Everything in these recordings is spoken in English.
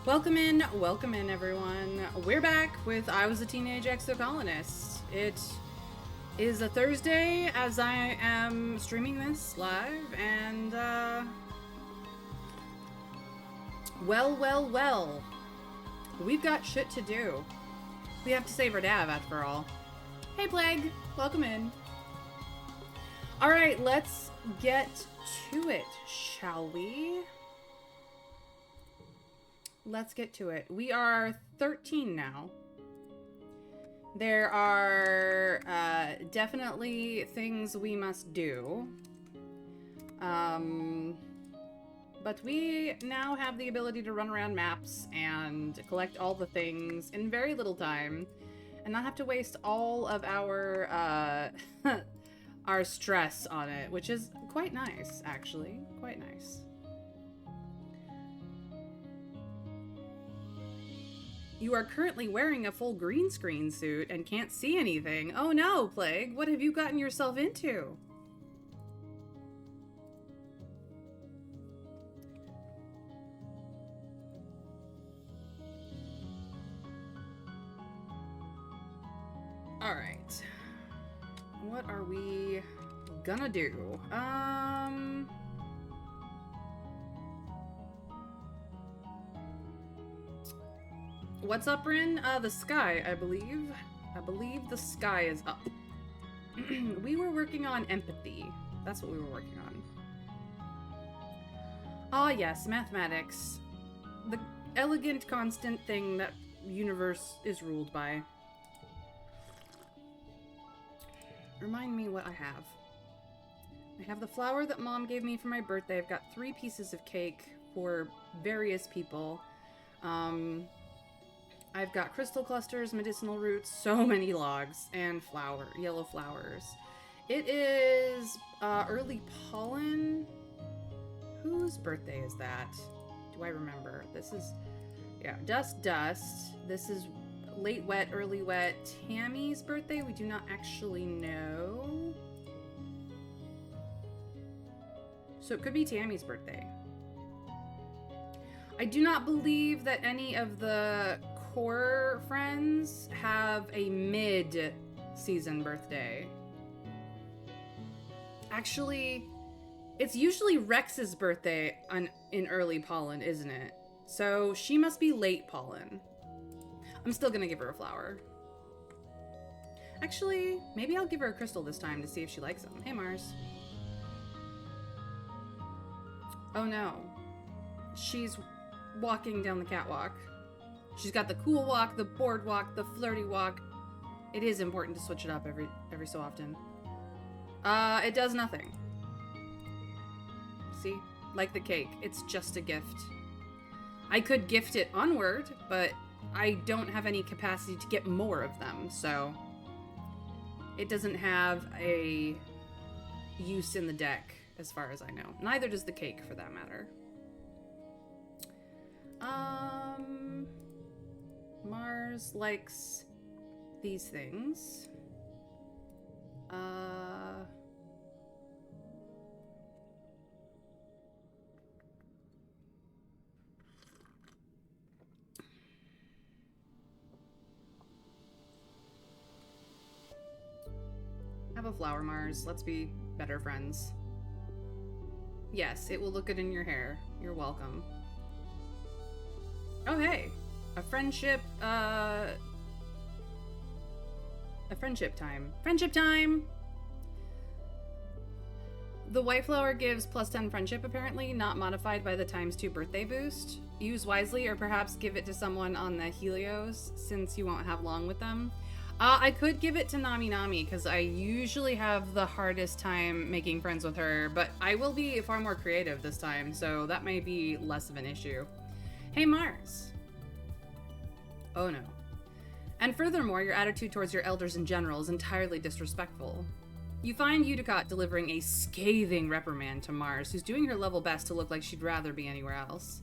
Welcome in everyone. We're back with I Was a Teenage Exocolonist. It is a Thursday as I am streaming this live, and well, we've got shit to do. We have to save our dad after all. Hey Plague, welcome in. Alright, let's get to it, shall we? Let's get to it. We are 13 now. There are definitely things we must do. But we now have the ability to run around maps and collect all the things in very little time and not have to waste all of our our stress on it, which is quite nice, actually. Quite nice. You are currently wearing a full green screen suit and can't see anything. Oh no, Plague, what have you gotten yourself into? Alright. What are we gonna do? What's up, Rin? The sky, I believe. I believe the sky is up. We were working on empathy. That's what we were working on. Ah, yes, mathematics. The elegant, constant thing that universe is ruled by. Remind me what I have. I have the flower that Mom gave me for my birthday. I've got 3 pieces of cake for various people. I've got crystal clusters, medicinal roots, so many logs, and yellow flowers. It is early pollen. Whose birthday is that? Do I remember? This is, yeah, dust. This is late wet, early wet. Tammy's birthday, we do not actually know. So it could be Tammy's birthday. I do not believe that any of the core friends have a mid-season birthday. Actually, it's usually Rex's birthday in early pollen, isn't it? So she must be late pollen. I'm still gonna give her a flower. Actually, maybe I'll give her a crystal this time to see if she likes them. Hey, Mars. Oh no. She's walking down the catwalk. She's got the cool walk, the bored walk, the flirty walk. It is important to switch it up every so often. It does nothing. See? Like the cake. It's just a gift. I could gift it onward, but I don't have any capacity to get more of them, so it doesn't have a use in the deck, as far as I know. Neither does the cake, for that matter. Mars likes these things. Have a flower, Mars. Let's be better friends. Yes, it will look good in your hair. You're welcome. Oh, hey. A friendship time. Friendship time! The white flower gives +10 friendship, apparently, not modified by the ×2 birthday boost. Use wisely, or perhaps give it to someone on the Helios, since you won't have long with them. I could give it to Nami Nami, because I usually have the hardest time making friends with her, but I will be far more creative this time, so that may be less of an issue. Hey, Mars. Oh no. And furthermore, your attitude towards your elders in general is entirely disrespectful. You find Udicott delivering a scathing reprimand to Mars, who's doing her level best to look like she'd rather be anywhere else.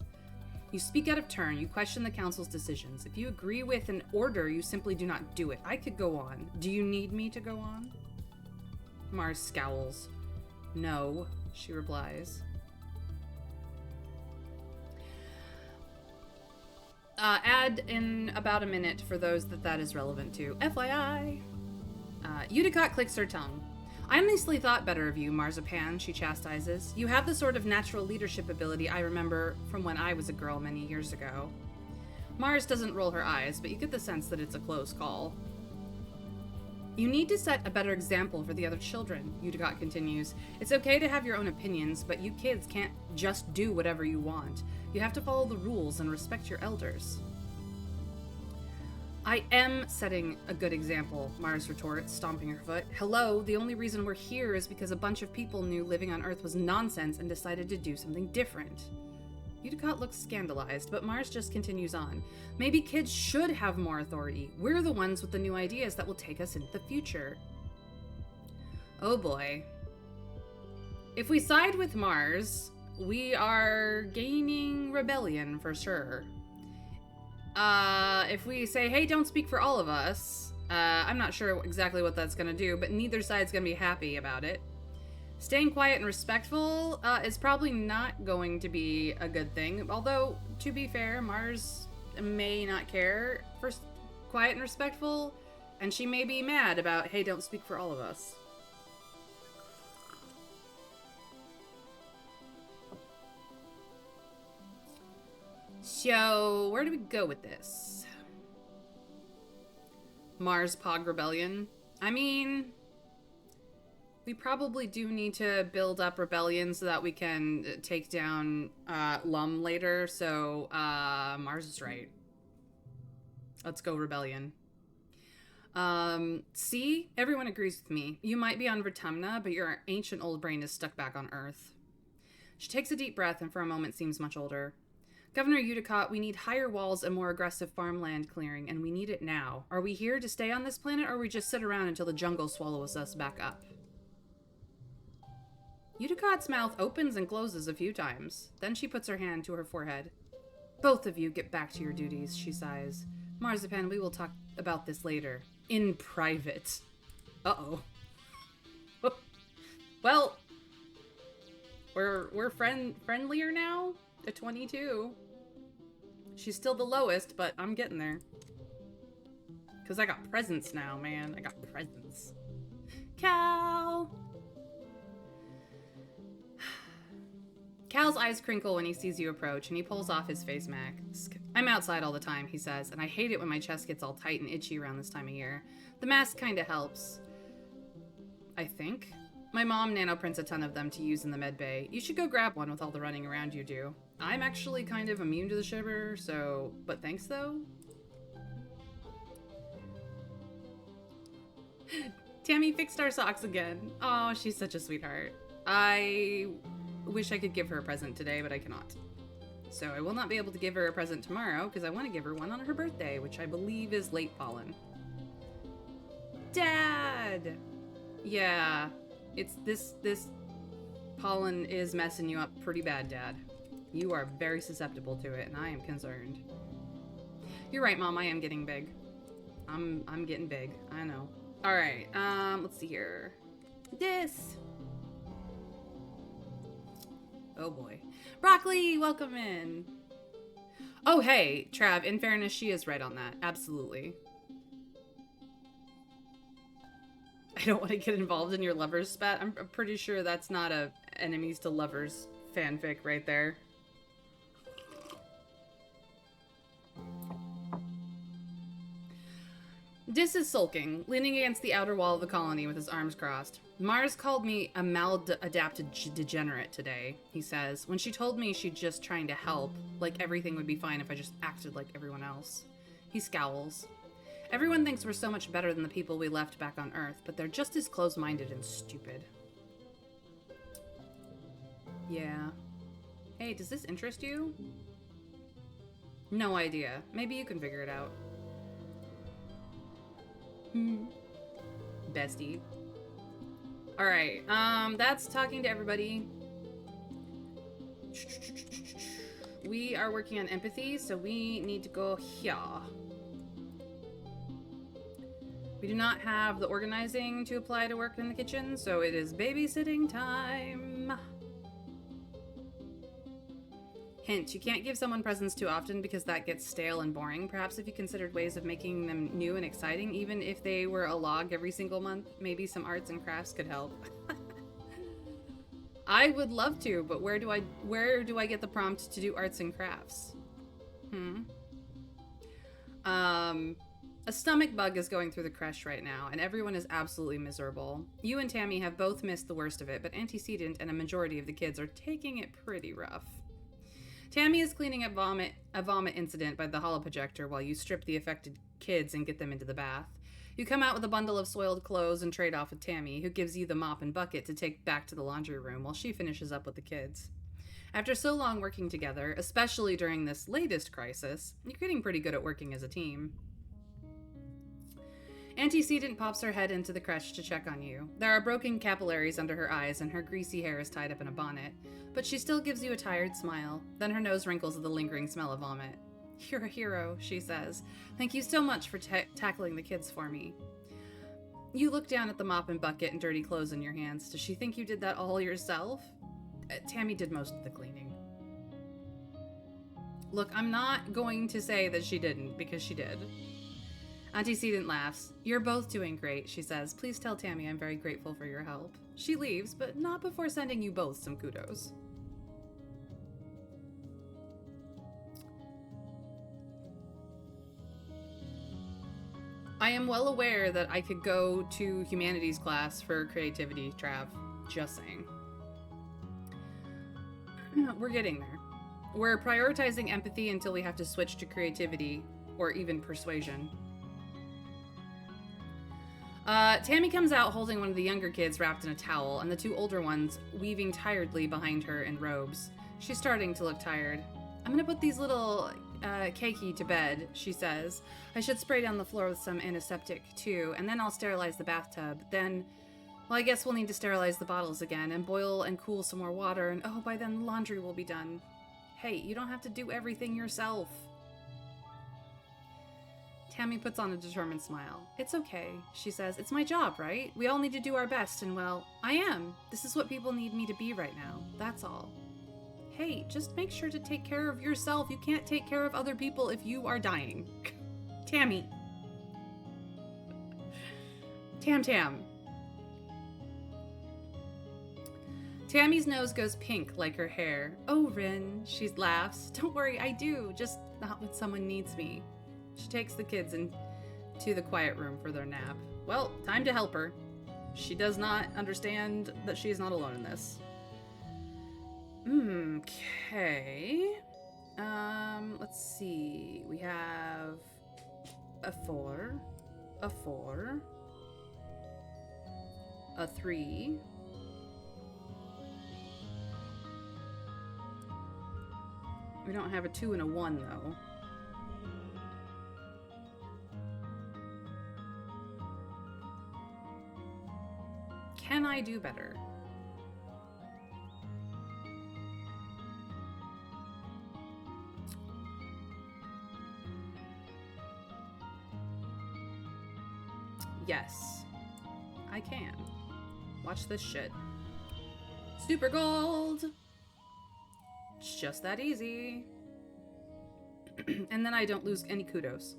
You speak out of turn, you question the council's decisions. If you agree with an order, you simply do not do it. I could go on. Do you need me to go on? Mars scowls. No, she replies. Add in about a minute for those that is relevant to. FYI. Udicott clicks her tongue. I honestly thought better of you, Marzipan, she chastises. You have the sort of natural leadership ability I remember from when I was a girl many years ago. Mars doesn't roll her eyes, but you get the sense that it's a close call. You need to set a better example for the other children, Udicott continues. It's okay to have your own opinions, but you kids can't just do whatever you want. You have to follow the rules and respect your elders. I am setting a good example, Mars retorts, stomping her foot. Hello, the only reason we're here is because a bunch of people knew living on Earth was nonsense and decided to do something different. Udicott looks scandalized, but Mars just continues on. Maybe kids should have more authority. We're the ones with the new ideas that will take us into the future. Oh boy. If we side with Mars, we are gaining rebellion for sure. If we say, hey, don't speak for all of us, I'm not sure exactly what that's gonna do, but neither side's gonna be happy about it. Staying quiet and respectful is probably not going to be a good thing, although, to be fair, Mars may not care for quiet and respectful, and she may be mad about, hey, don't speak for all of us. So, where do we go with this? Mars Pog Rebellion. I mean, we probably do need to build up rebellion so that we can take down Lum later, so Mars is right. Let's go rebellion. See? Everyone agrees with me. You might be on Vertumna, but your ancient old brain is stuck back on Earth. She takes a deep breath and for a moment seems much older. Governor Udicott, we need higher walls and more aggressive farmland clearing, and we need it now. Are we here to stay on this planet, or we just sit around until the jungle swallows us back up? Udicott's mouth opens and closes a few times. Then she puts her hand to her forehead. Both of you get back to your duties, she sighs. Marzipan, we will talk about this later. In private. Uh-oh. Well, we're friendlier now? At 22. She's still the lowest, but I'm getting there. Because I got presents now, man. I got presents. Cal! Cal's eyes crinkle when he sees you approach, and he pulls off his face mask. I'm outside all the time, he says, and I hate it when my chest gets all tight and itchy around this time of year. The mask kinda helps. I think. My mom nanoprints a ton of them to use in the med bay. You should go grab one with all the running around you do. I'm actually kind of immune to the shiver, so... But thanks, though? Tammy fixed our socks again. Oh, she's such a sweetheart. I wish I could give her a present today, but I cannot. So I will not be able to give her a present tomorrow, because I want to give her one on her birthday, which I believe is late pollen. Dad! Yeah. It's this pollen is messing you up pretty bad, Dad. You are very susceptible to it, and I am concerned. You're right, Mom, I am getting big. I'm getting big. I know. Alright, let's see here. This. Oh boy. Broccoli, welcome in. Oh hey, Trav, in fairness, she is right on that. Absolutely. I don't want to get involved in your lover's spat. I'm pretty sure that's not a enemies to lovers fanfic right there. Dis is sulking, leaning against the outer wall of the colony with his arms crossed. Mars called me a maladapted degenerate today, he says, when she told me she'd just trying to help, like everything would be fine if I just acted like everyone else. He scowls. Everyone thinks we're so much better than the people we left back on Earth, but they're just as close-minded and stupid. Yeah. Hey, does this interest you? No idea. Maybe you can figure it out. Bestie. Alright, that's talking to everybody. We are working on empathy, so we need to go here. We do not have the organizing to apply to work in the kitchen, so it is babysitting time. Hint, you can't give someone presents too often because that gets stale and boring. Perhaps if you considered ways of making them new and exciting, even if they were a log every single month, maybe some arts and crafts could help. I would love to, but where do I get the prompt to do arts and crafts? A stomach bug is going through the creche right now, and everyone is absolutely miserable. You and Tammy have both missed the worst of it, but Antecedent and a majority of the kids are taking it pretty rough. Tammy is cleaning up a vomit incident by the holoprojector while you strip the affected kids and get them into the bath. You come out with a bundle of soiled clothes and trade off with Tammy, who gives you the mop and bucket to take back to the laundry room while she finishes up with the kids. After so long working together, especially during this latest crisis, you're getting pretty good at working as a team. Antecedent pops her head into the creche to check on you. There are broken capillaries under her eyes and her greasy hair is tied up in a bonnet, but she still gives you a tired smile. Then her nose wrinkles at the lingering smell of vomit. "You're a hero," she says. "Thank you so much for tackling the kids for me." You look down at the mop and bucket and dirty clothes in your hands. Does she think you did that all yourself? Tammy did most of the cleaning. Look, I'm not going to say that she didn't, because she did. Antecedent laughs. "You're both doing great," she says. "Please tell Tammy I'm very grateful for your help." She leaves, but not before sending you both some kudos. I am well aware that I could go to humanities class for creativity, Trav. Just saying. We're getting there. We're prioritizing empathy until we have to switch to creativity, or even persuasion. Tammy comes out holding one of the younger kids wrapped in a towel, and the two older ones weaving tiredly behind her in robes. She's starting to look tired. "I'm gonna put these little keiki to bed," she says. "I should spray down the floor with some antiseptic, too, and then I'll sterilize the bathtub. Then, well, I guess we'll need to sterilize the bottles again, and boil and cool some more water, and oh, by then laundry will be done." Hey, you don't have to do everything yourself. Tammy puts on a determined smile. "It's okay," she says. "It's my job, right? We all need to do our best, and well, I am. This is what people need me to be right now. That's all." Hey, just make sure to take care of yourself. You can't take care of other people if you are dying. Tammy. Tam. Tammy's nose goes pink like her hair. "Oh, Rin," she laughs. "Don't worry, I do, just not when someone needs me." She takes the kids into the quiet room for their nap. Well, time to help her. She does not understand that she is not alone in this. Okay. Let's see. We have a 4, a 4, a 3, we don't have a 2 and a 1, though. Can I do better? Yes, I can. Watch this shit. Super gold! It's just that easy. And then I don't lose any kudos.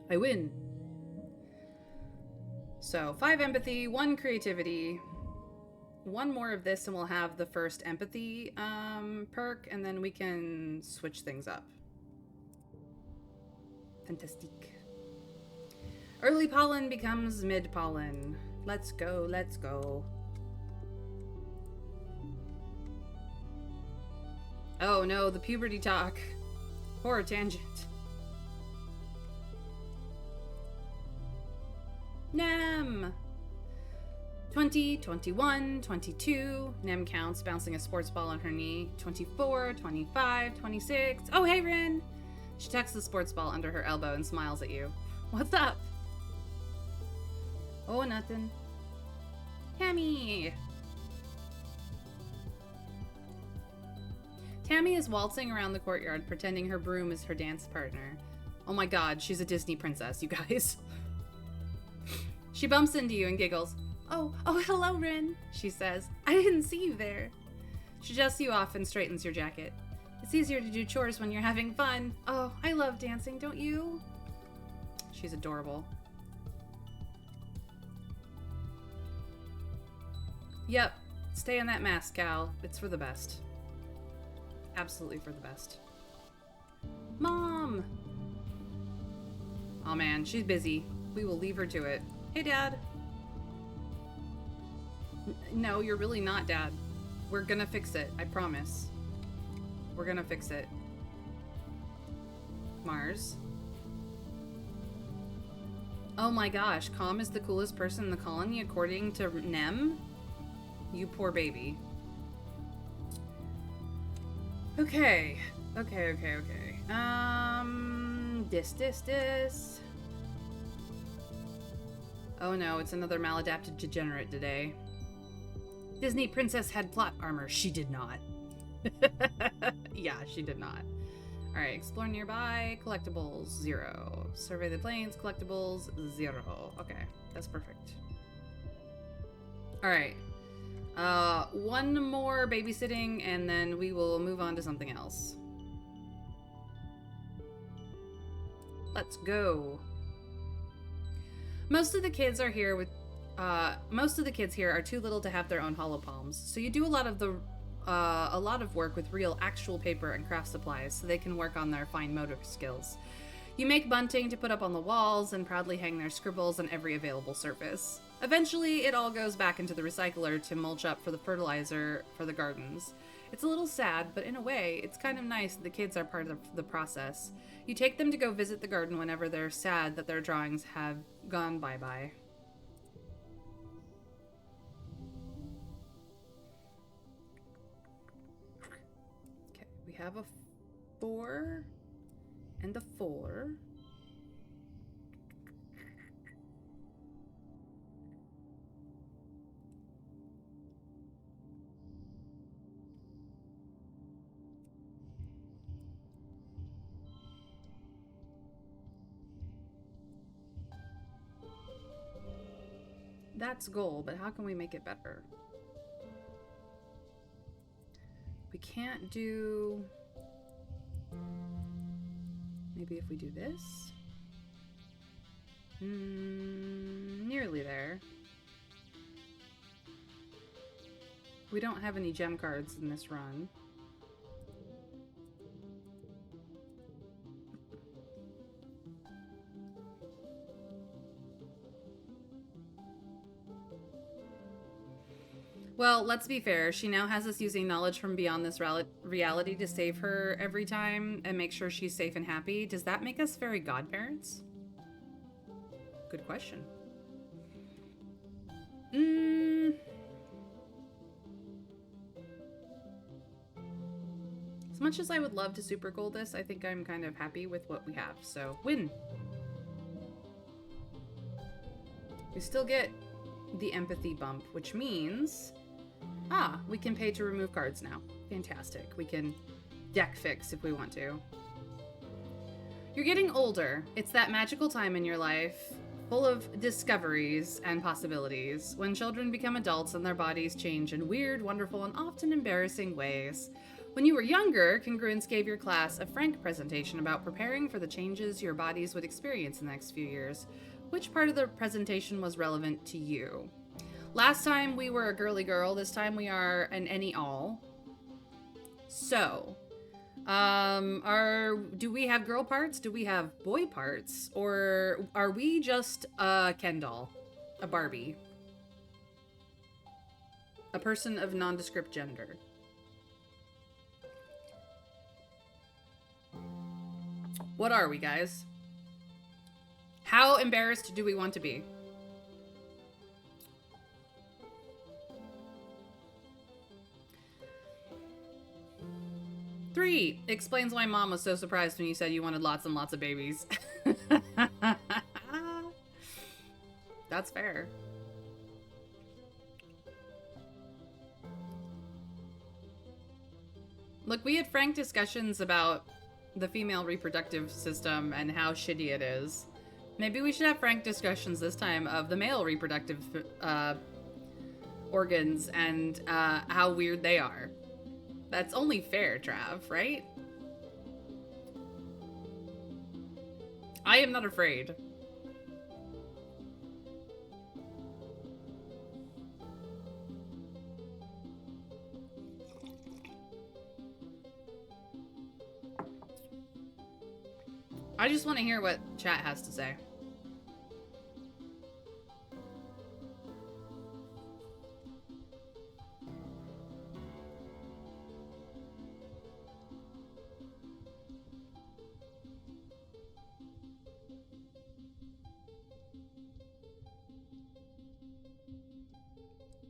I win. So, 5 empathy, 1 creativity, 1 more of this, and we'll have the first empathy perk, and then we can switch things up. Fantastique. Early pollen becomes mid pollen. Let's go, let's go. Oh no, the puberty talk. Horror tangent. Nem! 20, 21, 22. Nem counts, bouncing a sports ball on her knee. 24, 25, 26. Oh, hey, Rin! She tucks the sports ball under her elbow and smiles at you. What's up? Oh, nothing. Tammy! Tammy is waltzing around the courtyard, pretending her broom is her dance partner. Oh my god, she's a Disney princess, you guys. She bumps into you and giggles. Oh, hello, Rin, she says. I didn't see you there. She dusts you off and straightens your jacket. It's easier to do chores when you're having fun. Oh, I love dancing, don't you? She's adorable. Yep, stay in that mask, Cal. It's for the best. Absolutely for the best. Mom! Oh man, she's busy. We will leave her to it. Hey, Dad. No, you're really not, Dad. We're gonna fix it, I promise. We're gonna fix it. Mars. Oh my gosh, Calm is the coolest person in the colony according to Nem? You poor baby. Okay. Okay. This. Oh no, it's another maladapted degenerate today. Disney princess had plot armor. She did not. Yeah, she did not. Alright, explore nearby. Collectibles, 0. Survey the plains. Collectibles, 0. Okay, that's perfect. Alright. One more babysitting, and then we will move on to something else. Let's go. Most of the kids are here with most of the kids here are too little to have their own holopalms, so you do a lot of work with real actual paper and craft supplies so they can work on their fine motor skills. You make bunting to put up on the walls and proudly hang their scribbles on every available surface. Eventually, it all goes back into the recycler to mulch up for the fertilizer for the gardens. It's a little sad, but in a way, it's kind of nice that the kids are part of the process. You take them to go visit the garden whenever they're sad that their drawings have gone bye-bye. Okay, we have a 4 and a 4. That's goal, but how can we make it better? We can't do... Maybe if we do this? Nearly there. We don't have any gem cards in this run. Well, let's be fair. She now has us using knowledge from beyond this reality to save her every time and make sure she's safe and happy. Does that make us fairy godparents? Good question. As much as I would love to super goal this, I think I'm kind of happy with what we have. So, win. We still get the empathy bump, which means... we can pay to remove cards now. Fantastic. We can deck fix if we want to. You're getting older. It's that magical time in your life, full of discoveries and possibilities, when children become adults and their bodies change in weird, wonderful, and often embarrassing ways. When you were younger, Congruence gave your class a frank presentation about preparing for the changes your bodies would experience in the next few years. Which part of the presentation was relevant to you? Last time we were a girly girl, this time we are an any all. So, do we have girl parts? Do we have boy parts? Or are we just a Ken doll? A Barbie? A person of nondescript gender? What are we, guys? How embarrassed do we want to be? Three explains why Mom was so surprised when you said you wanted lots and lots of babies. That's fair. Look, we had frank discussions about the female reproductive system and how shitty it is. Maybe we should have frank discussions this time of the male reproductive organs and how weird they are. That's only fair, Trav, right? I am not afraid. I just want to hear what chat has to say.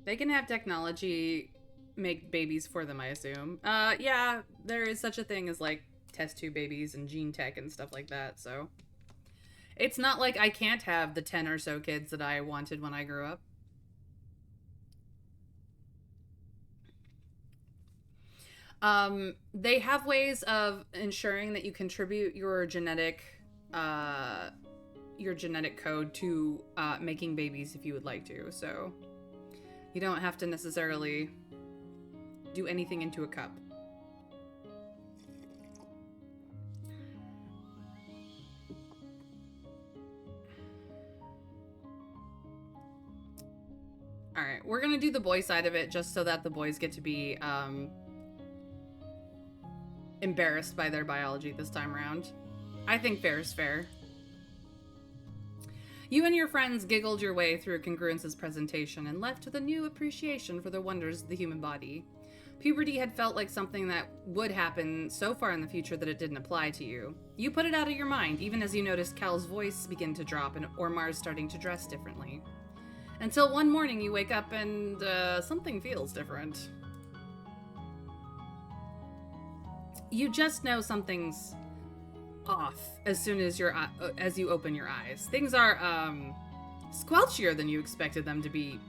They can have technology make babies for them, I assume. Yeah, there is such a thing as, like, test tube babies and gene tech and stuff like that, so... It's not like I can't have the 10 or so kids that I wanted when I grew up. They have ways of ensuring that you contribute your genetic code to making babies if you would like to, so... You don't have to necessarily do anything into a cup. Alright, we're gonna do the boy side of it just so that the boys get to be embarrassed by their biology this time around. I think fair is fair. You and your friends giggled your way through Congruence's presentation and left with a new appreciation for the wonders of the human body. Puberty had felt like something that would happen so far in the future that it didn't apply to you. You put it out of your mind, even as you noticed Cal's voice begin to drop and Ormar's starting to dress differently. Until one morning you wake up and something feels different. You just know something's off as soon as you open your eyes. Things are squelchier than you expected them to be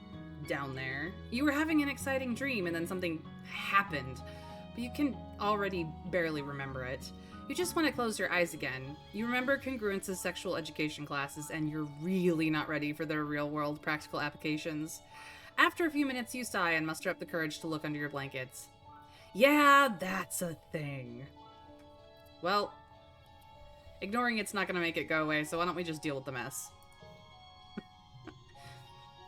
down there. You were having an exciting dream and then something happened, but you can already barely remember it. You just want to close your eyes again. You remember Congruence's sexual education classes and you're really not ready for their real-world practical applications. After a few minutes you sigh and muster up the courage to look under your blankets. Yeah, that's a thing. Well, ignoring it's not going to make it go away, so why don't we just deal with the mess?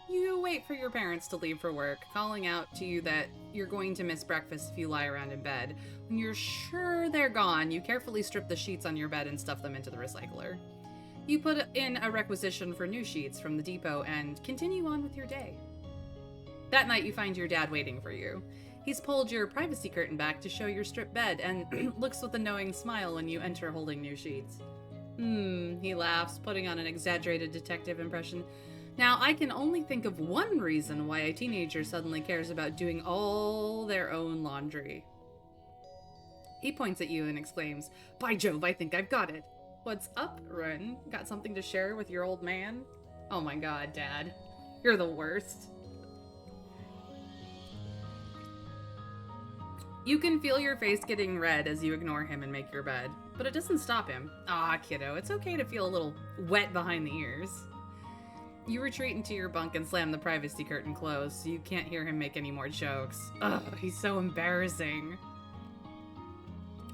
You wait for your parents to leave for work, calling out to you that you're going to miss breakfast if you lie around in bed. When you're sure they're gone, you carefully strip the sheets on your bed and stuff them into the recycler. You put in a requisition for new sheets from the depot and continue on with your day. That night you find your dad waiting for you. He's pulled your privacy curtain back to show your stripped bed and looks with a knowing smile when you enter holding new sheets. He laughs, putting on an exaggerated detective impression. Now, I can only think of one reason why a teenager suddenly cares about doing all their own laundry. He points at you and exclaims, "By Jove, I think I've got it." What's up, Ren? Got something to share with your old man? Oh my god, Dad. You're the worst. You can feel your face getting red as you ignore him and make your bed, but it doesn't stop him. Ah, kiddo, it's okay to feel a little wet behind the ears. You retreat into your bunk and slam the privacy curtain closed so you can't hear him make any more jokes. Ugh, he's so embarrassing.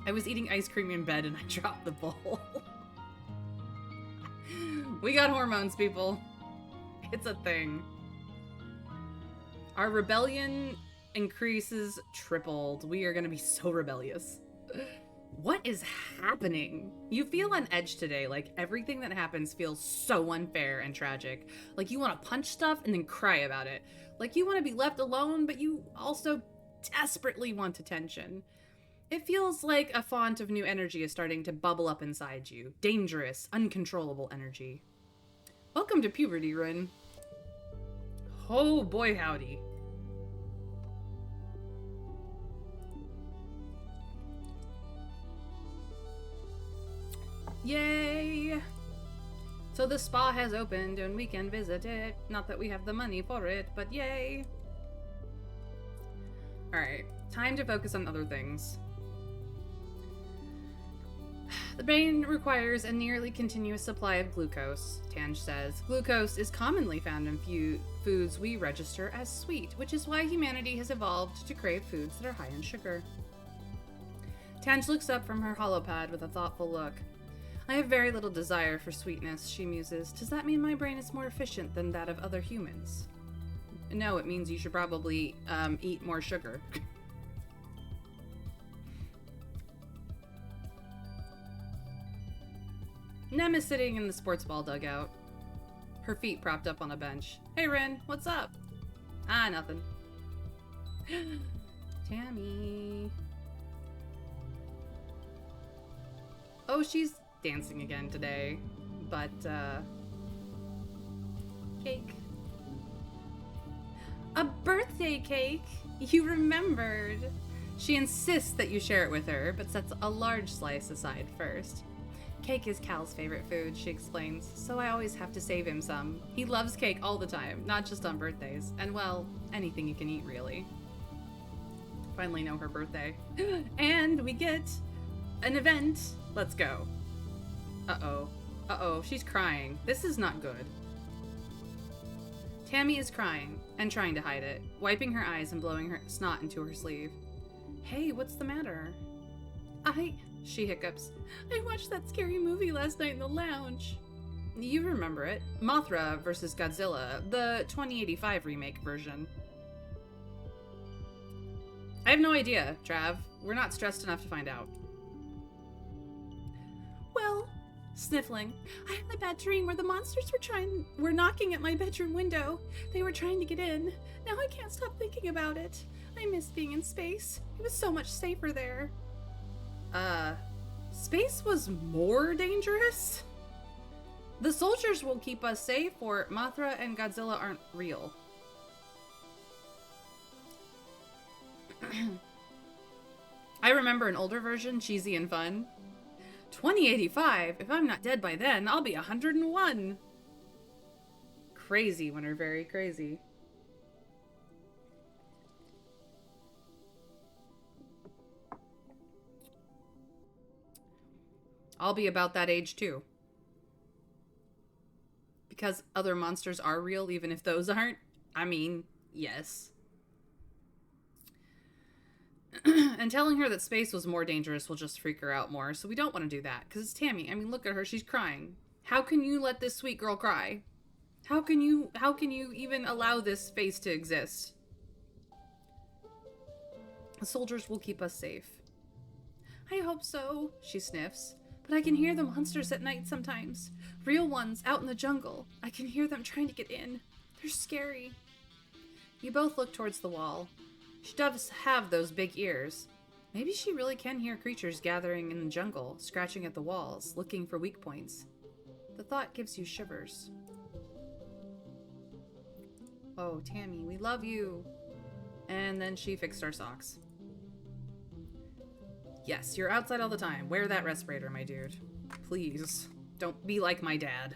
I was eating ice cream in bed and I dropped the bowl. We got hormones, people. It's a thing. Our rebellion increases tripled. We are gonna be so rebellious. What is happening? You feel on edge today, like everything that happens feels so unfair and tragic. Like you want to punch stuff and then cry about it. Like you want to be left alone, but you also desperately want attention. It feels like a font of new energy is starting to bubble up inside you. Dangerous, uncontrollable energy. Welcome to puberty, Rin. Oh boy howdy. Yay! So the spa has opened and we can visit it. Not that we have the money for it, but yay! Alright, time to focus on other things. The brain requires a nearly continuous supply of glucose, Tange says. Glucose is commonly found in foods we register as sweet, which is why humanity has evolved to crave foods that are high in sugar. Tange looks up from her holopad with a thoughtful look. I have very little desire for sweetness, she muses. Does that mean my brain is more efficient than that of other humans? No, it means you should probably eat more sugar. Nem is sitting in the sports ball dugout, her feet propped up on a bench. Hey, Rin, what's up? Ah, nothing. Tammy. Oh, she's dancing again today, but, cake. A birthday cake? You remembered. She insists that you share it with her, but sets a large slice aside first. Cake is Cal's favorite food, she explains, so I always have to save him some. He loves cake all the time, not just on birthdays. And, well, anything you can eat, really. Finally know her birthday. And we get an event. Let's go. Uh-oh. Uh-oh, she's crying. This is not good. Tammy is crying, and trying to hide it, wiping her eyes and blowing her snot into her sleeve. Hey, what's the matter? She hiccups. I watched that scary movie last night in the lounge. You remember it. Mothra vs. Godzilla, the 2085 remake version. I have no idea, Trav. We're not stressed enough to find out. Well, sniffling, I had a bad dream where the monsters were knocking at my bedroom window. They were trying to get in. Now I can't stop thinking about it. I miss being in space. It was so much safer there. Space was more dangerous? The soldiers will keep us safe, or Mothra and Godzilla aren't real. I remember an older version, cheesy and fun. 2085? If I'm not dead by then, I'll be 101. Crazy when we're very crazy. I'll be about that age too. Because other monsters are real, even if those aren't. I mean, yes. And telling her that space was more dangerous will just freak her out more, so we don't want to do that, because it's Tammy. I mean, look at her, she's crying. How can you let this sweet girl cry? How can you even allow this face to exist? The soldiers will keep us safe. I hope so, she sniffs. But I can hear the monsters at night sometimes. Real ones out in the jungle. I can hear them trying to get in. They're scary. You both look towards the wall. She does have those big ears. Maybe she really can hear creatures gathering in the jungle, scratching at the walls, looking for weak points. The thought gives you shivers. Oh, Tammy, we love you. And then she fixed our socks. Yes, you're outside all the time. Wear that respirator, my dude. Please. Don't be like my dad.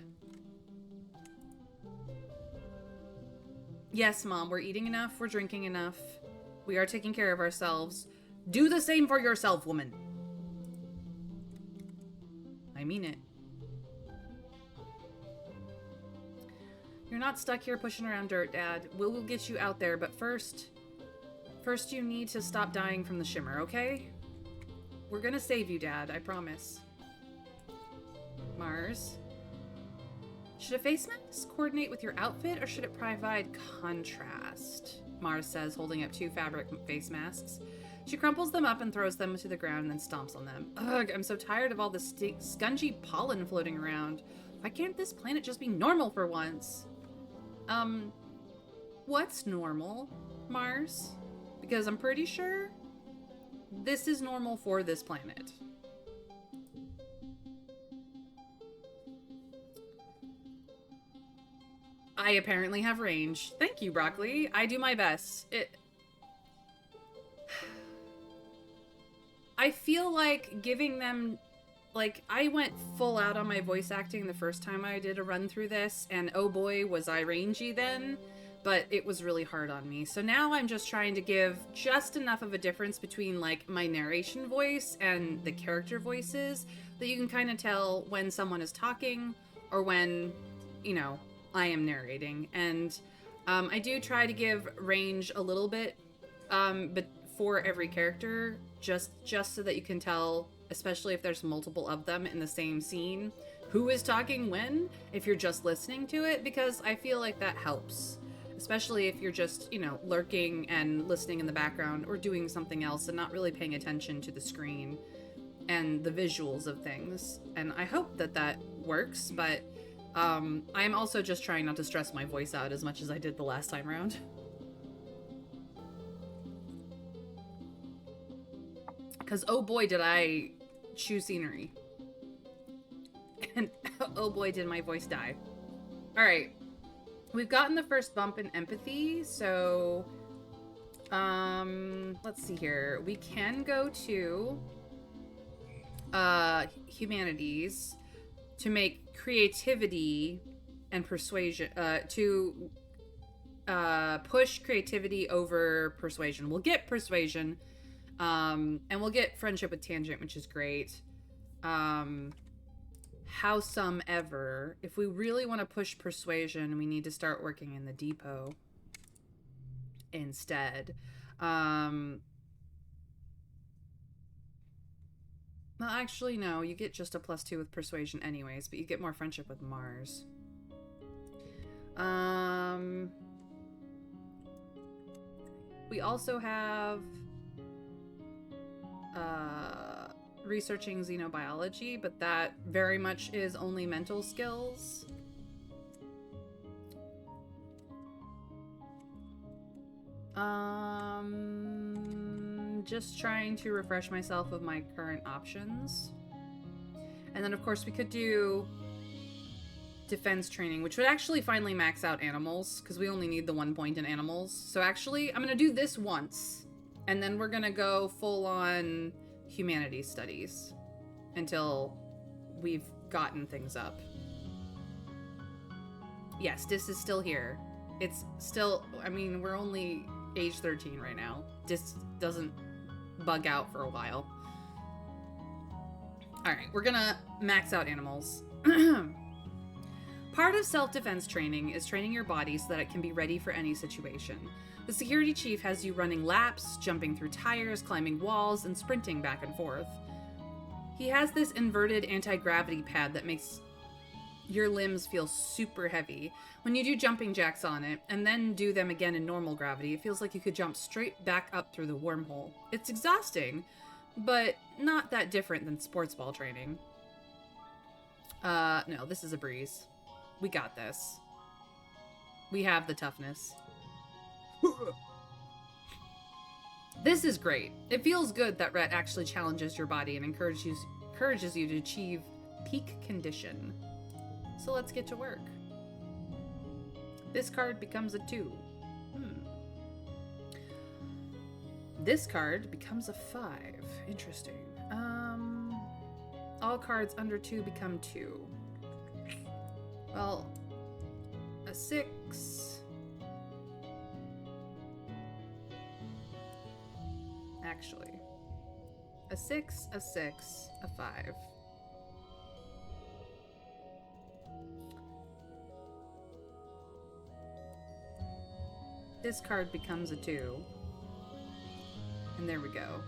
Yes, Mom, we're eating enough. We're drinking enough. We are taking care of ourselves. Do the same for yourself, woman. I mean it. You're not stuck here pushing around dirt, Dad. We'll get you out there, but first you need to stop dying from the shimmer, okay? We're gonna save you, Dad, I promise. Mars. Should a face mask coordinate with your outfit, or should it provide contrast? Mars says, holding up 2 fabric face masks. She crumples them up and throws them to the ground and then stomps on them. Ugh, I'm so tired of all this scungy pollen floating around. Why can't this planet just be normal for once? What's normal, Mars? Because I'm pretty sure this is normal for this planet. I apparently have range. Thank you, Broccoli. I do my best. I feel like giving them... Like, I went full out on my voice acting the first time I did a run through this, and oh boy, was I rangy then. But it was really hard on me. So now I'm just trying to give just enough of a difference between, like, my narration voice and the character voices that you can kind of tell when someone is talking or when, you know, I am narrating. And I do try to give range a little bit, but for every character, just so that you can tell, especially if there's multiple of them in the same scene, who is talking when, if you're just listening to it, because I feel like that helps. Especially if you're just, you know, lurking and listening in the background or doing something else and not really paying attention to the screen and the visuals of things. And I hope that that works, but I'm also just trying not to stress my voice out as much as I did the last time around. Because oh boy did I chew scenery. And oh boy did my voice die. Alright. We've gotten the first bump in empathy, so let's see here. We can go to humanities to make creativity and persuasion to push creativity over persuasion. We'll get persuasion, and we'll get friendship with tangent, which is great. Howsomever, if we really want to push persuasion, we need to start working in the depot instead. Well, actually, no. You get just a +2 with persuasion anyways, but you get more friendship with Mars. We also have researching xenobiology, but that very much is only mental skills. Just trying to refresh myself of my current options. And then of course we could do defense training, which would actually finally max out animals, because we only need the 1 point in animals. So actually I'm gonna do this once, and then we're gonna go full on humanities studies until we've gotten things up. Yes, Dis is still here. It's still, I mean, we're only age 13 right now. Dis doesn't bug out for a while. Alright, we're gonna max out animals. Part of self-defense training is training your body so that it can be ready for any situation. The security chief has you running laps, jumping through tires, climbing walls, and sprinting back and forth. He has this inverted anti-gravity pad that makes your limbs feel super heavy. When you do jumping jacks on it, and then do them again in normal gravity, it feels like you could jump straight back up through the wormhole. It's exhausting, but not that different than sports ball training. No, this is a breeze. We got this. We have the toughness. This is great. It feels good that Rhett actually challenges your body and encourages you to achieve peak condition. So let's get to work. This card becomes a 2. This card becomes a 5. Interesting. All cards under 2 become 2. Well, a 6. Actually, a 6, a 6, a 5. This card becomes a 2. And there we go.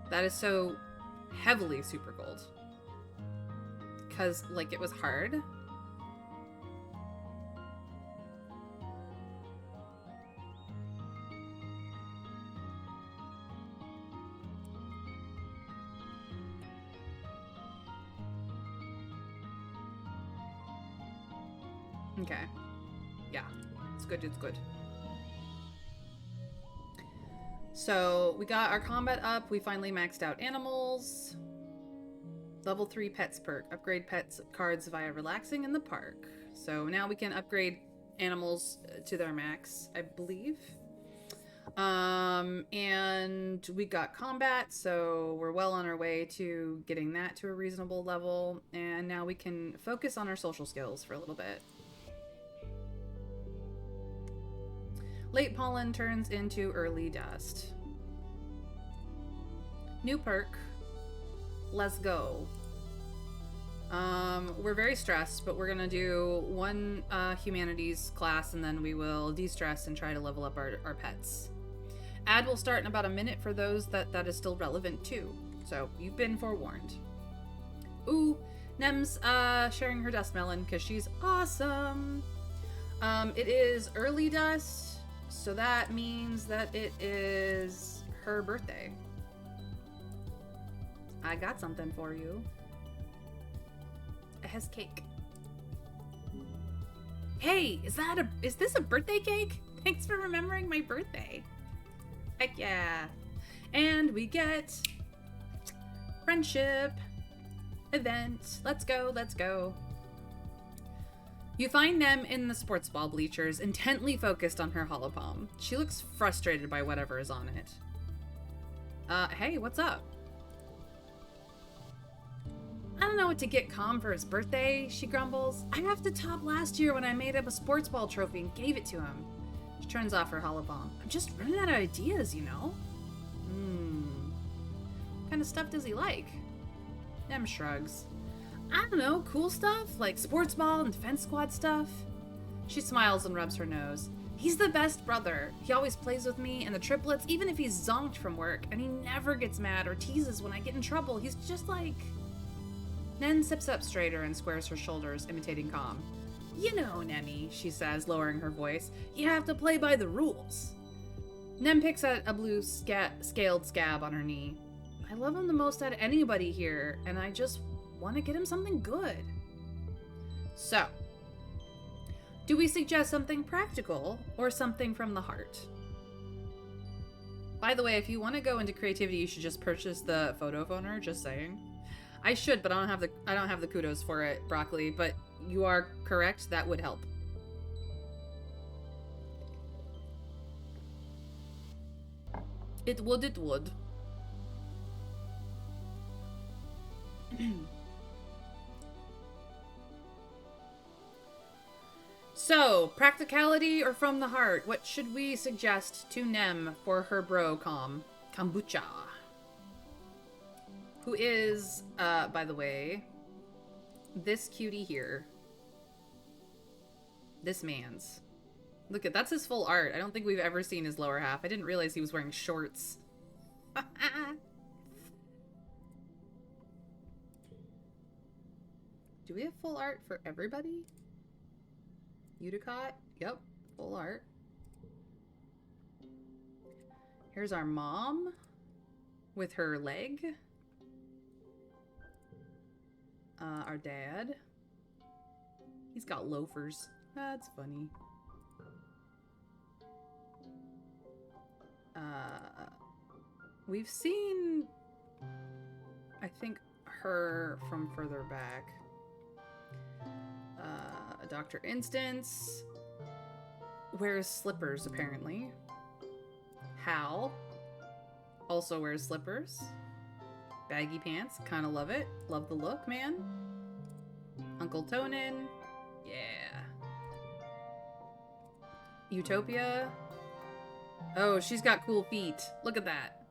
That is so heavily super gold. Because, like, it was hard. Okay. Yeah. It's good, it's good. So, we got our combat up. We finally maxed out animals. Level 3 pets perk. Upgrade pets cards via relaxing in the park. So, now we can upgrade animals to their max, I believe. And we got combat, so we're well on our way to getting that to a reasonable level. And now we can focus on our social skills for a little bit. Late pollen turns into early dust. New perk. Let's go. We're very stressed, but we're gonna do one humanities class and then we will de-stress and try to level up our pets. Ad will start in about a minute for those that is still relevant too. So you've been forewarned. Ooh, Nem's sharing her dust melon because she's awesome. It is early dust, so that means that it is her birthday. I got something for you. It has cake. Hey, is this a birthday cake? Thanks for remembering my birthday. Heck yeah. And we get friendship event. Let's go, let's go. You find Nem in the sports ball bleachers, intently focused on her holopalm. She looks frustrated by whatever is on it. Hey, what's up? I don't know what to get Calm for his birthday, she grumbles. I have to top last year when I made up a sports ball trophy and gave it to him. She turns off her holopalm. I'm just running out of ideas, you know? What kind of stuff does he like? Nem shrugs. I don't know, cool stuff, like sports ball and defense squad stuff. She smiles and rubs her nose. He's the best brother. He always plays with me and the triplets, even if he's zonked from work, and he never gets mad or teases when I get in trouble. He's just like... Nen sips up straighter and squares her shoulders, imitating Calm. You know, Nemi, she says, lowering her voice, you have to play by the rules. Nem picks at a blue scaled scab on her knee. I love him the most out of anybody here, and I just want to get him something good. So, do we suggest something practical or something from the heart? By the way, if you want to go into creativity, you should just purchase the photo phoner, just saying. I should, but I don't have the kudos for it, Broccoli, but you are correct, that would help. It would. So, practicality or from the heart? What should we suggest to Nem for her bro Kombucha? Who is, by the way, this cutie here. This man's. Look at, that's his full art. I don't think we've ever seen his lower half. I didn't realize he was wearing shorts. Do we have full art for everybody? Uticott? Yep, full art. Here's our mom with her leg. Our dad. He's got loafers. That's funny. We've seen, I think, her from further back. Dr. Instance wears slippers, apparently. Hal also wears slippers. Baggy pants, kind of love it. Love the look, man. Uncle Tonin, yeah. Utopia. Oh, she's got cool feet. Look at that.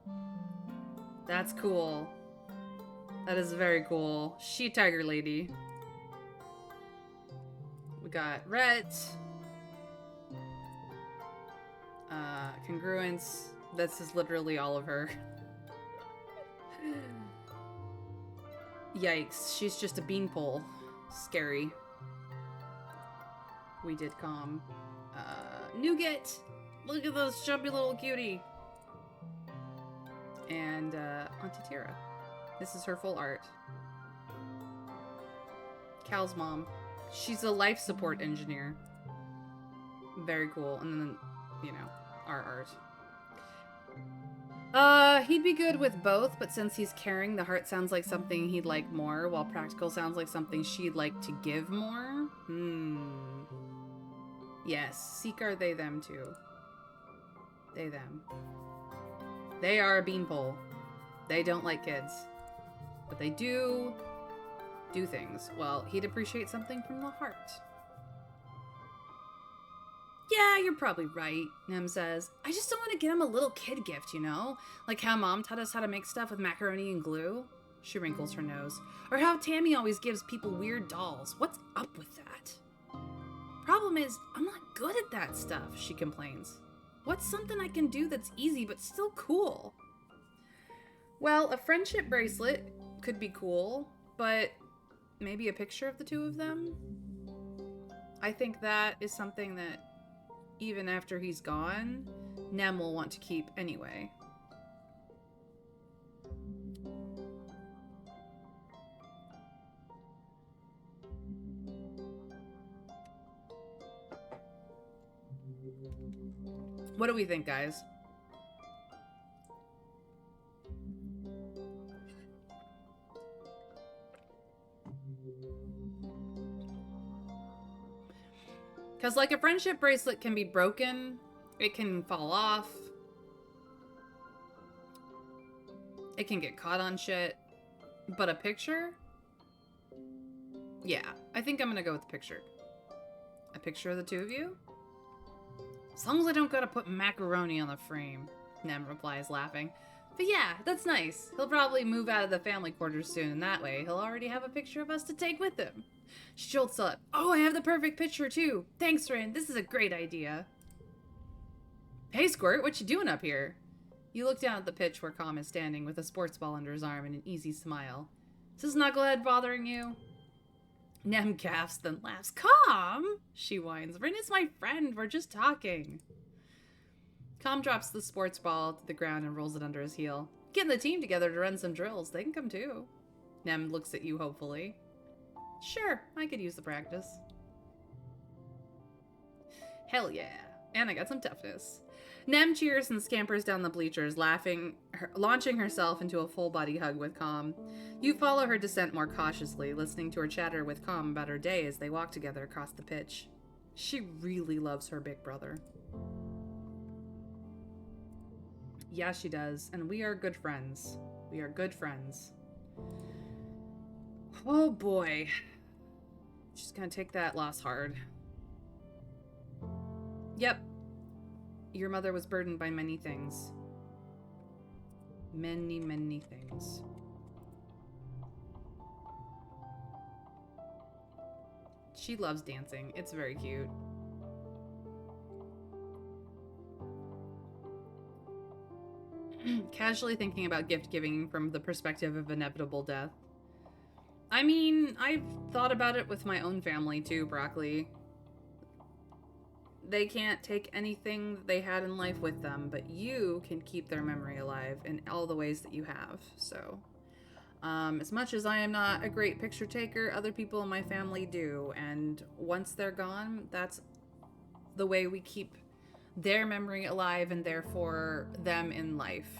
That's cool. That is very cool. She a tiger lady. We got Rhett. Congruence. This is literally all of her. Yikes, she's just a beanpole. Scary. We did Calm. Nougat! Look at those chubby little cutie! And, Auntie Tira. This is her full art. Cal's mom. She's a life support engineer. Very cool. And then, you know, our art. He'd be good with both, but since he's caring, the heart sounds like something he'd like more, while practical sounds like something she'd like to give more. Yes, seek are they, them too. They, them. They are a beanpole. They don't like kids. But they do things. Well, he'd appreciate something from the heart. Yeah, you're probably right, Nem says. I just don't want to get him a little kid gift, you know? Like how Mom taught us how to make stuff with macaroni and glue. She wrinkles her nose. Or how Tammy always gives people weird dolls. What's up with that? Problem is, I'm not good at that stuff, she complains. What's something I can do that's easy but still cool? Well, a friendship bracelet could be cool, but maybe a picture of the two of them? I think that is something that, even after he's gone, Nem will want to keep anyway. What do we think, guys? Because, like, a friendship bracelet can be broken. It can fall off. It can get caught on shit. But a picture? Yeah, I think I'm gonna go with the picture. A picture of the two of you? As long as I don't gotta put macaroni on the frame, Nem replies, laughing. But yeah, that's nice. He'll probably move out of the family quarters soon, and that way he'll already have a picture of us to take with him. She jolts up. Oh, I have the perfect picture, too. Thanks, Rin. This is a great idea. Hey, Squirt, what you doing up here? You look down at the pitch where Calm is standing with a sports ball under his arm and an easy smile. Is this knucklehead bothering you? Nem gasps, then laughs. Calm, she whines. Rin is my friend. We're just talking. Calm drops the sports ball to the ground and rolls it under his heel. Getting the team together to run some drills. They can come too. Nem looks at you hopefully. Sure, I could use the practice. Hell yeah. And I got some toughness. Nem cheers and scampers down the bleachers, laughing, launching herself into a full-body hug with Calm. You follow her descent more cautiously, listening to her chatter with Calm about her day as they walk together across the pitch. She really loves her big brother. Yeah, she does. And we are good friends. We are good friends. Oh boy. She's gonna take that loss hard. Yep. Your mother was burdened by many things. Many, many things. She loves dancing. It's very cute. Casually thinking about gift giving from the perspective of inevitable death. I mean, I've thought about it with my own family too, Broccoli. They can't take anything that they had in life with them, but you can keep their memory alive in all the ways that you have. So, as much as I am not a great picture taker, other people in my family do. And once they're gone, that's the way we keep their memory alive and therefore them in life.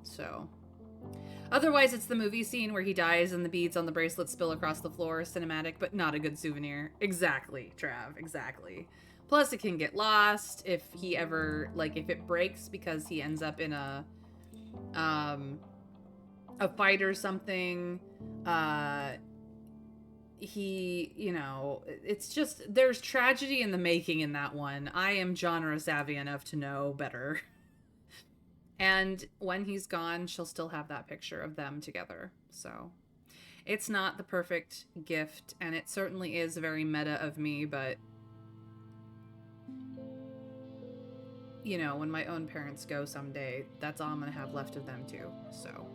So, otherwise it's the movie scene where he dies and the beads on the bracelet spill across the floor. Cinematic, but not a good souvenir. Exactly, Trav, exactly. Plus, it can get lost if he ever, like, if it breaks because he ends up in a fight or something. He, you know, it's just, there's tragedy in the making in that one. I am genre savvy enough to know better. And when he's gone, she'll still have that picture of them together. So, it's not the perfect gift, and it certainly is very meta of me, but you know, when my own parents go someday, that's all I'm gonna have left of them too, so.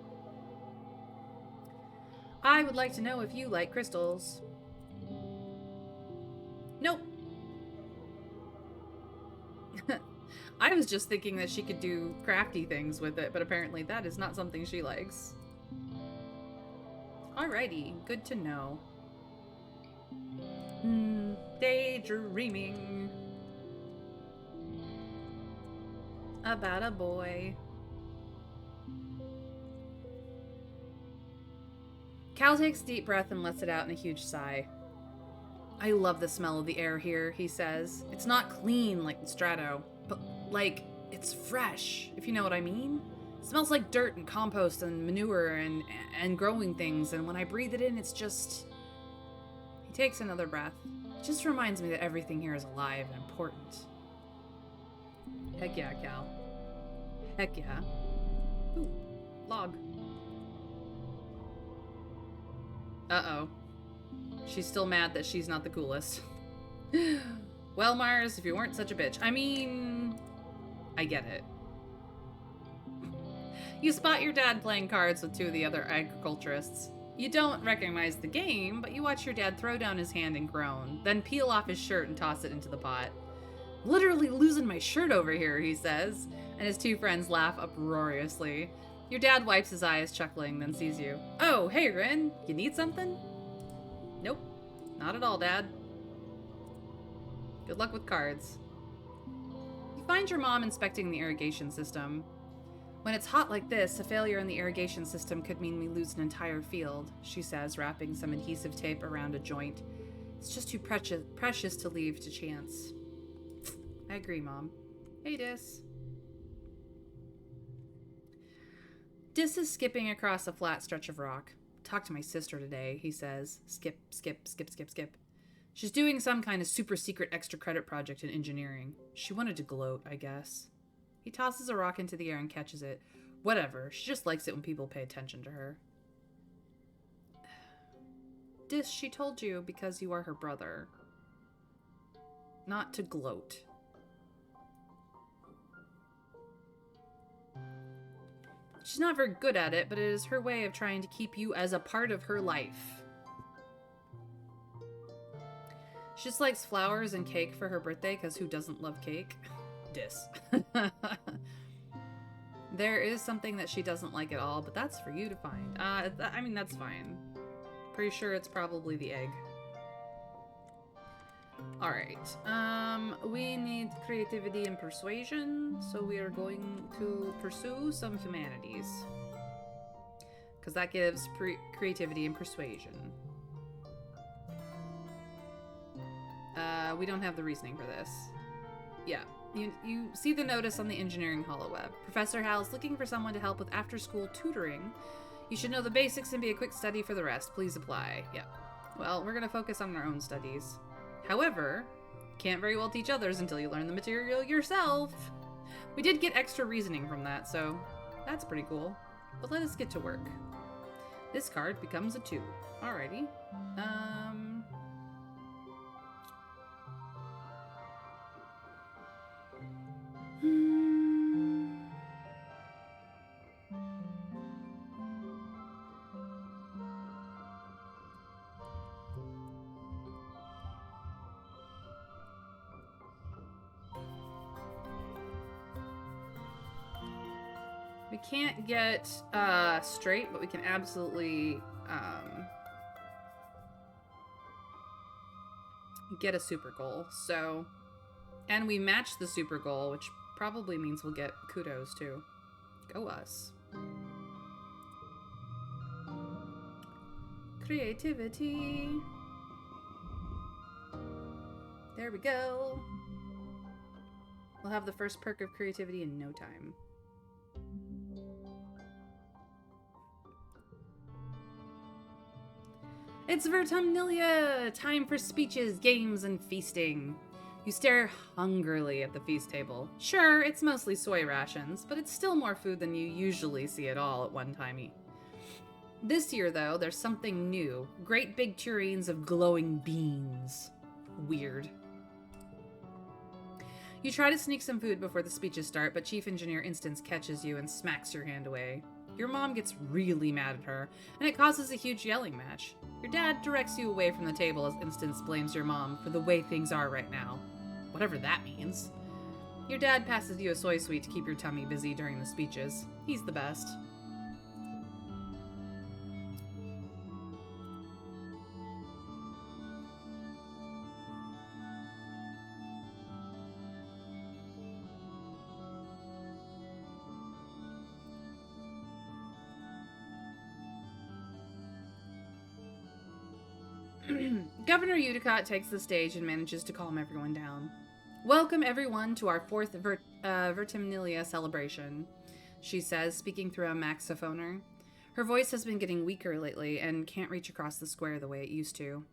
I would like to know if you like crystals. Nope. I was just thinking that she could do crafty things with it, but apparently that is not something she likes. Alrighty, good to know. Daydreaming about a boy. Cal takes a deep breath and lets it out in a huge sigh. I love the smell of the air here, he says. It's not clean like the Strato, but like, it's fresh, if you know what I mean. It smells like dirt and compost and manure and growing things, and when I breathe it in, it's just... He takes another breath. It just reminds me that everything here is alive and important. Heck yeah, Cal. Heck yeah. Ooh, log. Uh-oh. She's still mad that she's not the coolest. Well, Mars, if you weren't such a bitch. I mean, I get it. You spot your dad playing cards with two of the other agriculturists. You don't recognize the game, but you watch your dad throw down his hand and groan, then peel off his shirt and toss it into the pot. Literally losing my shirt over here, he says, and his two friends laugh uproariously. Your dad wipes his eyes, chuckling, then sees you. Oh, hey, Rin, you need something? Nope, not at all, Dad. Good luck with cards. You find your mom inspecting the irrigation system. When it's hot like this, a failure in the irrigation system could mean we lose an entire field, she says, wrapping some adhesive tape around a joint. It's just too precious to leave to chance. I agree, Mom. Hey, Dis. Dis is skipping across a flat stretch of rock. Talked to my sister today, he says. Skip, skip, skip, skip, skip. She's doing some kind of super secret extra credit project in engineering. She wanted to gloat, I guess. He tosses a rock into the air and catches it. Whatever, she just likes it when people pay attention to her. Dis, she told you because you are her brother. Not to gloat. She's not very good at it, but it is her way of trying to keep you as a part of her life. She just likes flowers and cake for her birthday, because who doesn't love cake? Dis. There is something that she doesn't like at all, but that's for you to find. I mean, that's fine. Pretty sure it's probably the egg. Alright. We need creativity and persuasion, so we are going to pursue some humanities. Because that gives creativity and persuasion. We don't have the reasoning for this. Yeah. You see the notice on the engineering holoweb. Professor Hal's looking for someone to help with after-school tutoring. You should know the basics and be a quick study for the rest. Please apply. Yeah. Well, we're going to focus on our own studies. However, can't very well teach others until you learn the material yourself. We did get extra reasoning from that, so that's pretty cool. But let us get to work. This card becomes a 2. Alrighty. We can't get straight, but we can absolutely get a super goal. So, and we match the super goal, which probably means we'll get kudos too. Go us. Creativity. There we go. We'll have the first perk of creativity in no time. It's Vertumnilia! Time for speeches, games, and feasting. You stare hungrily at the feast table. Sure, it's mostly soy rations, but it's still more food than you usually see at all at one time. This year, though, there's something new. Great big tureens of glowing beans. Weird. You try to sneak some food before the speeches start, but Chief Engineer Instance catches you and smacks your hand away. Your mom gets really mad at her, and it causes a huge yelling match. Your dad directs you away from the table as Instance blames your mom for the way things are right now. Whatever that means. Your dad passes you a soy sweet to keep your tummy busy during the speeches. He's the best. Governor Udicott takes the stage and manages to calm everyone down. Welcome everyone to our 4th Vertumnilia celebration, she says, speaking through a maxophoner. Her voice has been getting weaker lately and can't reach across the square the way it used to.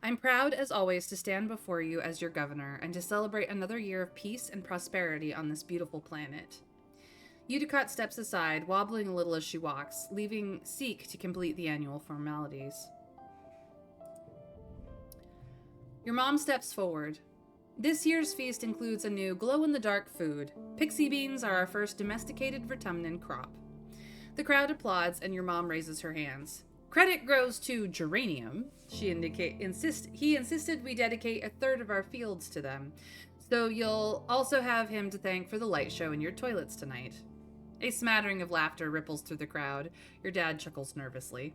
I'm proud, as always, to stand before you as your governor and to celebrate another year of peace and prosperity on this beautiful planet. Udicott steps aside, wobbling a little as she walks, leaving Seek to complete the annual formalities. Your mom steps forward. This year's feast includes a new glow-in-the-dark food. Pixie beans are our first domesticated Vertumnan crop. The crowd applauds, and your mom raises her hands. Credit goes to Geranium. He insisted we dedicate a third of our fields to them. So you'll also have him to thank for the light show in your toilets tonight. A smattering of laughter ripples through the crowd. Your dad chuckles nervously.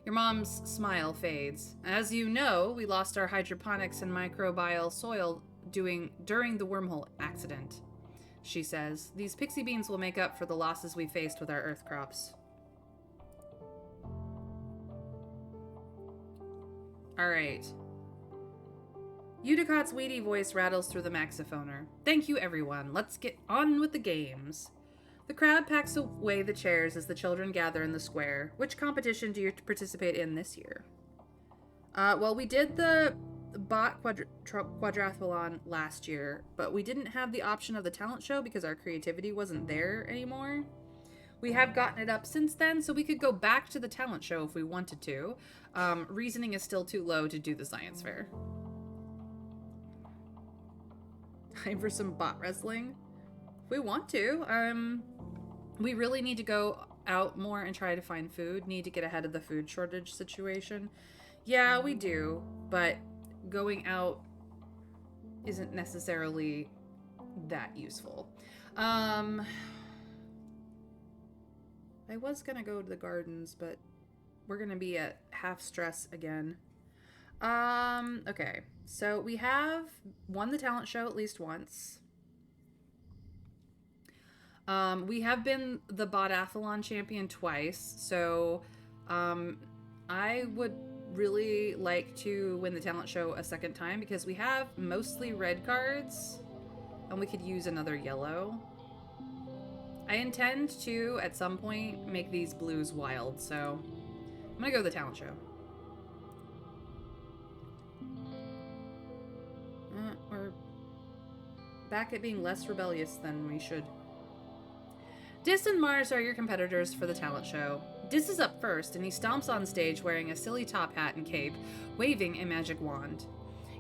Your mom's smile fades. As you know, we lost our hydroponics and microbial soil during the wormhole accident. She says, these pixie beans will make up for the losses we faced with our earth crops. All right. Udicott's weedy voice rattles through the maxiphoner. Thank you, everyone. Let's get on with the games. The crowd packs away the chairs as the children gather in the square. Which competition do you participate in this year? Well, we did the bot quadrathlon last year, but we didn't have the option of the talent show because our creativity wasn't there anymore. We have gotten it up since then, so we could go back to the talent show if we wanted to. Reasoning is still too low to do the science fair. Time for some bot wrestling? If we want to. We really need to go out more and try to find food. Need to get ahead of the food shortage situation. Yeah, we do, but going out isn't necessarily that useful. I was gonna go to the gardens, but we're gonna be at half stress again. Okay, so we have won the talent show at least once. We have been the botathlon champion twice, so I would really like to win the talent show a second time because we have mostly red cards and we could use another yellow. I intend to, at some point, make these blues wild, so I'm gonna go to the talent show. We're back at being less rebellious than we should. Dis and Mars are your competitors for the talent show. Dis is up first, and he stomps on stage wearing a silly top hat and cape, waving a magic wand.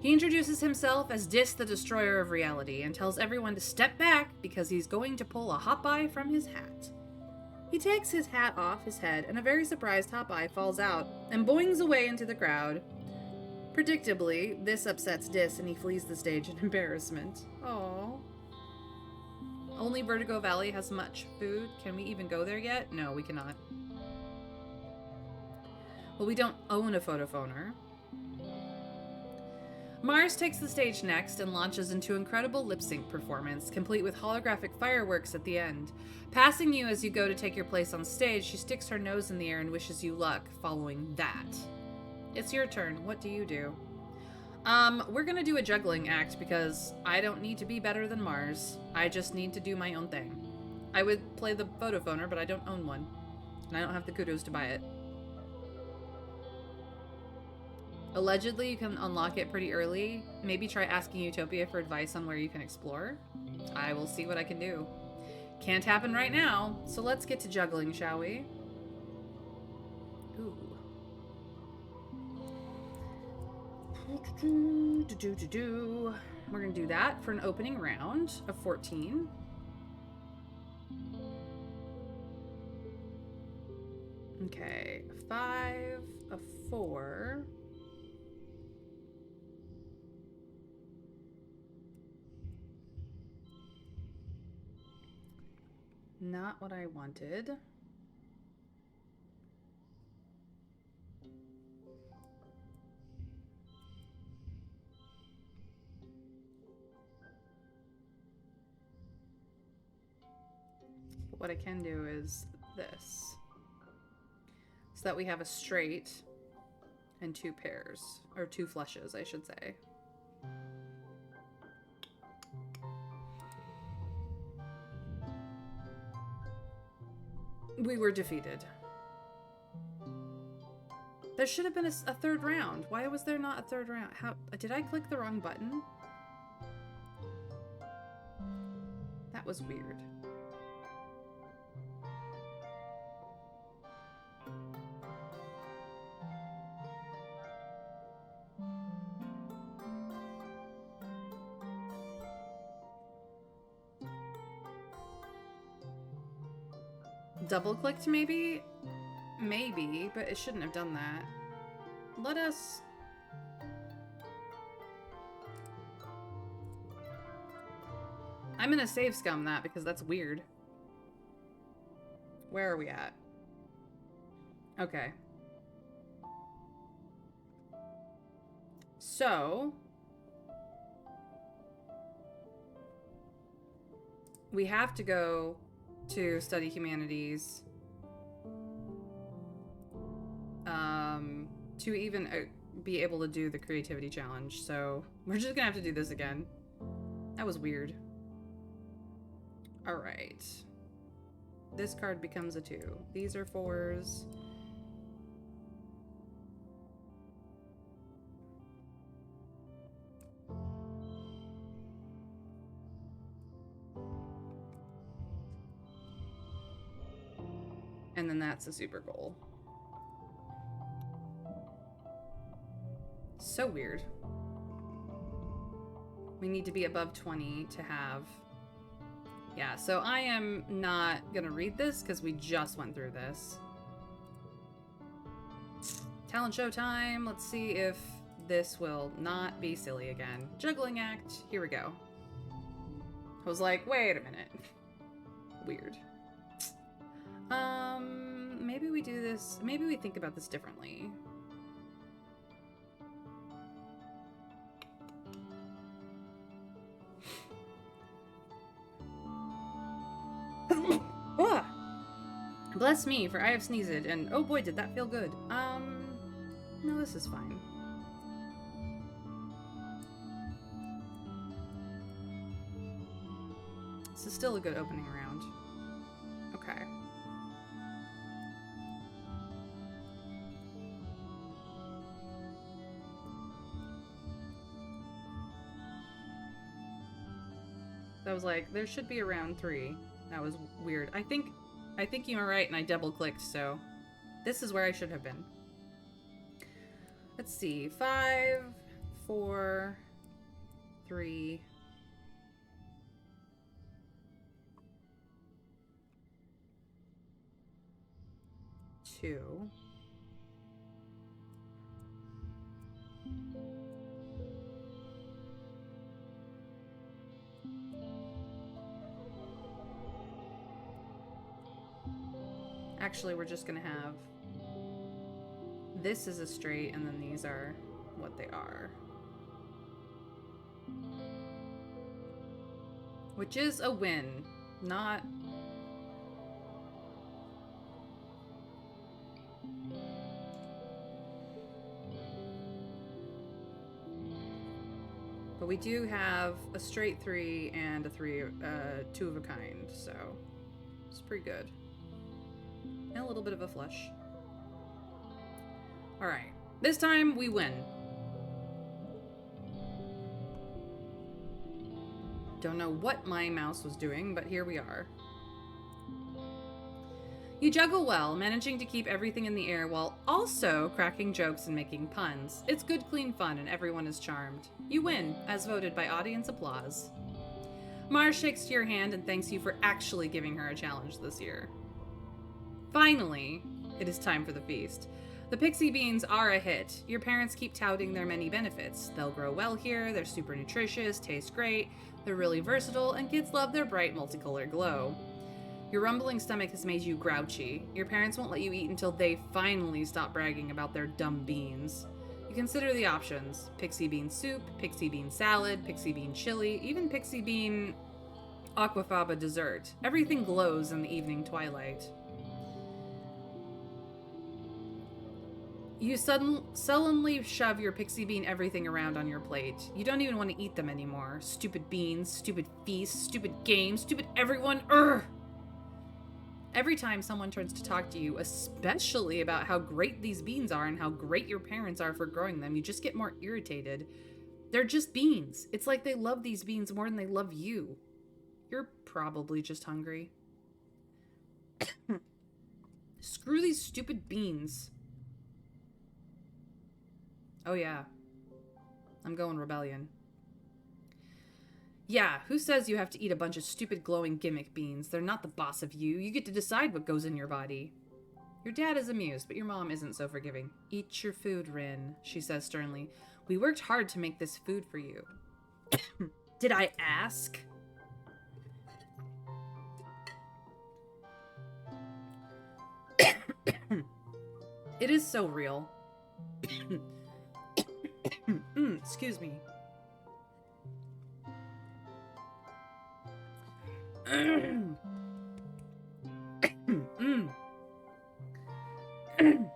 He introduces himself as Dis the Destroyer of Reality and tells everyone to step back because he's going to pull a hop-eye from his hat. He takes his hat off his head, and a very surprised hop-eye falls out and boings away into the crowd. Predictably, this upsets Dis and he flees the stage in embarrassment. Aww. Only Vertigo Valley has much food. Can we even go there yet? No, we cannot. Well, we don't own a photophoner. Mars takes the stage next and launches into incredible lip-sync performance, complete with holographic fireworks at the end. Passing you as you go to take your place on stage, she sticks her nose in the air and wishes you luck following that. It's your turn. What do you do? We're gonna do a juggling act because I don't need to be better than Mars. I just need to do my own thing. I would play the photophoner, but I don't own one. And I don't have the kudos to buy it. Allegedly, you can unlock it pretty early. Maybe try asking Utopia for advice on where you can explore. I will see what I can do. Can't happen right now, so let's get to juggling, shall we? Ooh. We're gonna do that for an opening round of 14. Okay, 5, a 4. Not what I wanted. But what I can do is this. So that we have a straight and 2 pairs. Or 2 flushes, I should say. We were defeated. There should have been a third round. Why was there not a third round? How did I click the wrong button? That was weird. double-clicked maybe? Maybe, but it shouldn't have done that. Let us... I'm gonna save scum that because that's weird. Where are we at? Okay. So... we have to go to study humanities to even be able to do the creativity challenge. So we're just gonna have to do this again. That was weird. All right. This card becomes a 2. These are 4s. And then that's a super goal. So weird. We need to be above 20 to have... Yeah, so I am not gonna read this because we just went through this. Talent show time. Let's see if this will not be silly again. Juggling act. Here we go. I was like, wait a minute. Weird. Maybe we do this... Maybe we think about this differently. Bless me, for I have sneezed, and oh boy, did that feel good. No, this is fine. This is still a good opening round. Okay. I was like, there should be a round 3. That was weird. I think you were right and I double clicked, so this is where I should have been. Let's see. 5, 4, 3. Two. Actually, we're just gonna have... This is a straight, and then these are what they are. Which is a win, not... But we do have a straight 3 and a 3, 2 of a kind, so it's pretty good. And a little bit of a flush. All right, this time we win. Don't know what my mouse was doing, but here we are. You juggle well, managing to keep everything in the air while also cracking jokes and making puns. It's good, clean fun, and everyone is charmed. You win, as voted by audience applause. Mars shakes your hand and thanks you for actually giving her a challenge this year. Finally, it is time for the feast. The pixie beans are a hit. Your parents keep touting their many benefits. They'll grow well here, they're super nutritious, taste great, they're really versatile, and kids love their bright multicolored glow. Your rumbling stomach has made you grouchy. Your parents won't let you eat until they finally stop bragging about their dumb beans. You consider the options. Pixie bean soup, pixie bean salad, pixie bean chili, even pixie bean aquafaba dessert. Everything glows in the evening twilight. You sullenly shove your pixie bean everything around on your plate. You don't even want to eat them anymore. Stupid beans, stupid feasts, stupid games, stupid everyone. Urgh! Every time someone turns to talk to you, especially about how great these beans are and how great your parents are for growing them, you just get more irritated. They're just beans. It's like they love these beans more than they love you. You're probably just hungry. Screw these stupid beans. Oh yeah. I'm going rebellion. Yeah, who says you have to eat a bunch of stupid glowing gimmick beans? They're not the boss of you. You get to decide what goes in your body. Your dad is amused, but your mom isn't so forgiving. Eat your food, Rin, she says sternly. We worked hard to make this food for you. Did I ask? It is so real. Excuse me.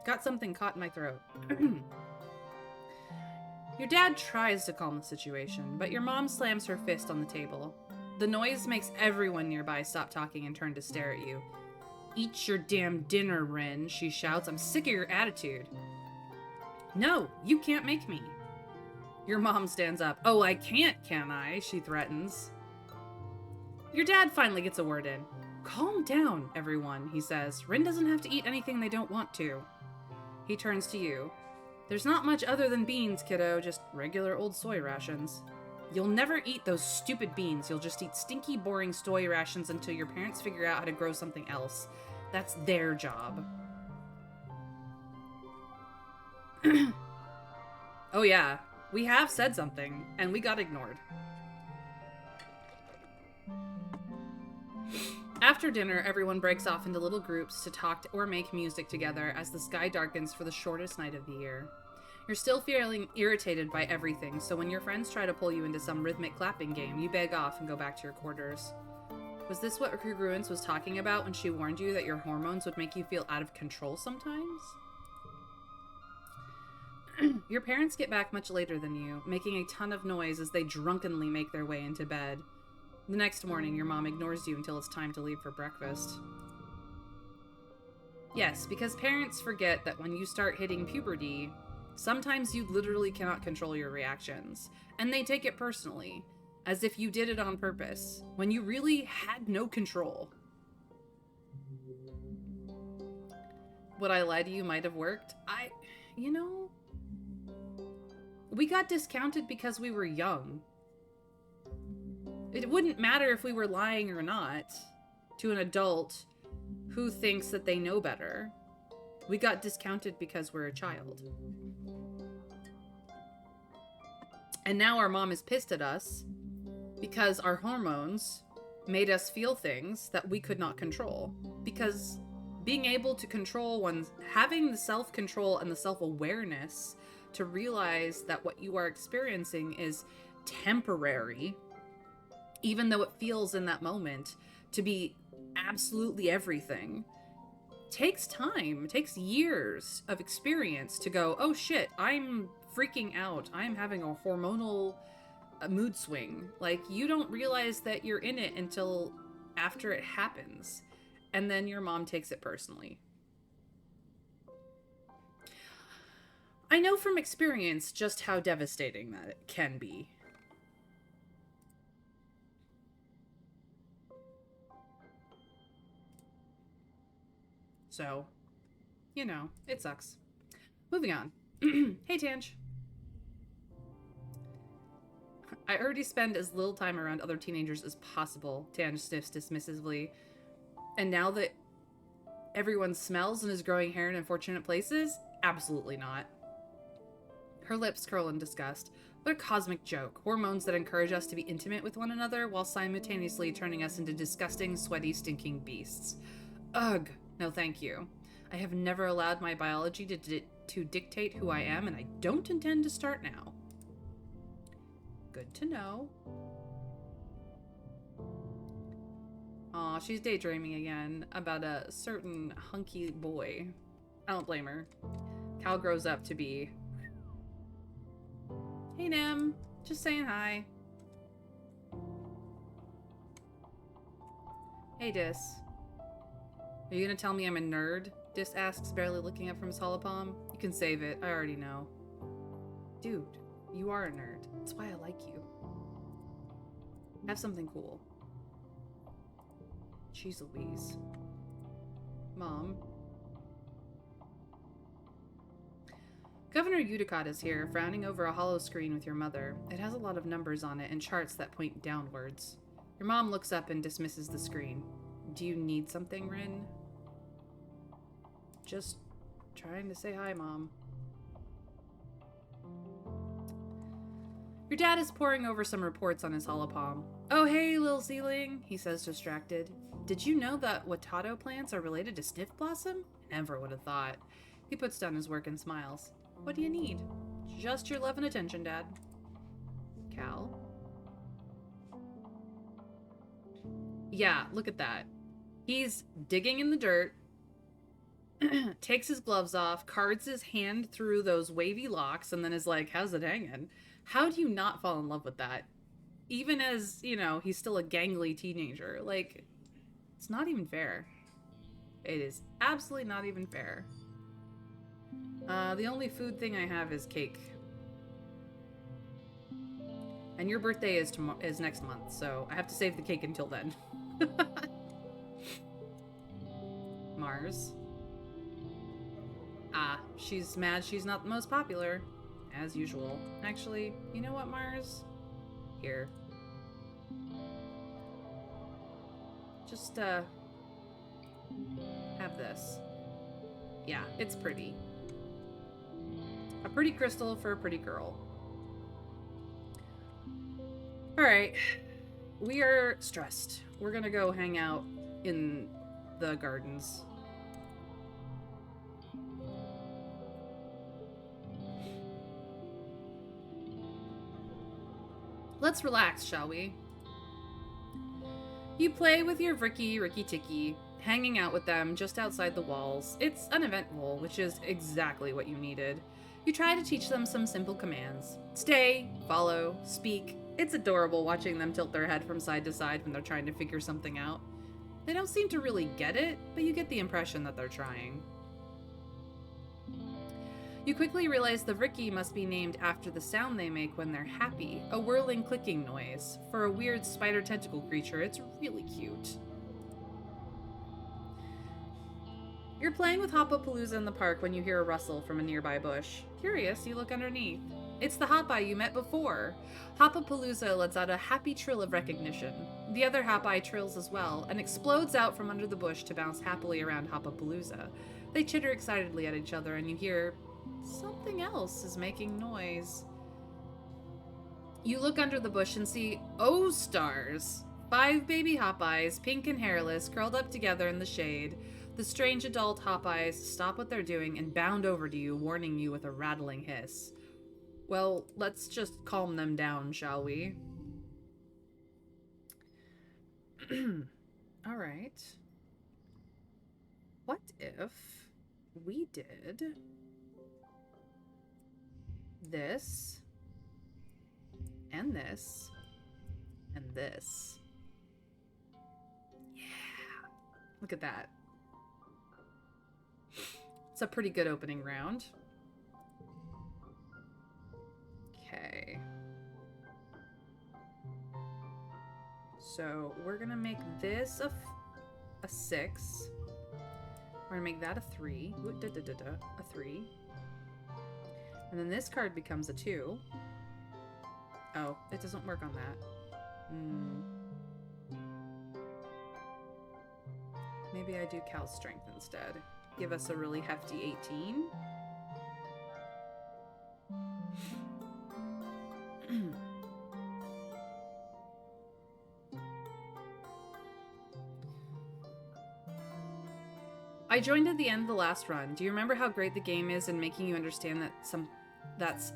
Got something caught in my throat. Your dad tries to calm the situation, but your mom slams her fist on the table. The noise makes everyone nearby stop talking and turn to stare at you. Eat your damn dinner, Rin, she shouts. I'm sick of your attitude. No, you can't make me. Your mom stands up. Oh, I can't, can I? She threatens. Your dad finally gets a word in. Calm down, everyone, he says. Rin doesn't have to eat anything they don't want to. He turns to you. There's not much other than beans, kiddo, just regular old soy rations. You'll never eat those stupid beans. You'll just eat stinky, boring soy rations until your parents figure out how to grow something else. That's their job. Oh yeah, we have said something, and we got ignored. After dinner, everyone breaks off into little groups to talk or make music together as the sky darkens for the shortest night of the year. You're still feeling irritated by everything, so when your friends try to pull you into some rhythmic clapping game, you beg off and go back to your quarters. Was this what Congruence was talking about when she warned you that your hormones would make you feel out of control sometimes? Your parents get back much later than you, making a ton of noise as they drunkenly make their way into bed. The next morning, your mom ignores you until it's time to leave for breakfast. Yes, because parents forget that when you start hitting puberty, sometimes you literally cannot control your reactions, and they take it personally, as if you did it on purpose, when you really had no control. Would I lie to you might have worked? We got discounted because we were young. It wouldn't matter if we were lying or not to an adult who thinks that they know better. We got discounted because we're a child. And now our mom is pissed at us because our hormones made us feel things that we could not control. Because being able to control having the self-control and the self-awareness to realize that what you are experiencing is temporary, even though it feels in that moment to be absolutely everything, takes time. It takes years of experience to go, oh shit, I'm freaking out. I'm having a hormonal mood swing. Like, you don't realize that you're in it until after it happens. And then your mom takes it personally. I know from experience just how devastating that it can be. So, it sucks. Moving on. Hey, Tange. I already spend as little time around other teenagers as possible, Tange sniffs dismissively. And now that everyone smells and is growing hair in unfortunate places, absolutely not. Her lips curl in disgust. What a cosmic joke. Hormones that encourage us to be intimate with one another while simultaneously turning us into disgusting, sweaty, stinking beasts. Ugh. No, thank you. I have never allowed my biology to dictate who I am, and I don't intend to start now. Good to know. Aw, she's daydreaming again about a certain hunky boy. I don't blame her. Cal grows up to be... Hey, Nim. Just saying hi. Hey, Dis. Are you gonna tell me I'm a nerd? Dis asks, barely looking up from his holopalm. You can save it. I already know. Dude, you are a nerd. That's why I like you. Have something cool. Jeez Louise. Mom. Governor Udicott is here, frowning over a hollow screen with your mother. It has a lot of numbers on it and charts that point downwards. Your mom looks up and dismisses the screen. Do you need something, Rin? Just trying to say hi, Mom. Your dad is poring over some reports on his holopalm. Oh, hey, Lil Ceiling, he says, distracted. Did you know that Watato plants are related to Sniff Blossom? Never would have thought. He puts down his work and smiles. What do you need? Just your love and attention, Dad. Cal? Yeah, look at that. He's digging in the dirt, takes his gloves off, cards his hand through those wavy locks, and then is like, how's it hanging? How do you not fall in love with that? Even as, you know, he's still a gangly teenager. Like, it's not even fair. It is absolutely not even fair. The only food thing I have is cake. And your birthday is next month, so I have to save the cake until then. Mars. Ah, she's mad she's not the most popular. As usual. Actually, you know what, Mars? Here. Just, have this. Yeah, it's pretty. A pretty crystal for a pretty girl. Alright. We are stressed. We're gonna go hang out in the gardens. Let's relax, shall we? You play with your Ricky Ticky, hanging out with them just outside the walls. It's uneventful, which is exactly what you needed. You try to teach them some simple commands. Stay, follow, speak. It's adorable watching them tilt their head from side to side when they're trying to figure something out. They don't seem to really get it, but you get the impression that they're trying. You quickly realize the Ricky must be named after the sound they make when they're happy, a whirling clicking noise. For a weird spider tentacle creature, it's really cute. You're playing with Hoppapalooza in the park when you hear a rustle from a nearby bush. Curious, you look underneath. It's the Hopeye you met before. Hoppapalooza lets out a happy trill of recognition. The other Hopeye trills as well, and explodes out from under the bush to bounce happily around Hoppapalooza. They chitter excitedly at each other, and you hear something else is making noise. You look under the bush and see stars. 5 baby Hopeyes, pink and hairless, curled up together in the shade. The strange adult Hopeyes stop what they're doing and bound over to you, warning you with a rattling hiss. Well, let's just calm them down, shall we? All right. What if we did this and this and this? Yeah. Look at that. It's a pretty good opening round. Okay. So we're gonna make this a 6. We're gonna make that a 3. Ooh, a 3. And then this card becomes a 2. Oh, it doesn't work on that. Maybe I do Cal's strength instead. Give us a really hefty 18. I joined at the end of the last run. Do you remember how great the game is in making you understand that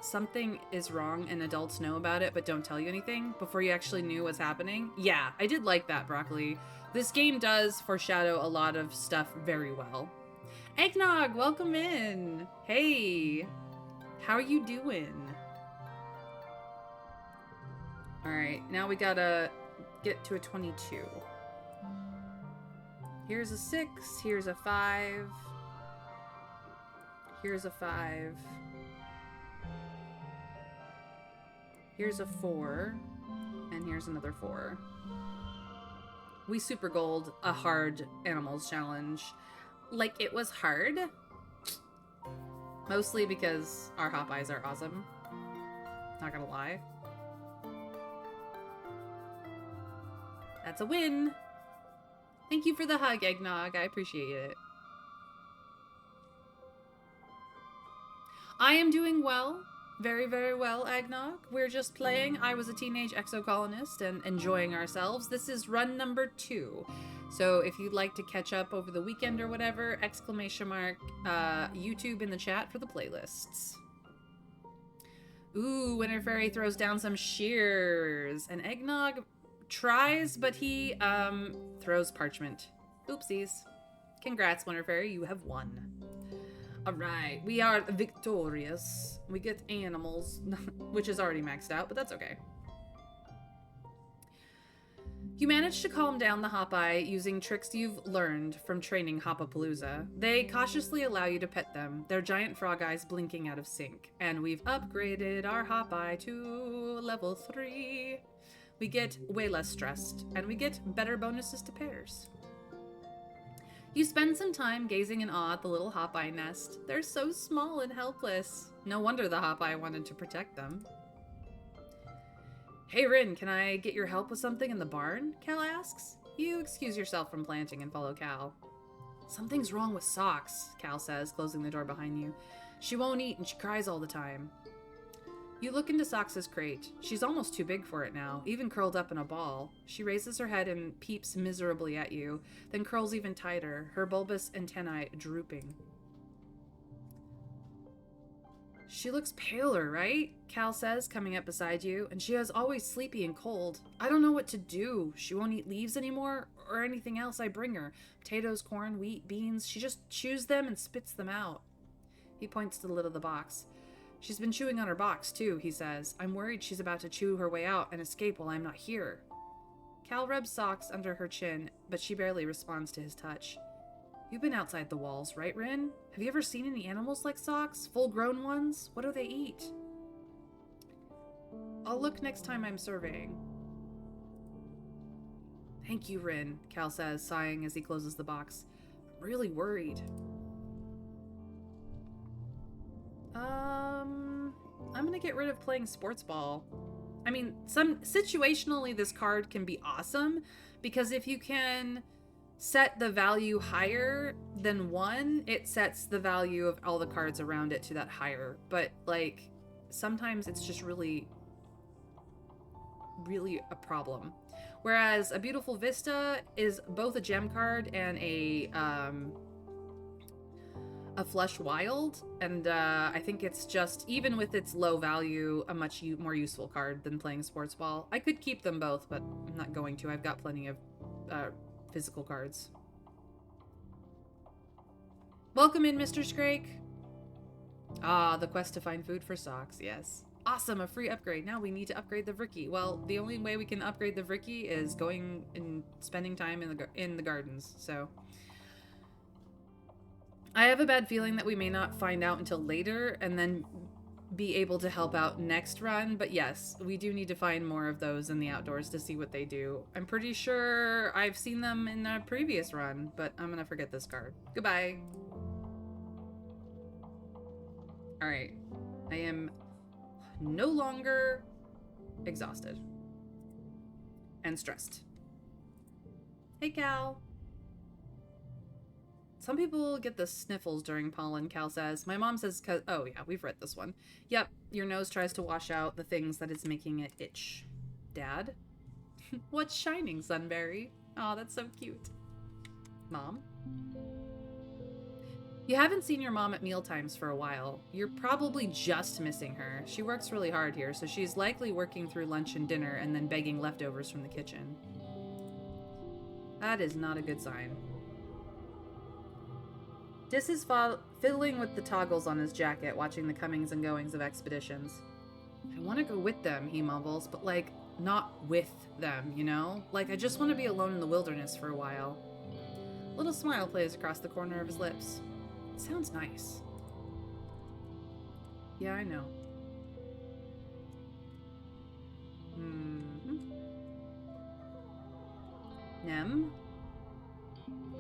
something is wrong and adults know about it but don't tell you anything before you actually knew what's happening? Yeah, I did like that, Broccoli. This game does foreshadow a lot of stuff very well. Eggnog, welcome in. Hey, how are you doing? All right, now we gotta get to a 22. Here's a 6, here's a 5, here's a 5, here's a 4, and here's another 4. We super gold a hard animals challenge. Like it was hard. Mostly because our hop eyes are awesome. Not gonna lie. That's a win. Thank you for the hug, Eggnog. I appreciate it. I am doing well. Very, very well, Eggnog. We're just playing I Was a Teenage Exocolonist and enjoying ourselves. This is run number 2. So if you'd like to catch up over the weekend or whatever, exclamation mark YouTube in the chat for the playlists. Ooh, Winter Fairy throws down some shears. And Eggnog tries, but he throws parchment. Oopsies. Congrats, Winter Fairy, you have won. Alright, we are victorious. We get animals, which is already maxed out, but that's okay. You manage to calm down the Hop-Eye using tricks you've learned from training Hopapalooza. They cautiously allow you to pet them, their giant frog eyes blinking out of sync. And we've upgraded our Hop-Eye to level 3. We get way less stressed, and we get better bonuses to pairs. You spend some time gazing in awe at the little Hop-Eye nest. They're so small and helpless. No wonder the Hop-Eye wanted to protect them. Hey Rin, can I get your help with something in the barn? Cal asks. You excuse yourself from planting and follow Cal. Something's wrong with Socks, Cal says, closing the door behind you. She won't eat and she cries all the time. You look into Socks' crate. She's almost too big for it now, even curled up in a ball. She raises her head and peeps miserably at you, then curls even tighter, her bulbous antennae drooping. She looks paler, right? Cal says, coming up beside you, and she is always sleepy and cold. I don't know what to do. She won't eat leaves anymore, or anything else I bring her. Potatoes, corn, wheat, beans. She just chews them and spits them out. He points to the lid of the box. She's been chewing on her box, too, he says. I'm worried she's about to chew her way out and escape while I'm not here. Cal rubs Socks under her chin, but she barely responds to his touch. You've been outside the walls, right, Rin? Have you ever seen any animals like Socks? Full-grown ones? What do they eat? I'll look next time I'm surveying. Thank you, Rin, Cal says, sighing as he closes the box. I'm really worried. I'm gonna get rid of playing sports ball. I mean, situationally this card can be awesome, because if you can set the value higher than 1, it sets the value of all the cards around it to that higher. But, like, sometimes it's just really a problem. Whereas a Beautiful Vista is both a gem card and a Flush Wild, and I think it's just, even with its low value, a much more useful card than playing Sports Ball. I could keep them both, but I'm not going to. I've got plenty of physical cards. Welcome in, Mr. Scrake. Ah, the quest to find food for Socks, yes. Awesome, a free upgrade. Now we need to upgrade the Vricky. Well, the only way we can upgrade the Vricky is going and spending time in the gardens, so... I have a bad feeling that we may not find out until later and then be able to help out next run, but yes, we do need to find more of those in the outdoors to see what they do. I'm pretty sure I've seen them in a previous run, but I'm gonna forget this card. Goodbye. Alright. I am no longer exhausted and stressed. Hey, Cal. Some people get the sniffles during pollen, Cal says. My mom says, oh yeah, we've read this one. Yep, your nose tries to wash out the things that is making it itch. Dad? What's shining, Sunberry? Aw, that's so cute. Mom? You haven't seen your mom at mealtimes for a while. You're probably just missing her. She works really hard here, so she's likely working through lunch and dinner and then begging leftovers from the kitchen. That is not a good sign. Dis is fiddling with the toggles on his jacket, watching the comings and goings of expeditions. I want to go with them, he mumbles, but, like, not with them, you know? Like, I just want to be alone in the wilderness for a while. A little smile plays across the corner of his lips. It sounds nice. Yeah, I know. Nem?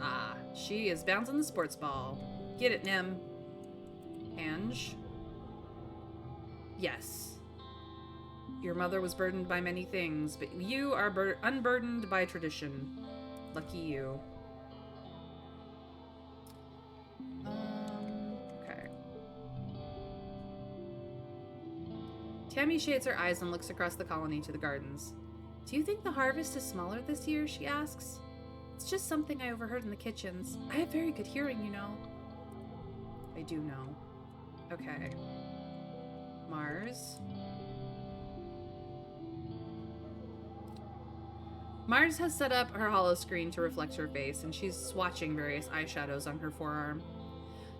Ah, she is bouncing the sports ball. Get it, Nem. And challenge. Yes. Your mother was burdened by many things, but you are unburdened by tradition. Lucky you. Okay. Tammy shades her eyes and looks across the colony to the gardens. Do you think the harvest is smaller this year? She asks. It's just something I overheard in the kitchens. I have very good hearing, you know. I do know. Okay. Mars. Mars has set up her hollow screen to reflect her face, and she's swatching various eyeshadows on her forearm.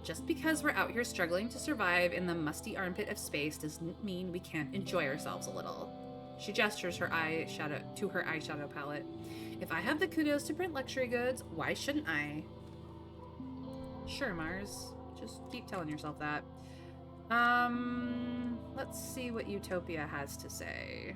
Just because we're out here struggling to survive in the musty armpit of space doesn't mean we can't enjoy ourselves a little. She gestures her eyeshadow palette. If I have the kudos to print luxury goods, why shouldn't I? Sure, Mars. Just keep telling yourself that. Let's see what Utopia has to say.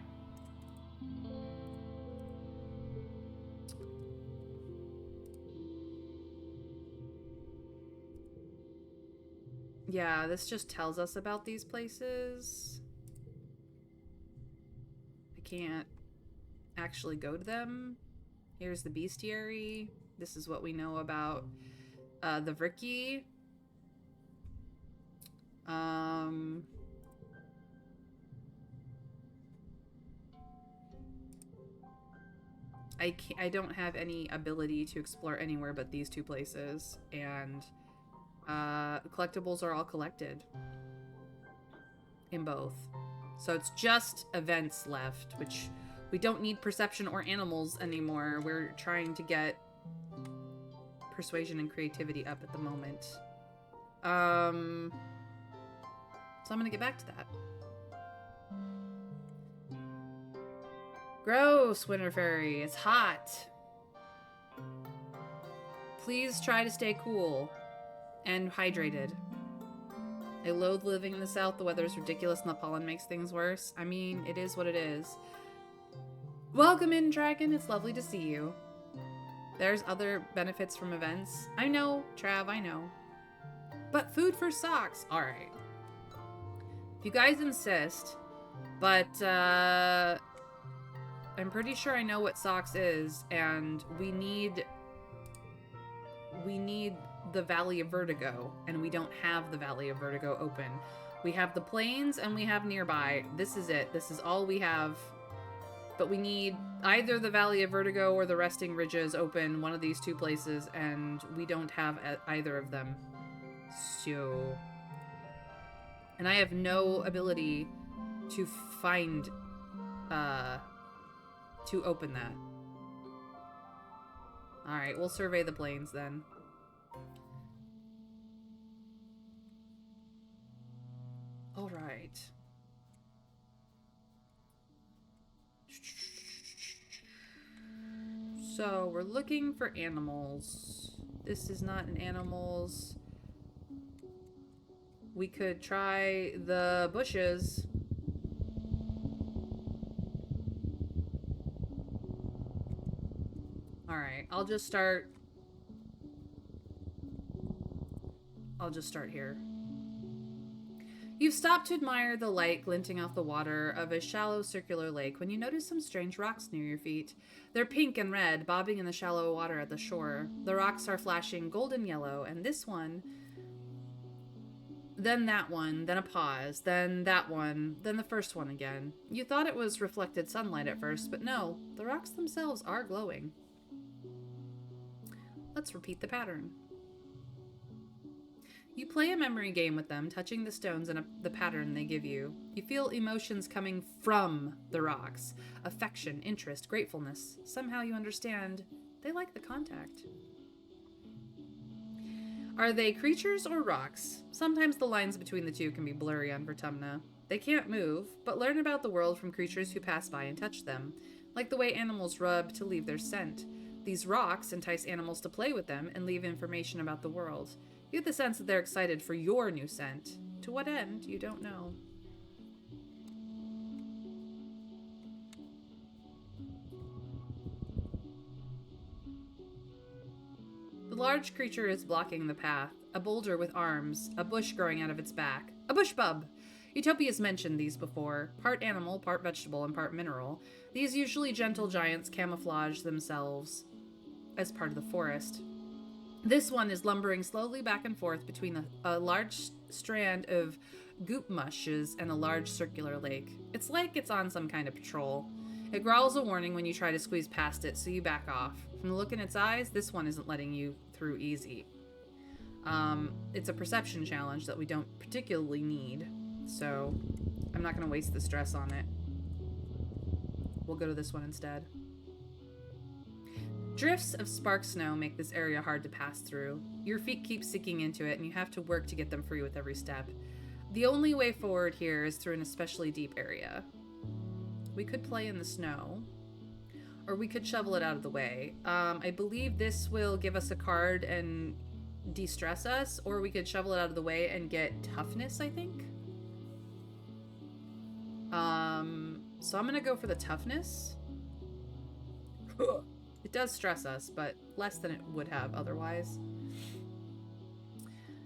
Yeah, this just tells us about these places. I can't actually go to them. Here's the bestiary. This is what we know about the Vriki. I don't have any ability to explore anywhere but these two places, and collectibles are all collected in both. So it's just events left, which we don't need perception or animals anymore. We're trying to get persuasion and creativity up at the moment. So I'm gonna get back to that. Gross, Winter Fairy. It's hot. Please try to stay cool and hydrated. I loathe living in the south. The weather is ridiculous and the pollen makes things worse. I mean, it is what it is. Welcome in, Dragon. It's lovely to see you. There's other benefits from events. I know, Trav, I know. But food for socks. Alright. If you guys insist. But, I'm pretty sure I know what socks is, and we need the Valley of Vertigo, and we don't have the Valley of Vertigo open. We have the plains and we have nearby. This is it. This is all we have. But we need either the Valley of Vertigo or the Resting Ridges open, one of these two places, and we don't have either of them. So... And I have no ability to find, to open that. Alright, we'll survey the plains then. Alright. So, we're looking for animals. This is not an animals. We could try the bushes. Alright, I'll just start here. You've stopped to admire the light glinting off the water of a shallow circular lake when you notice some strange rocks near your feet. They're pink and red, bobbing in the shallow water at the shore. The rocks are flashing golden yellow, and this one, then that one, then a pause, then that one, then the first one again. You thought it was reflected sunlight at first, but no, the rocks themselves are glowing. Let's repeat the pattern. You play a memory game with them, touching the stones and the pattern they give you. You feel emotions coming from the rocks. Affection, interest, gratefulness. Somehow you understand they like the contact. Are they creatures or rocks? Sometimes the lines between the two can be blurry on Vertumna. They can't move, but learn about the world from creatures who pass by and touch them, like the way animals rub to leave their scent. These rocks entice animals to play with them and leave information about the world. You get the sense that they're excited for your new scent. To what end, you don't know. The large creature is blocking the path. A boulder with arms, a bush growing out of its back. A bush bub. Utopia's mentioned these before. Part animal, part vegetable, and part mineral. These usually gentle giants camouflage themselves as part of the forest. This one is lumbering slowly back and forth between a large strand of goop mushes and a large circular lake. It's like it's on some kind of patrol. It growls a warning when you try to squeeze past it, so you back off. From the look in its eyes, this one isn't letting you through easy. It's a perception challenge that we don't particularly need, so I'm not going to waste the stress on it. We'll go to this one instead. Drifts of spark snow make this area hard to pass through. Your feet keep sinking into it, and you have to work to get them free with every step. The only way forward here is through an especially deep area. We could play in the snow, or we could shovel it out of the way. I believe this will give us a card and de-stress us, or we could shovel it out of the way and get toughness, I think. So I'm gonna go for the toughness. It does stress us, but less than it would have otherwise.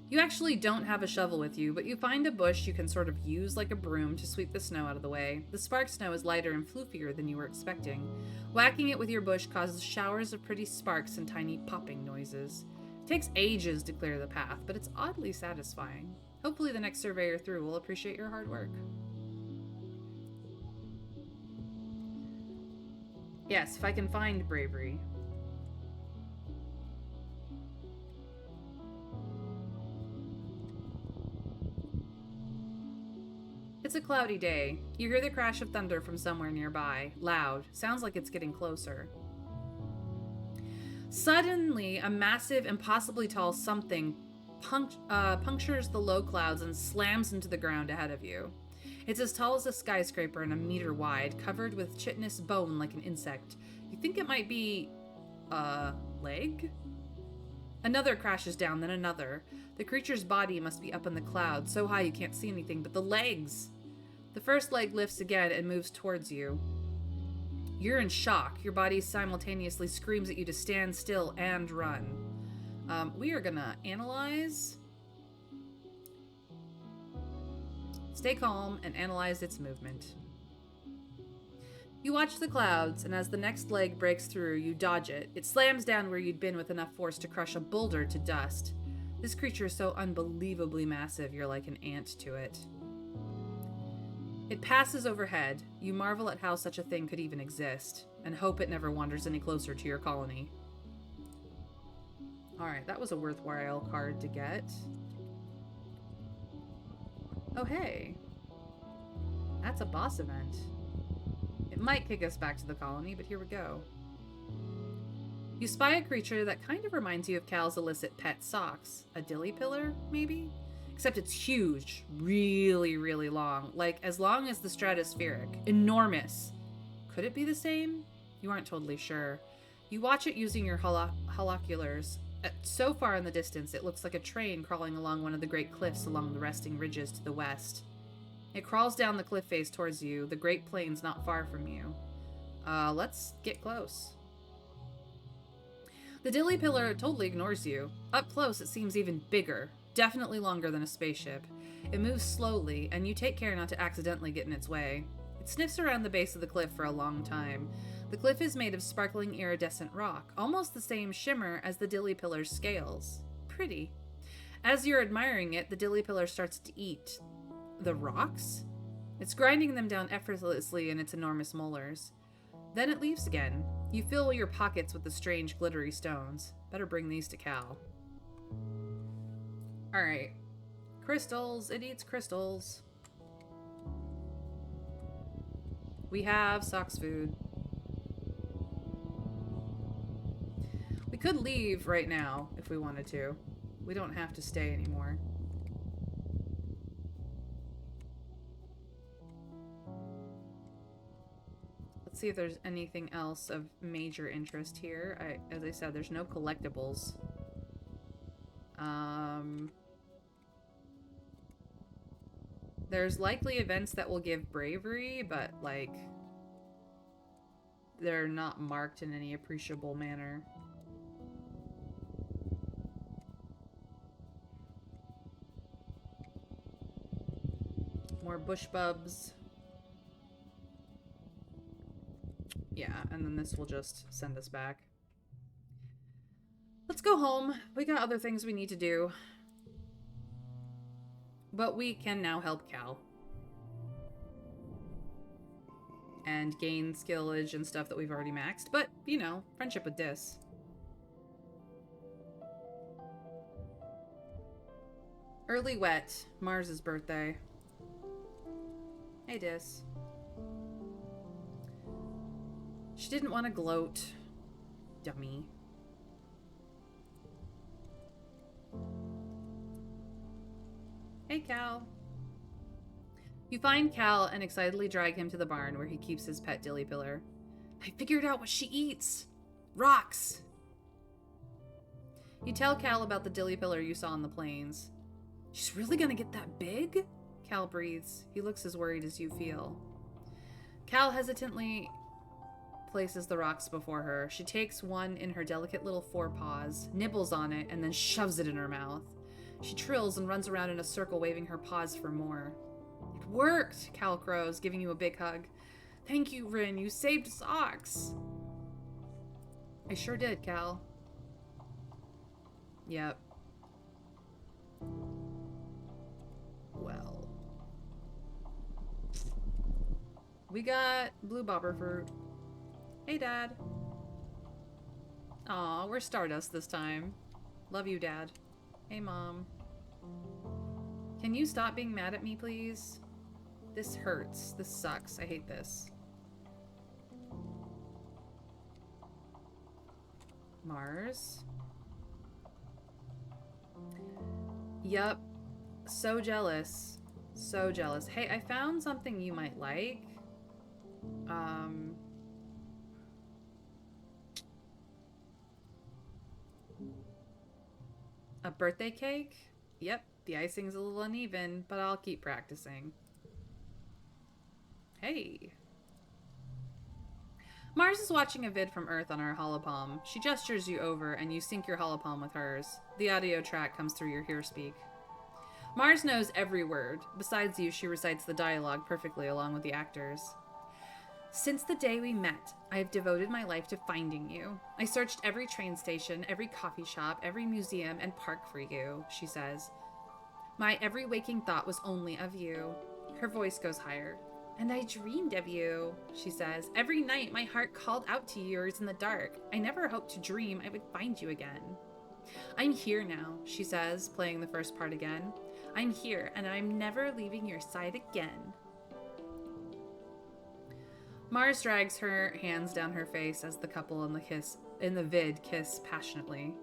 You actually don't have a shovel with you, but you find a bush you can sort of use like a broom to sweep the snow out of the way. The spark snow is lighter and floofier than you were expecting. Whacking it with your bush causes showers of pretty sparks and tiny popping noises. It takes ages to clear the path, but it's oddly satisfying. Hopefully the next surveyor through will appreciate your hard work. Yes, if I can find bravery. It's a cloudy day. You hear the crash of thunder from somewhere nearby. Loud. Sounds like it's getting closer. Suddenly, a massive, impossibly tall something punctures the low clouds and slams into the ground ahead of you. It's as tall as a skyscraper and a meter wide, covered with chitinous bone like an insect. You think it might be a leg? Another crashes down, then another. The creature's body must be up in the clouds, so high you can't see anything, but the legs! The first leg lifts again and moves towards you. You're in shock. Your body simultaneously screams at you to stand still and run. We are gonna analyze. Stay calm and analyze its movement. You watch the clouds, and as the next leg breaks through, you dodge it. It slams down where you'd been with enough force to crush a boulder to dust. This creature is so unbelievably massive, you're like an ant to it. It passes overhead. You marvel at how such a thing could even exist, and hope it never wanders any closer to your colony. Alright, that was a worthwhile card to get. Oh, hey. That's a boss event. It might kick us back to the colony, but here we go. You spy a creature that kind of reminds you of Cal's illicit pet socks. A dilly pillar, maybe? Except it's huge. Really, really long. Like, as long as the stratospheric. Enormous. Could it be the same? You aren't totally sure. You watch it using your holoculars. So far in the distance, it looks like a train crawling along one of the great cliffs along the resting ridges to the west. It crawls down the cliff face towards you, the Great Plains not far from you. Let's get close. The dilly pillar totally ignores you. Up close, it seems even bigger, definitely longer than a spaceship. It moves slowly, and you take care not to accidentally get in its way. It sniffs around the base of the cliff for a long time. The cliff is made of sparkling iridescent rock, almost the same shimmer as the dilly pillar's scales. Pretty. As you're admiring it, the dilly pillar starts to eat the rocks? It's grinding them down effortlessly in its enormous molars. Then it leaves again. You fill your pockets with the strange glittery stones. Better bring these to Cal. Alright. Crystals. It eats crystals. We have Sock's food. We could leave right now if we wanted to. We don't have to stay anymore. Let's see if there's anything else of major interest here. As I said, there's no collectibles. There's likely events that will give bravery, but, like, they're not marked in any appreciable manner. More bush bubs. Yeah, and then this will just send us back. Let's go home. We got other things we need to do. But we can now help Cal. And gain skillage and stuff that we've already maxed. But, you know, friendship with Dis. Early wet. Mars's birthday. Hey, Dis. She didn't want to gloat. Dummy. Hey, Cal. You find Cal and excitedly drag him to the barn where he keeps his pet dilly pillar. I figured out what she eats. Rocks. You tell Cal about the dilly pillar you saw on the plains. She's really gonna get that big? Cal breathes. He looks as worried as you feel. Cal hesitantly places the rocks before her. She takes one in her delicate little forepaws, nibbles on it, and then shoves it in her mouth. She trills and runs around in a circle, waving her paws for more. It worked, Cal crows, giving you a big hug. Thank you, Rin. You saved socks. I sure did, Cal. Yep. Well. We got blue bobber fruit. Hey, Dad. Aw, we're Stardust this time. Love you, Dad. Hey, Mom. Can you stop being mad at me, please? This hurts. This sucks. I hate this. Mars. Yup. So jealous. So jealous. Hey, I found something you might like. A birthday cake? Yep, the icing's a little uneven, but I'll keep practicing. Hey. Mars is watching a vid from Earth on her holopalm. She gestures you over, and you sync your holopalm with hers. The audio track comes through your hearspeak. Mars knows every word. Besides you, she recites the dialogue perfectly along with the actors. Since the day we met, I have devoted my life to finding you. I searched every train station, every coffee shop, every museum and park for you, she says. My every waking thought was only of you. Her voice goes higher. And I dreamed of you, she says. Every night my heart called out to yours in the dark. I never hoped to dream I would find you again. I'm here now, she says, playing the first part again. I'm here, and I'm never leaving your side again. Mars drags her hands down her face as the couple in the vid kiss passionately.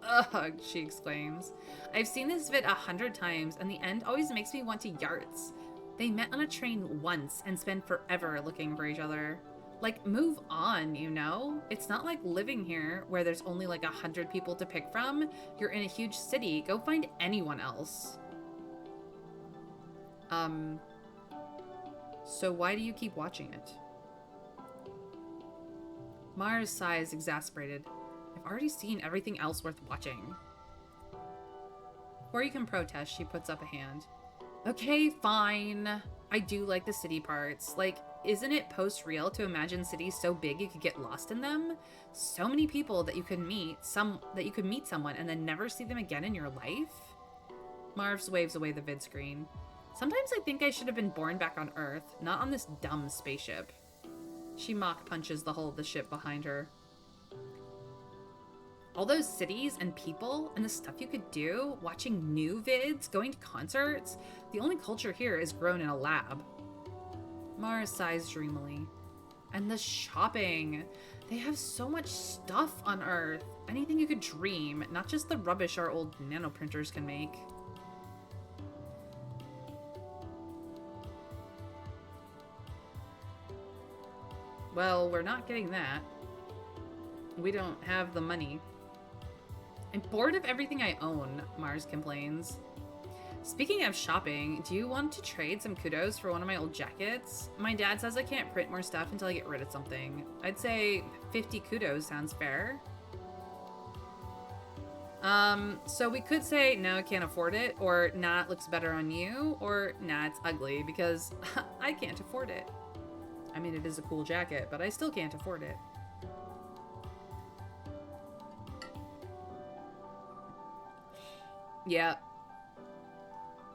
Ugh, she exclaims. I've seen this vid 100 times, and the end always makes me want to yarts. They met on a train once and spend forever looking for each other. Like, move on, you know? It's not like living here where there's only like 100 people to pick from. You're in a huge city. Go find anyone else. So why do you keep watching it? Mars sighs, exasperated. I've already seen everything else worth watching. Before you can protest, she puts up a hand. Okay, fine. I do like the city parts. Like, isn't it post-real to imagine cities so big you could get lost in them? So many people that you could meet someone and then never see them again in your life? Marvs waves away the vid screen. Sometimes I think I should have been born back on Earth, not on this dumb spaceship. She mock punches the hull of the ship behind her. All those cities and people and the stuff you could do, watching new vids, going to concerts, the only culture here is grown in a lab. Mara sighs dreamily. And the shopping. They have so much stuff on Earth. Anything you could dream, not just the rubbish our old nanoprinters can make. Well, we're not getting that. We don't have the money. I'm bored of everything I own, Mars complains. Speaking of shopping, do you want to trade some kudos for one of my old jackets? My dad says I can't print more stuff until I get rid of something. I'd say 50 kudos sounds fair. So we could say, no, I can't afford it, or nah, it looks better on you, or nah, it's ugly, because I can't afford it. I mean, it is a cool jacket, but I still can't afford it. Yeah.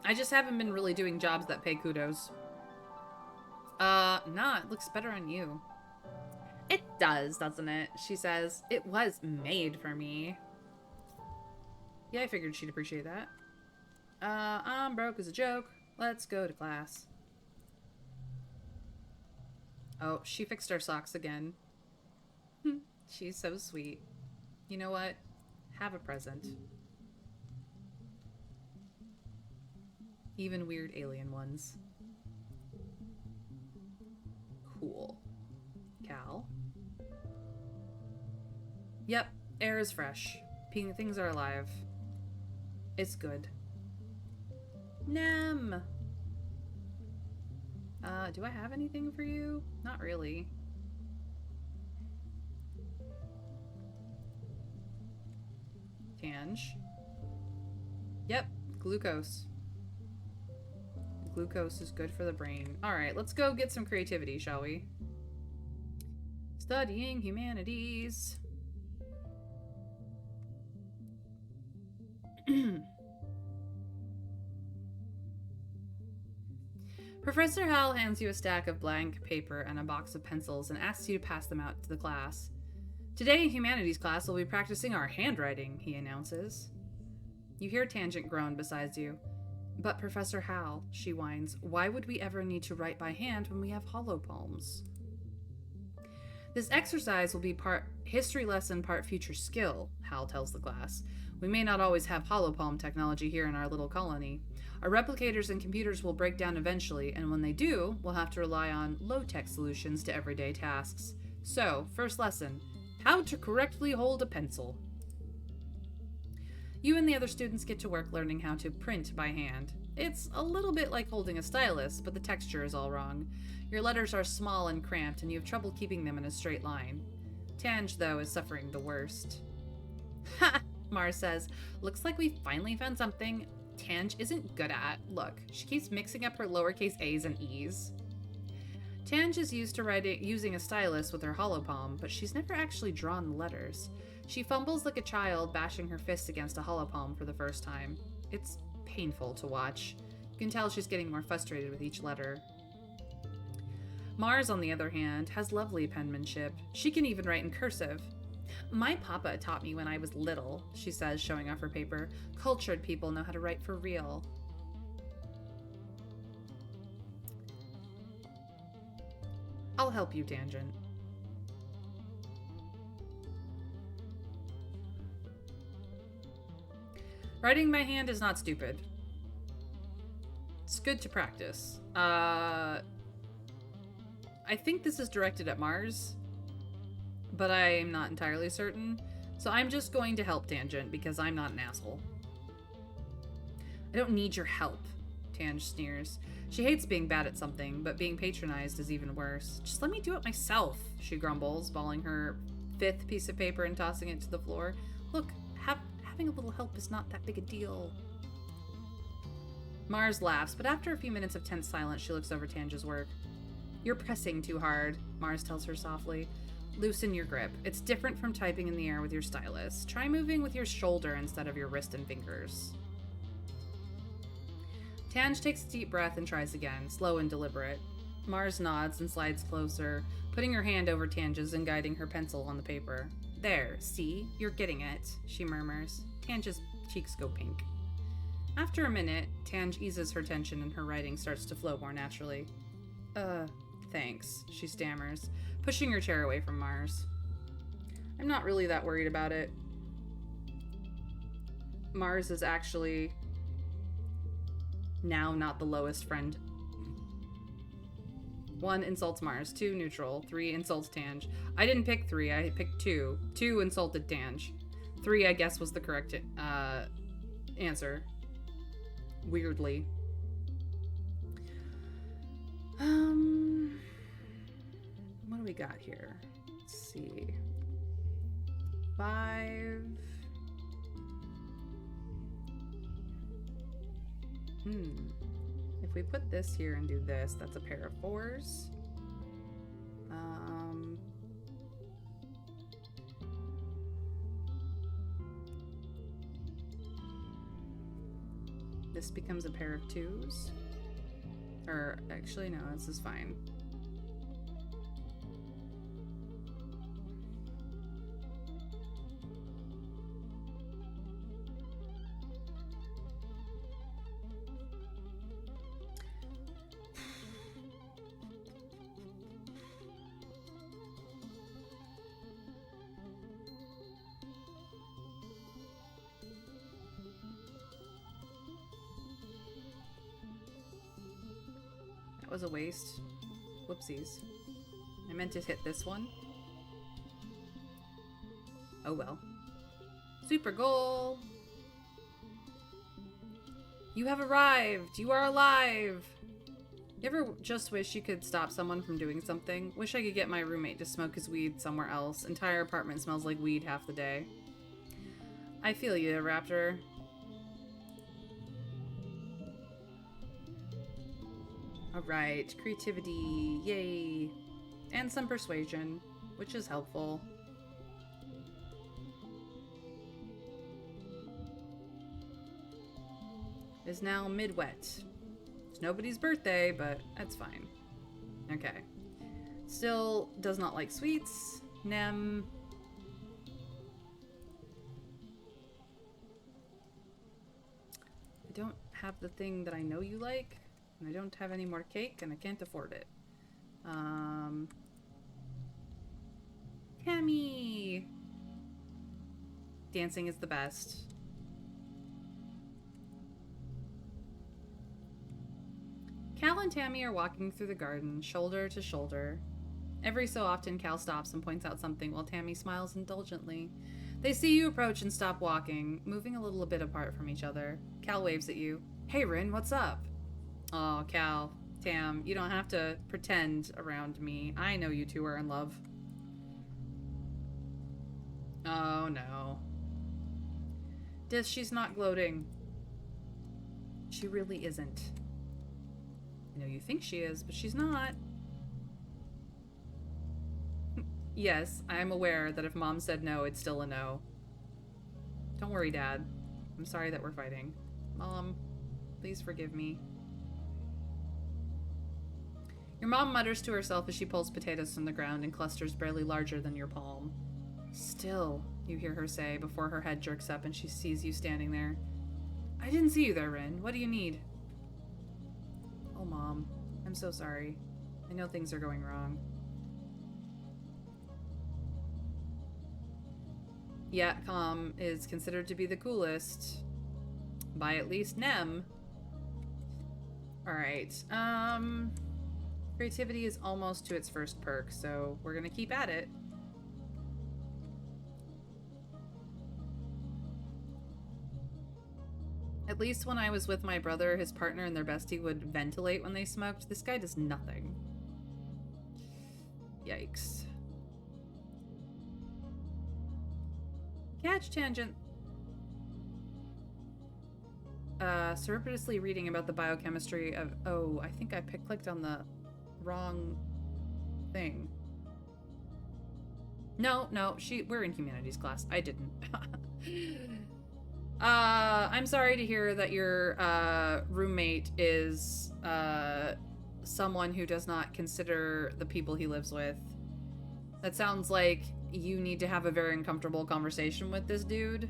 I just haven't been really doing jobs that pay kudos. Nah, it looks better on you. It does, doesn't it? She says, it was made for me. Yeah, I figured she'd appreciate that. I'm broke as a joke. Let's go to class. Oh, she fixed our socks again. She's so sweet. You know what? Have a present. Even weird alien ones. Cool. Cal? Yep, air is fresh. Things are alive. It's good. Nem! Do I have anything for you? Not really. Tange. Yep, glucose. Glucose is good for the brain. Alright, let's go get some creativity, shall we? Studying humanities. Professor Hal hands you a stack of blank paper and a box of pencils and asks you to pass them out to the class. Today in humanities class, we'll be practicing our handwriting, he announces. You hear Tangent groan beside you. But Professor Hal, she whines, why would we ever need to write by hand when we have hollow palms? This exercise will be part history lesson, part future skill, Hal tells the class. We may not always have hollow palm technology here in our little colony. Our replicators and computers will break down eventually, and when they do, we'll have to rely on low-tech solutions to everyday tasks. So, first lesson, how to correctly hold a pencil. You and the other students get to work learning how to print by hand. It's a little bit like holding a stylus, but the texture is all wrong. Your letters are small and cramped, and you have trouble keeping them in a straight line. Tange, though, is suffering the worst. Ha! Mars says, looks like we finally found something Tange isn't good at. Look, she keeps mixing up her lowercase a's and e's. Tange is used to using a stylus with her hollow palm, but she's never actually drawn the letters. She fumbles like a child, bashing her fists against a hollow palm for the first time. It's painful to watch. You can tell she's getting more frustrated with each letter. Mars, on the other hand, has lovely penmanship. She can even write in cursive. My papa taught me when I was little, she says, showing off her paper. Cultured people know how to write for real. I'll help you, Tangent. Writing by hand is not stupid. It's good to practice. I think this is directed at Mars, but I'm not entirely certain. So I'm just going to help Tangent because I'm not an asshole. I don't need your help, Tange sneers. She hates being bad at something, but being patronized is even worse. Just let me do it myself, she grumbles, balling her 5th piece of paper and tossing it to the floor. Look, having a little help is not that big a deal. Mars laughs, but after a few minutes of tense silence, she looks over Tange's work. You're pressing too hard, Mars tells her softly. Loosen your grip. It's different from typing in the air with your stylus. Try moving with your shoulder instead of your wrist and fingers. Tange takes a deep breath and tries again, slow and deliberate. Mars nods and slides closer, putting her hand over Tange's and guiding her pencil on the paper. There, see? You're getting it, she murmurs. Tange's cheeks go pink. After a minute, Tange eases her tension and her writing starts to flow more naturally. Thanks, she stammers, pushing her chair away from Mars. I'm not really that worried about it. Mars is actually now not the lowest friend. 1 insults Mars, 2 neutral, 3 insults Tange. I didn't pick 3, I picked 2. 2 insulted Tange. 3, I guess, was the correct answer. Weirdly. What do we got here? Let's see. 5. If we put this here and do this, that's a pair of 4s. This becomes a pair of 2s. Or, actually, no, this is fine. That was a waste. Whoopsies. I meant to hit this one. Oh well. Super goal! You have arrived! You are alive! You ever just wish you could stop someone from doing something? Wish I could get my roommate to smoke his weed somewhere else. Entire apartment smells like weed half the day. I feel you, Raptor. Alright, creativity, yay. And some persuasion, which is helpful. It is now mid-wet. It's nobody's birthday, but that's fine. Okay. Still does not like sweets. Nem. I don't have the thing that I know you like. And I don't have any more cake, and I can't afford it. Tammy! Dancing is the best. Cal and Tammy are walking through the garden, shoulder to shoulder. Every so often, Cal stops and points out something while Tammy smiles indulgently. They see you approach and stop walking, moving a little bit apart from each other. Cal waves at you. Hey, Rin, what's up? Oh, Cal, Tam, you don't have to pretend around me. I know you two are in love. Oh, no. She's not gloating. She really isn't. I know you think she is, but she's not. Yes, I am aware that if Mom said no, it's still a no. Don't worry, Dad. I'm sorry that we're fighting. Mom, please forgive me. Your mom mutters to herself as she pulls potatoes from the ground in clusters barely larger than your palm. Still, you hear her say before her head jerks up and she sees you standing there. I didn't see you there, Rin. What do you need? Oh, Mom. I'm so sorry. I know things are going wrong. Yeah, Calm is considered to be the coolest. By at least Nem. Alright, creativity is almost to its first perk, so we're gonna keep at it. At least when I was with my brother, his partner and their bestie would ventilate when they smoked. This guy does nothing. Yikes. Catch tangent. Surreptitiously reading about the biochemistry of... Oh, I think I clicked on the wrong thing. No, we're in humanities class. I didn't. I'm sorry to hear that your roommate is someone who does not consider the people he lives with. That sounds like you need to have a very uncomfortable conversation with this dude,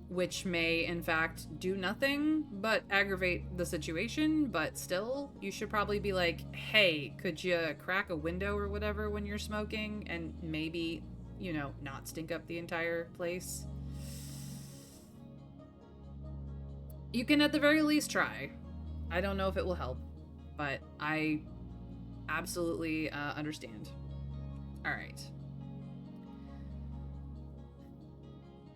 which may, in fact, do nothing but aggravate the situation, but still, you should probably be like, hey, could you crack a window or whatever when you're smoking, and maybe, you know, not stink up the entire place? You can at the very least try. I don't know if it will help, but I absolutely understand. Alright.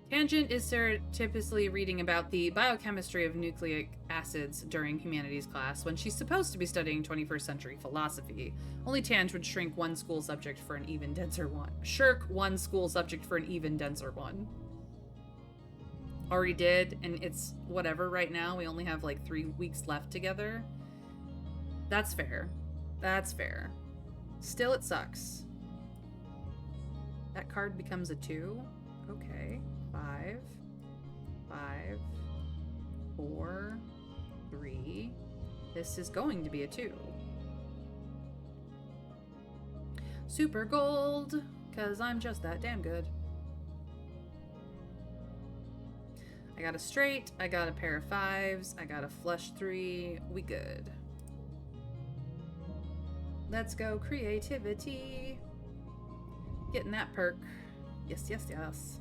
Tangent is surreptitiously reading about the biochemistry of nucleic acids during humanities class when she's supposed to be studying 21st century philosophy. Only Tangent would shrink one school subject for an even denser one. Shirk one school subject for an even denser one. already did, and it's whatever right now. We only have like 3 weeks left together. That's fair. That's fair. Still, it sucks. That card becomes a 2. Okay. 5, 5, 4, 3. This is going to be a 2. Super gold, because I'm just that damn good. I got a straight, I got a pair of 5s, I got a flush 3. We good. Let's go creativity. Getting that perk. Yes, yes, yes.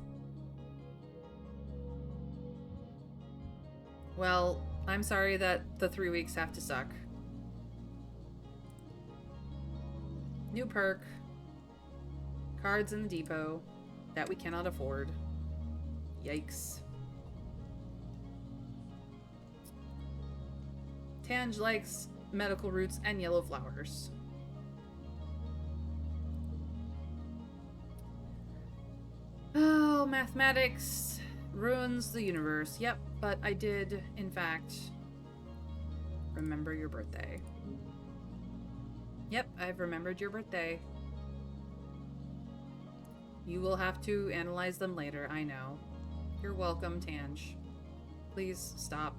Well, I'm sorry that the 3 weeks have to suck. New perk. Cards in the depot that we cannot afford. Yikes. Tange likes medical roots and yellow flowers. Oh, mathematics ruins the universe. Yep, but I did, in fact, remember your birthday. Yep, I've remembered your birthday. You will have to analyze them later, I know. You're welcome, Tange. Please stop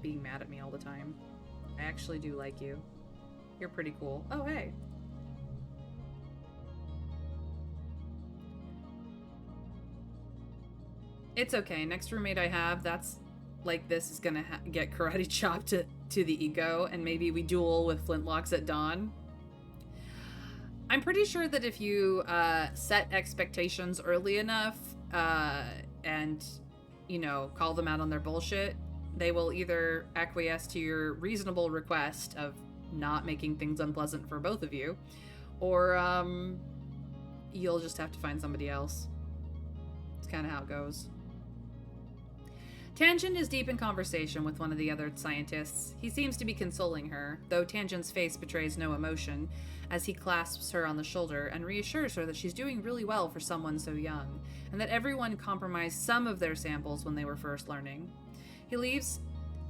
being mad at me all the time. I actually do like you. You're pretty cool. Oh, hey. It's okay. Next roommate I have, that's like this is gonna get karate chopped to the ego, and maybe we duel with flintlocks at dawn. I'm pretty sure that if you set expectations early enough and, you know, call them out on their bullshit, they will either acquiesce to your reasonable request of not making things unpleasant for both of you, or you'll just have to find somebody else. It's kind of how it goes. Tangent is deep in conversation with one of the other scientists. He seems to be consoling her, though Tangent's face betrays no emotion, as he clasps her on the shoulder and reassures her that she's doing really well for someone so young, and that everyone compromised some of their samples when they were first learning. He leaves,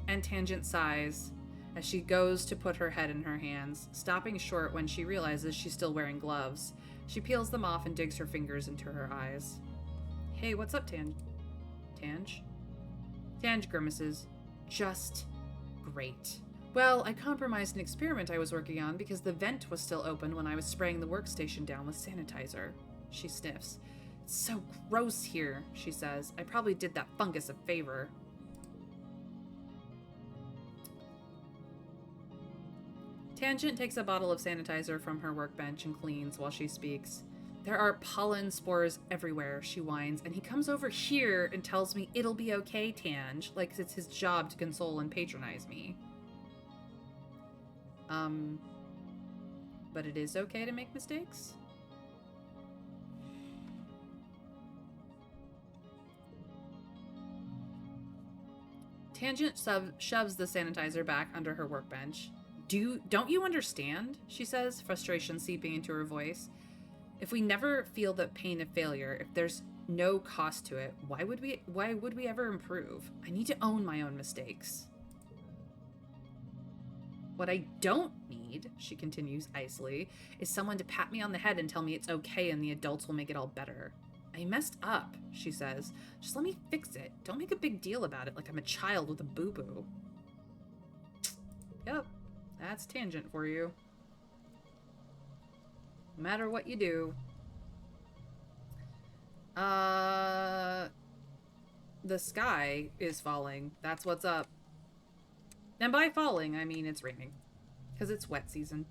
and Tangent sighs as she goes to put her head in her hands, stopping short when she realizes she's still wearing gloves. She peels them off and digs her fingers into her eyes. Hey, what's up, Tange? Tange grimaces. Just great. Well, I compromised an experiment I was working on because the vent was still open when I was spraying the workstation down with sanitizer. She sniffs. It's so gross here, she says. I probably did that fungus a favor. Tangent takes a bottle of sanitizer from her workbench and cleans while she speaks. There are pollen spores everywhere, she whines, and he comes over here and tells me it'll be okay, Tange, like it's his job to console and patronize me. But it is okay to make mistakes? Tangent shoves the sanitizer back under her workbench. Don't you understand? She says, frustration seeping into her voice. If we never feel the pain of failure, if there's no cost to it, why would we ever improve? I need to own my own mistakes. What I don't need, she continues icily, is someone to pat me on the head and tell me it's okay and the adults will make it all better. I messed up, she says. Just let me fix it. Don't make a big deal about it like I'm a child with a boo-boo. Yep, that's Tangent for you. No matter what you do. The sky is falling. That's what's up. And by falling, I mean it's raining. Because it's wet season.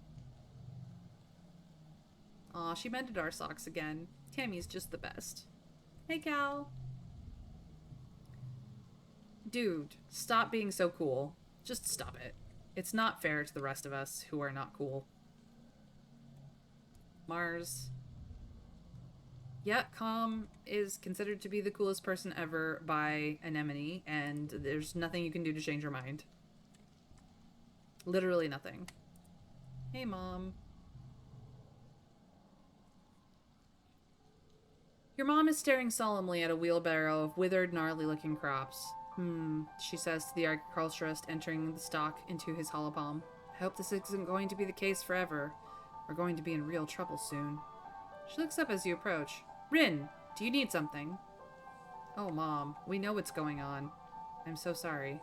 Aw, she mended our socks again. Tammy's just the best. Hey, Cal. Dude, stop being so cool. Just stop it. It's not fair to the rest of us who are not cool. Mars. Yeah, Calm is considered to be the coolest person ever by Anemone, and there's nothing you can do to change her mind. Literally nothing. Hey, Mom. Your mom is staring solemnly at a wheelbarrow of withered, gnarly-looking crops. She says to the agriculturist entering the stock into his hollow palm. I hope this isn't going to be the case forever. We're going to be in real trouble soon. She looks up as you approach. Rin, do you need something? Oh, Mom, we know what's going on. I'm so sorry.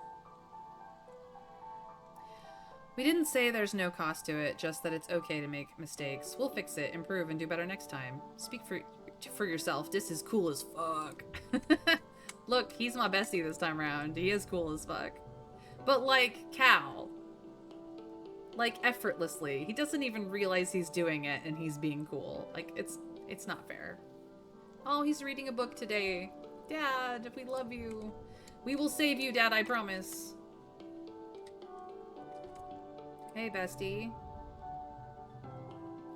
We didn't say there's no cost to it, just that it's okay to make mistakes. We'll fix it, improve, and do better next time. Speak for yourself. This is cool as fuck. Look, he's my bestie this time around. He is cool as fuck. But like, Cal. Like, effortlessly. He doesn't even realize he's doing it, and he's being cool. Like, it's not fair. Oh, he's reading a book today. Dad, we love you. We will save you, Dad, I promise. Hey, bestie.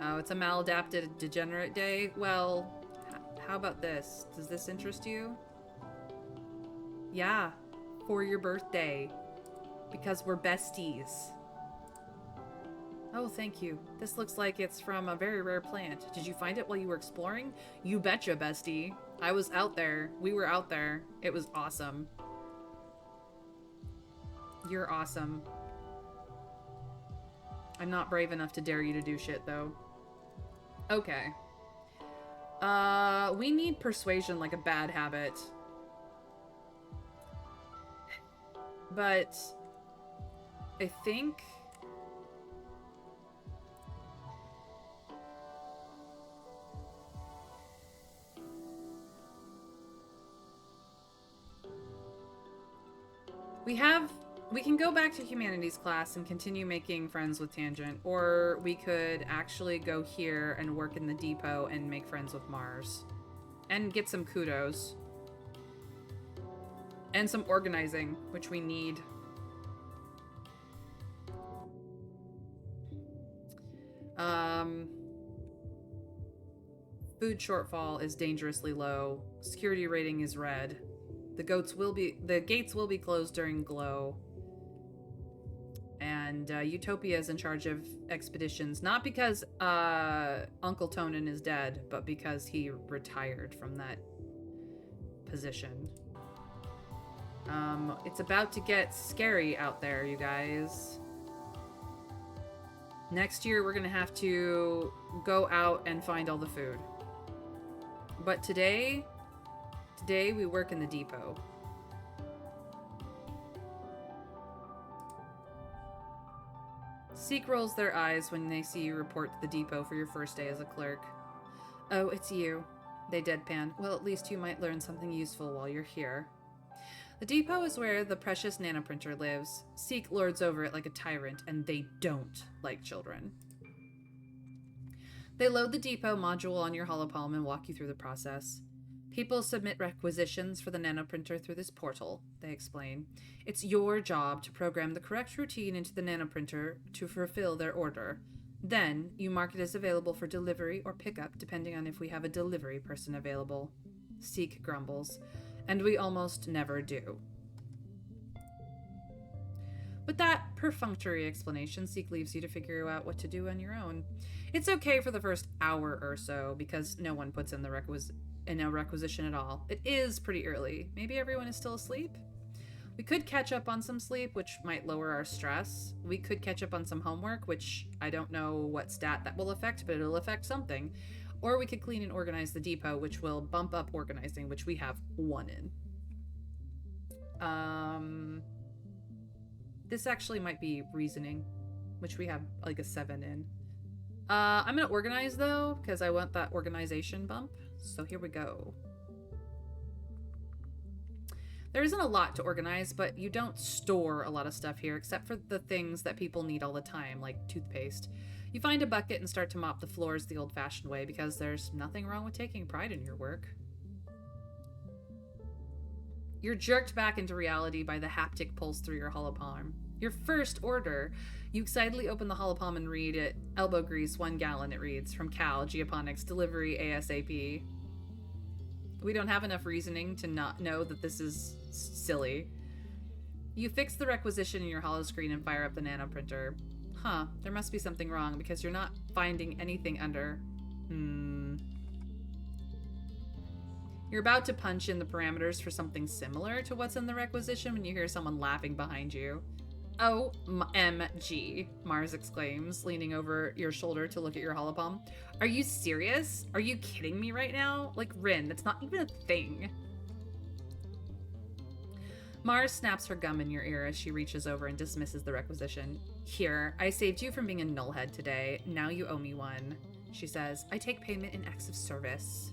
Oh, it's a maladapted degenerate day? Well, how about this? Does this interest you? Yeah, for your birthday. Because we're besties. Oh, thank you. This looks like it's from a very rare plant. Did you find it while you were exploring? You betcha, bestie. I was out there. We were out there. It was awesome. You're awesome. I'm not brave enough to dare you to do shit, though. Okay. We need persuasion like a bad habit. But I think we can go back to humanities class and continue making friends with Tangent, or we could actually go here and work in the depot and make friends with Mars. And get some kudos. And some organizing, which we need. Food shortfall is dangerously low. Security rating is red. The gates will be closed during glow. And Utopia is in charge of expeditions, not because Uncle Tonin is dead, but because he retired from that position. It's about to get scary out there, you guys. Next year, we're gonna have to go out and find all the food. But today we work in the depot. Seek rolls their eyes when they see you report to the depot for your first day as a clerk. Oh, it's you. They deadpan. Well, at least you might learn something useful while you're here. The depot is where the precious nanoprinter lives. Seek lords over it like a tyrant, and they don't like children. They load the depot module on your holopalm and walk you through the process. People submit requisitions for the nanoprinter through this portal, they explain. It's your job to program the correct routine into the nanoprinter to fulfill their order. Then, you mark it as available for delivery or pickup, depending on if we have a delivery person available. Seek grumbles. And we almost never do. With that perfunctory explanation, Seek leaves you to figure out what to do on your own. It's okay for the first hour or so, because no one puts in the requisition at all. It is pretty early. Maybe everyone is still asleep? We could catch up on some sleep, which might lower our stress. We could catch up on some homework, which I don't know what stat that will affect, but it'll affect something. Or we could clean and organize the depot, which will bump up organizing, which we have 1 in. This actually might be reasoning, which we have like a 7 in. I'm gonna organize though, because I want that organization bump. So here we go. There isn't a lot to organize, but you don't store a lot of stuff here, except for the things that people need all the time, like toothpaste. You find a bucket and start to mop the floors the old-fashioned way, because there's nothing wrong with taking pride in your work. You're jerked back into reality by the haptic pulse through your holopalm. Your first order. You excitedly open the holopalm and read it. Elbow grease, 1 gallon, it reads. From Cal, Geoponics, delivery ASAP. We don't have enough reasoning to not know that this is silly. You fix the requisition in your holoscreen and fire up the nanoprinter. Huh, there must be something wrong, because you're not finding anything under... You're about to punch in the parameters for something similar to what's in the requisition when you hear someone laughing behind you. OMG, Mars exclaims, leaning over your shoulder to look at your holopalm. Are you serious? Are you kidding me right now? Like, Rin, that's not even a thing. Mars snaps her gum in your ear as she reaches over and dismisses the requisition. Here, I saved you from being a nullhead today. Now you owe me one. She says, I take payment in acts of service.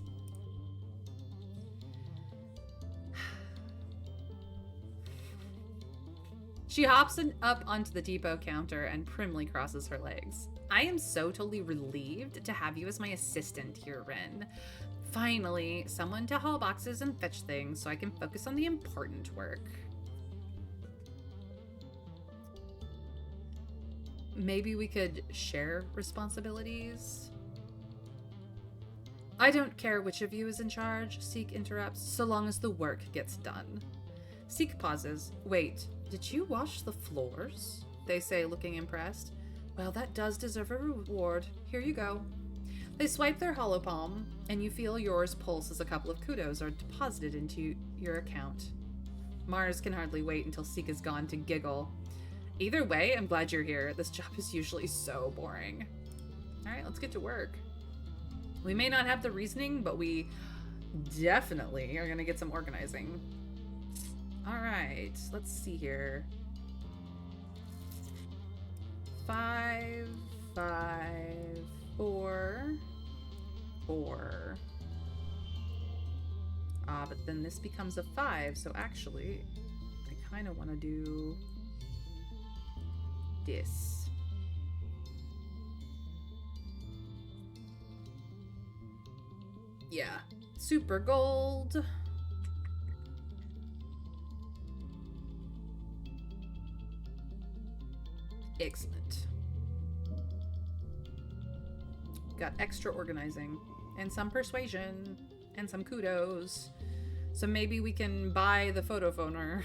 She hops up onto the depot counter and primly crosses her legs. I am so totally relieved to have you as my assistant here, Rin. Finally, someone to haul boxes and fetch things so I can focus on the important work. Maybe we could share responsibilities? I don't care which of you is in charge, Seek interrupts, so long as the work gets done. Seek pauses. Wait, did you wash the floors? They say, looking impressed. Well, that does deserve a reward. Here you go. They swipe their holopalm, and you feel yours pulse as a couple of kudos are deposited into your account. Mars can hardly wait until Seek is gone to giggle. Either way, I'm glad you're here. This job is usually so boring. All right, let's get to work. We may not have the reasoning, but we definitely are going to get some organizing. All right, let's see here. 5, 5, 4, 4. But then this becomes a 5, so actually, I kind of want to do this. Yeah, super gold. Excellent. Got extra organizing and some persuasion and some kudos. So maybe we can buy the photo phoner.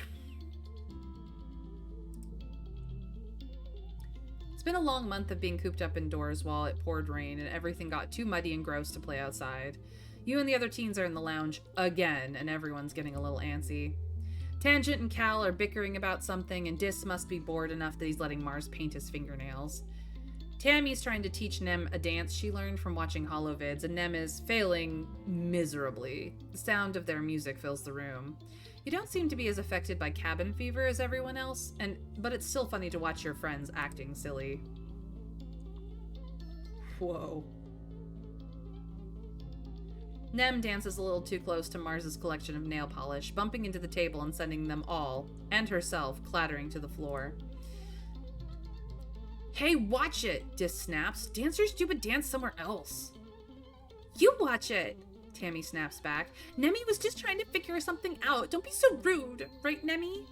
It's been a long month of being cooped up indoors while it poured rain and everything got too muddy and gross to play outside. You and the other teens are in the lounge again, and everyone's getting a little antsy. Tangent and Cal are bickering about something, and Dis must be bored enough that he's letting Mars paint his fingernails. Tammy's trying to teach Nem a dance she learned from watching holovids, and Nem is failing miserably. The sound of their music fills the room. You don't seem to be as affected by cabin fever as everyone else, but it's still funny to watch your friends acting silly. Whoa. Nem dances a little too close to Mars's collection of nail polish, bumping into the table and sending them all, and herself, clattering to the floor. Hey, watch it, Dis snaps. Dance your stupid dance somewhere else. You watch it, Tammy snaps back. Nemi was just trying to figure something out. Don't be so rude, right, Nemi?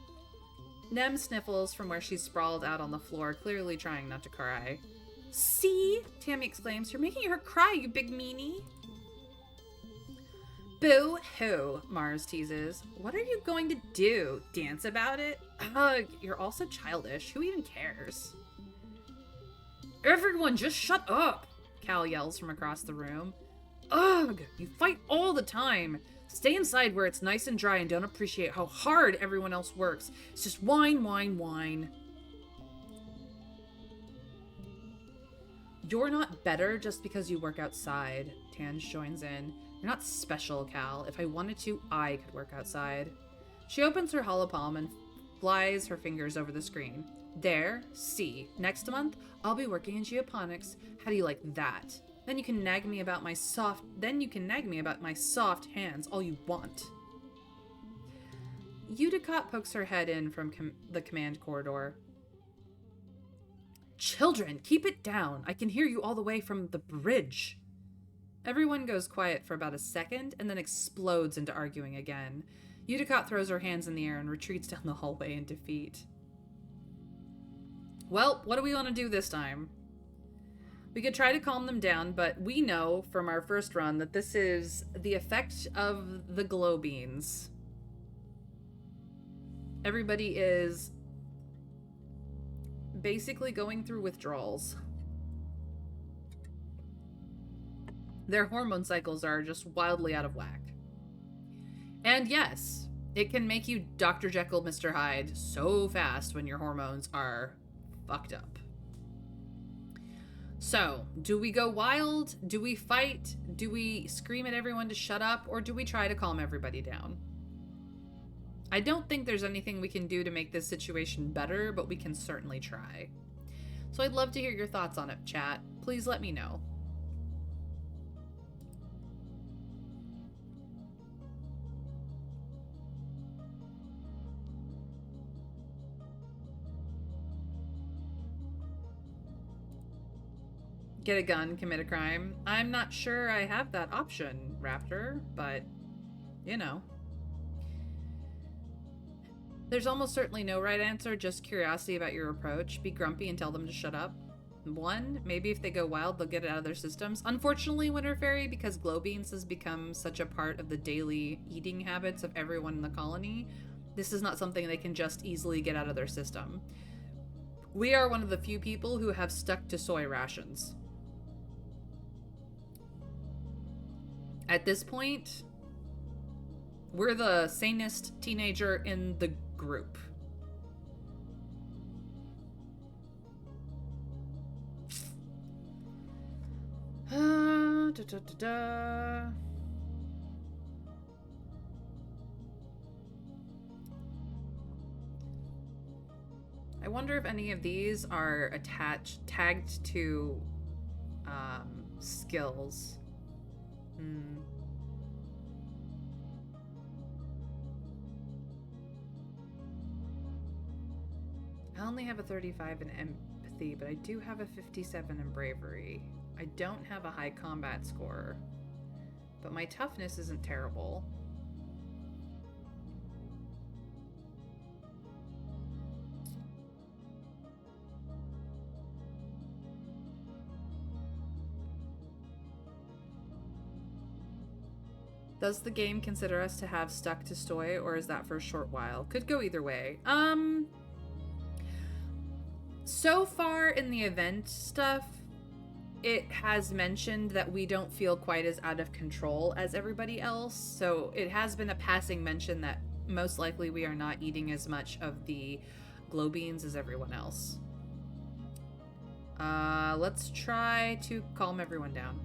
Nem sniffles from where she's sprawled out on the floor, clearly trying not to cry. See? Tammy exclaims. You're making her cry, you big meanie. Boo-hoo, Mars teases. What are you going to do? Dance about it? Ugh, you're also childish. Who even cares? Everyone, just shut up! Cal yells from across the room. Ugh, you fight all the time. Stay inside where it's nice and dry and don't appreciate how hard everyone else works. It's just whine, whine, whine. You're not better just because you work outside, Tange joins in. You're not special, Cal. If I wanted to, I could work outside. She opens her holopalm and flies her fingers over the screen. There, see. Next month, I'll be working in geoponics. How do you like that? Then you can nag me about my soft hands all you want. Udicott pokes her head in from the command corridor. Children, keep it down. I can hear you all the way from the bridge. Everyone goes quiet for about a second and then explodes into arguing again. Udicott throws her hands in the air and retreats down the hallway in defeat. Well, what do we want to do this time? We could try to calm them down, but we know from our first run that this is the effect of the glow beans. Everybody is basically going through withdrawals. Their hormone cycles are just wildly out of whack. And yes, it can make you Dr. Jekyll, Mr. Hyde so fast when your hormones are fucked up. So, do we go wild? Do we fight? Do we scream at everyone to shut up? Or do we try to calm everybody down? I don't think there's anything we can do to make this situation better, but we can certainly try. So I'd love to hear your thoughts on it, chat. Please let me know. Get a gun, commit a crime. I'm not sure I have that option, Raptor, but, you know. There's almost certainly no right answer, just curiosity about your approach. Be grumpy and tell them to shut up. 1, maybe if they go wild, they'll get it out of their systems. Unfortunately, Winter Fairy, because glow beans has become such a part of the daily eating habits of everyone in the colony, this is not something they can just easily get out of their system. We are one of the few people who have stuck to soy rations. At this point, we're the sanest teenager in the group. I wonder if any of these are tagged to skills. I only have a 35 in empathy, but I do have a 57 in bravery. I don't have a high combat score, but my toughness isn't terrible. Does the game consider us to have stuck to Stoy, or is that for a short while? Could go either way. So far in the event stuff, it has mentioned that we don't feel quite as out of control as everybody else. So it has been a passing mention that most likely we are not eating as much of the glow beans as everyone else. Let's try to calm everyone down.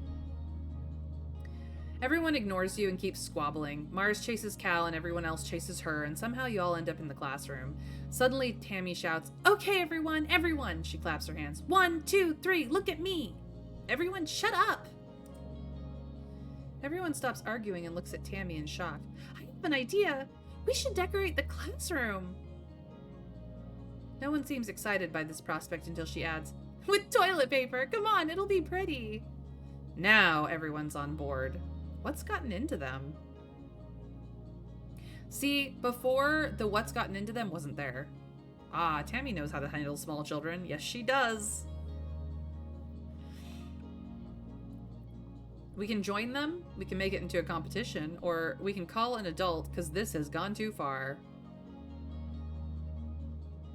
Everyone ignores you and keeps squabbling. Mars chases Cal and everyone else chases her, and somehow you all end up in the classroom. Suddenly, Tammy shouts, "Okay, everyone, everyone!" She claps her hands. 1, 2, 3, look at me! Everyone, shut up! Everyone stops arguing and looks at Tammy in shock. I have an idea! We should decorate the classroom! No one seems excited by this prospect until she adds, "With toilet paper! Come on, it'll be pretty!" Now everyone's on board. What's gotten into them? See, before, the what's gotten into them wasn't there. Ah, Tammy knows how to handle small children. Yes, she does. We can join them, we can make it into a competition, or we can call an adult, because this has gone too far.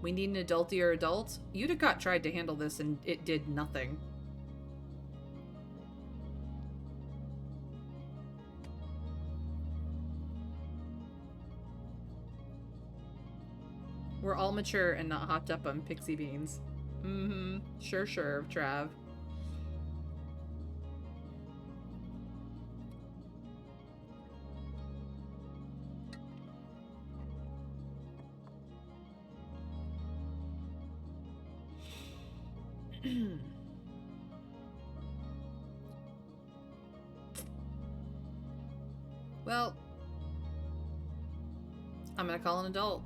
We need an adultier adult. Utica tried to handle this and it did nothing. We're all mature and not hopped up on pixie beans. Mm-hmm. Sure, Trav. Well, I'm gonna call an adult.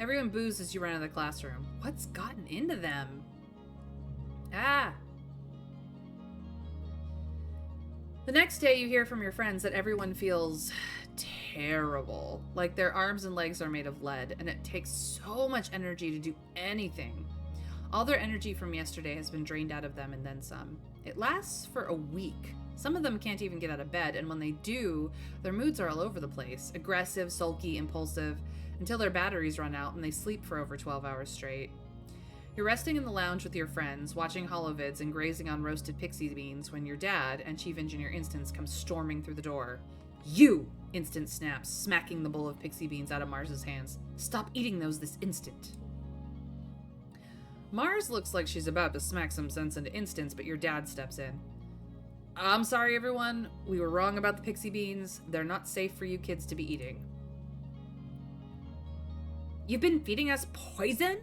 Everyone boos as you run out of the classroom. What's gotten into them? Ah! The next day you hear from your friends that everyone feels terrible. Like their arms and legs are made of lead, and it takes so much energy to do anything. All their energy from yesterday has been drained out of them and then some. It lasts for a week. Some of them can't even get out of bed, and when they do, their moods are all over the place. Aggressive, sulky, impulsive, until their batteries run out and they sleep for over 12 hours straight. You're resting in the lounge with your friends, watching holovids and grazing on roasted pixie beans when your dad and Chief Engineer Instance come storming through the door. You! Instant snaps, smacking the bowl of pixie beans out of Mars's hands. Stop eating those this instant. Mars looks like she's about to smack some sense into Instance, but your dad steps in. I'm sorry, everyone. We were wrong about the pixie beans. They're not safe for you kids to be eating. You've been feeding us poison?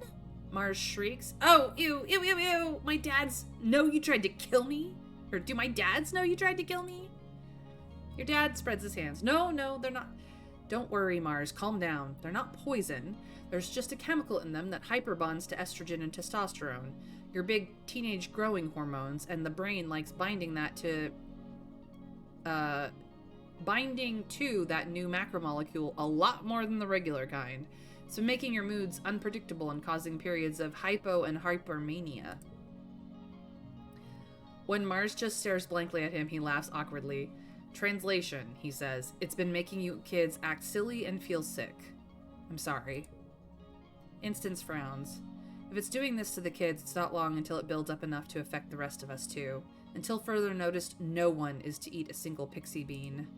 Mars shrieks. Oh, ew, ew, ew, ew. My dads know you tried to kill me? Or do my dads know you tried to kill me? Your dad spreads his hands. No, they're not. Don't worry, Mars. Calm down. They're not poison. There's just a chemical in them that hyperbonds to estrogen and testosterone, your big teenage growing hormones, and the brain likes binding to that new macromolecule a lot more than the regular kind. So making your moods unpredictable and causing periods of hypo and hypermania. When Mars just stares blankly at him, he laughs awkwardly. Translation, he says, it's been making you kids act silly and feel sick. I'm sorry. Instance frowns. If it's doing this to the kids, it's not long until it builds up enough to affect the rest of us too. Until further notice, no one is to eat a single pixie bean.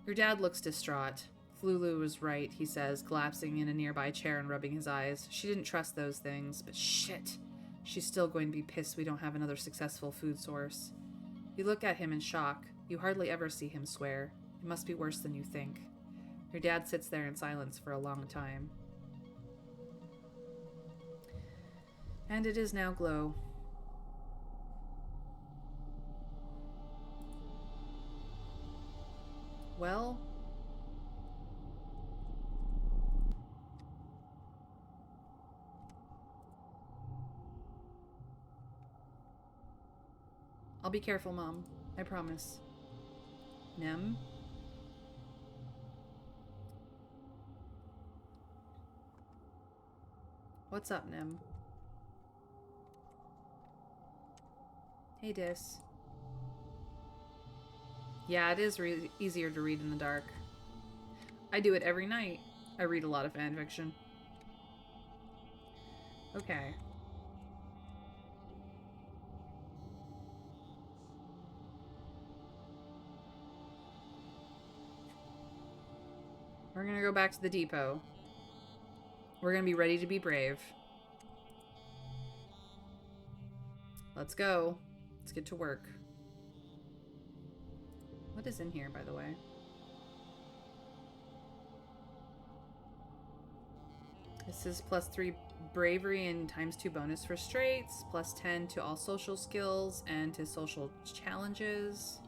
Your dad looks distraught. Flulu was right, he says, collapsing in a nearby chair and rubbing his eyes. She didn't trust those things, but shit. She's still going to be pissed we don't have another successful food source. You look at him in shock. You hardly ever see him swear. It must be worse than you think. Your dad sits there in silence for a long time. And it is now glow. Well... I'll be careful, Mom. I promise. Nem? What's up, Nem? Hey, Dis. Yeah, it is easier to read in the dark. I do it every night. I read a lot of fanfiction. Okay. We're gonna go back to the depot. We're gonna be ready to be brave. Let's go. Let's get to work. What is in here, by the way? This is +3 bravery and ×2 bonus for straights, +10 to all social skills and to social challenges.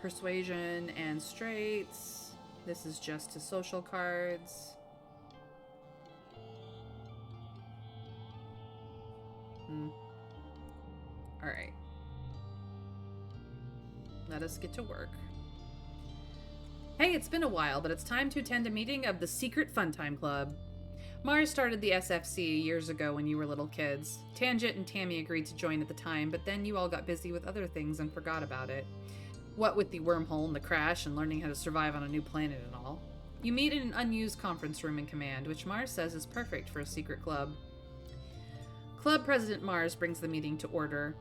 Persuasion and straights. This is just to social cards. Alright. Let us get to work. Hey, it's been a while, but it's time to attend a meeting of the Secret Funtime Club. Mars started the SFC years ago when you were little kids. Tangent and Tammy agreed to join at the time, but then you all got busy with other things and forgot about it. What with the wormhole and the crash and learning how to survive on a new planet and all. You meet in an unused conference room in command, which Mars says is perfect for a secret club. Club President Mars brings the meeting to order.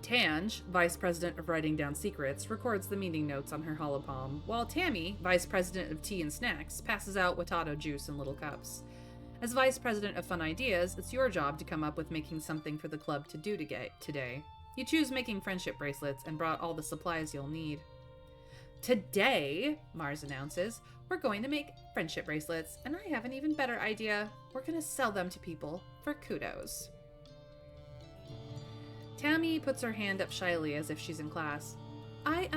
Tange, Vice President of Writing Down Secrets, records the meeting notes on her holopalm, while Tammy, Vice President of Tea and Snacks, passes out Watato juice in little cups. As Vice President of Fun Ideas, it's your job to come up with making something for the club to do today. You choose making friendship bracelets and brought all the supplies you'll need. Today, Mars announces, we're going to make friendship bracelets, and I have an even better idea. We're going to sell them to people for kudos. Tammy puts her hand up shyly as if she's in class. I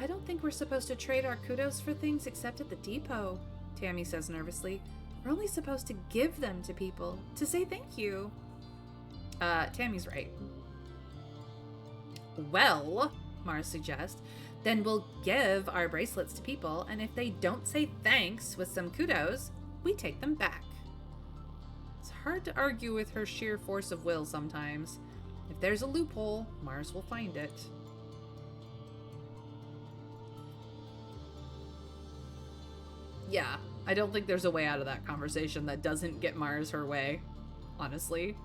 don't think we're supposed to trade our kudos for things except at the depot, Tammy says nervously. We're only supposed to give them to people, to say thank you. Tammy's right. Well, Mars suggests, then we'll give our bracelets to people, and if they don't say thanks with some kudos, we take them back. It's hard to argue with her sheer force of will sometimes. If there's a loophole, Mars will find it. Yeah, I don't think there's a way out of that conversation that doesn't get Mars her way, honestly.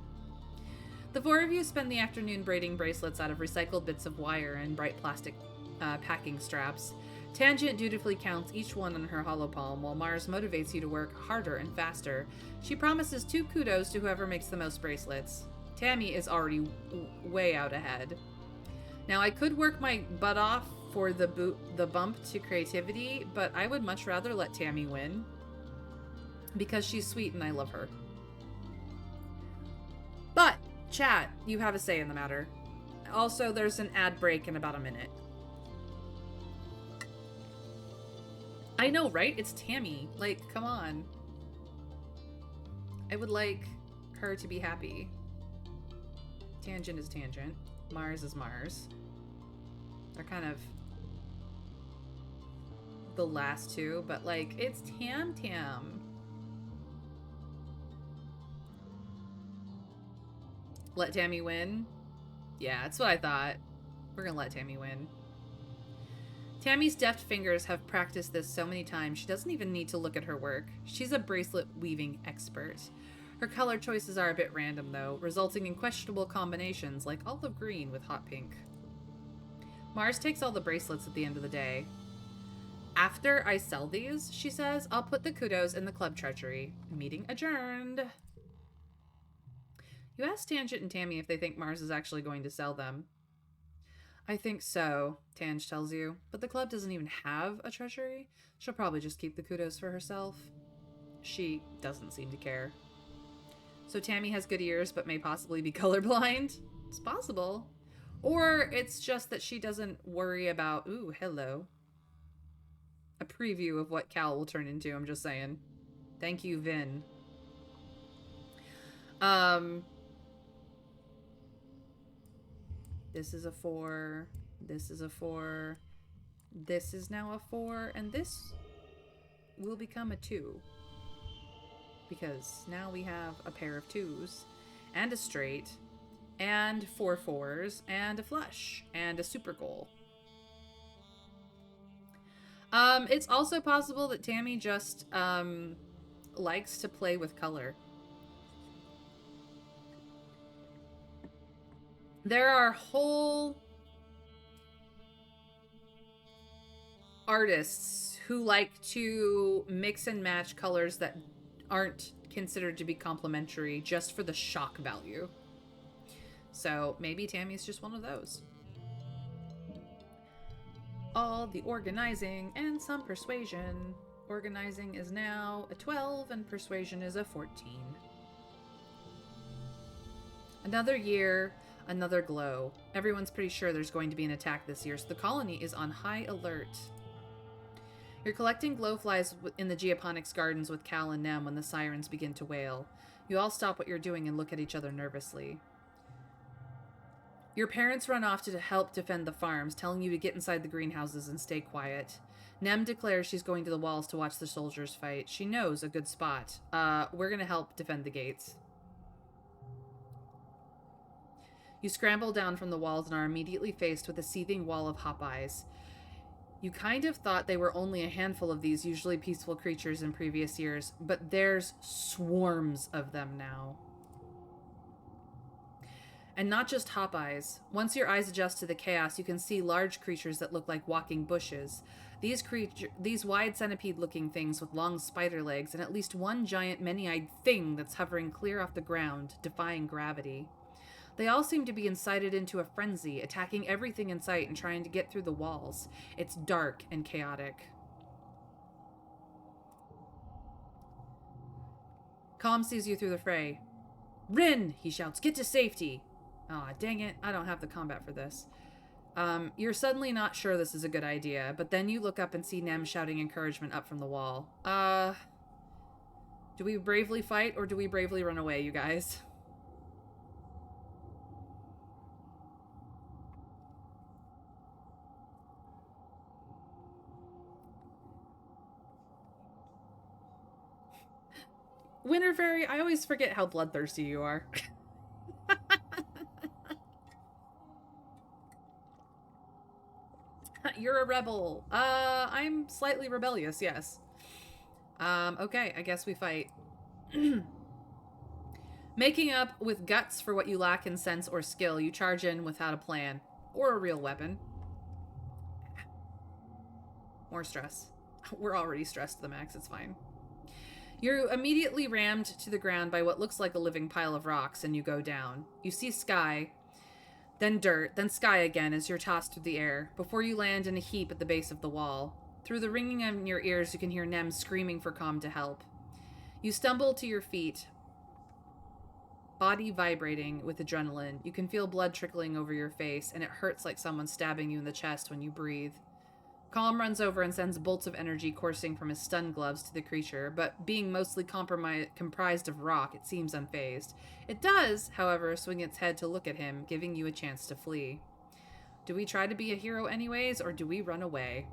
The four of you spend the afternoon braiding bracelets out of recycled bits of wire and bright plastic packing straps. Tangent dutifully counts each one on her hollow palm, while Mars motivates you to work harder and faster. She promises 2 kudos to whoever makes the most bracelets. Tammy is already way out ahead. Now, I could work my butt off for the bump to creativity, but I would much rather let Tammy win. Because she's sweet and I love her. But, chat, you have a say in the matter. Also, there's an ad break in about a minute. I know, right? It's Tammy. Like, come on. I would like her to be happy. Tangent is Tangent. Mars is Mars. They're kind of the last two, but like, it's Tam Tam. Let Tammy win? Yeah, that's what I thought. We're gonna let Tammy win. Tammy's deft fingers have practiced this so many times, she doesn't even need to look at her work. She's a bracelet weaving expert. Her color choices are a bit random, though, resulting in questionable combinations like olive green with hot pink. Mars takes all the bracelets at the end of the day. After I sell these, she says, I'll put the kudos in the club treasury. Meeting adjourned. You ask Tangent and Tammy if they think Mars is actually going to sell them. I think so, Tange tells you, but the club doesn't even have a treasury. She'll probably just keep the kudos for herself. She doesn't seem to care. So Tammy has good ears but may possibly be colorblind? It's possible. Or it's just that she doesn't worry about, ooh, hello. A preview of what Cal will turn into, I'm just saying. Thank you, Vin. This is a 4. This is a 4. This is now a 4. And this will become a 2. Because now we have a pair of 2s. And a straight. And 4 4s. And a flush. And a super goal. It's also possible that Tammy just likes to play with color. There are whole artists who like to mix and match colors that aren't considered to be complementary just for the shock value. So maybe Tammy's just one of those. All the organizing and some persuasion. Organizing is now a 12 and persuasion is a 14. Another year, another glow. Everyone's pretty sure there's going to be an attack this year, so the colony is on high alert. You're collecting glowflies in the geoponics gardens with Cal and Nem when the sirens begin to wail. You all stop what you're doing and look at each other nervously. Your parents run off to help defend the farms, telling you to get inside the greenhouses and stay quiet. Nem declares she's going to the walls to watch the soldiers fight. She knows a good spot. We're going to help defend the gates. You scramble down from the walls and are immediately faced with a seething wall of hop eyes. You kind of thought they were only a handful of these usually peaceful creatures in previous years, but there's swarms of them now. And not just hop eyes. Once your eyes adjust to the chaos, you can see large creatures that look like walking bushes. These wide centipede-looking things with long spider legs and at least one giant many-eyed thing that's hovering clear off the ground, defying gravity. They all seem to be incited into a frenzy, attacking everything in sight and trying to get through the walls. It's dark and chaotic. Calm sees you through the fray. Rin, he shouts, get to safety. Aw, dang it, I don't have the combat for this. You're suddenly not sure this is a good idea, but then you look up and see Nem shouting encouragement up from the wall. Do we bravely fight or do we bravely run away, you guys? Winter Fairy, I always forget how bloodthirsty you are. You're a rebel. I'm slightly rebellious, yes. Okay, I guess we fight. Making up with guts for what you lack in sense or skill, you charge in without a plan. Or a real weapon. More stress. We're already stressed to the max, it's fine. You're immediately rammed to the ground by what looks like a living pile of rocks, and you go down. You see sky, then dirt, then sky again as you're tossed through the air, before you land in a heap at the base of the wall. Through the ringing in your ears, you can hear Nem screaming for Com to help. You stumble to your feet, body vibrating with adrenaline. You can feel blood trickling over your face, and it hurts like someone stabbing you in the chest when you breathe. Calm runs over and sends bolts of energy coursing from his stun gloves to the creature, but being mostly comprised of rock, it seems unfazed. It does, however, swing its head to look at him, giving you a chance to flee. Do we try to be a hero anyways, or do we run away?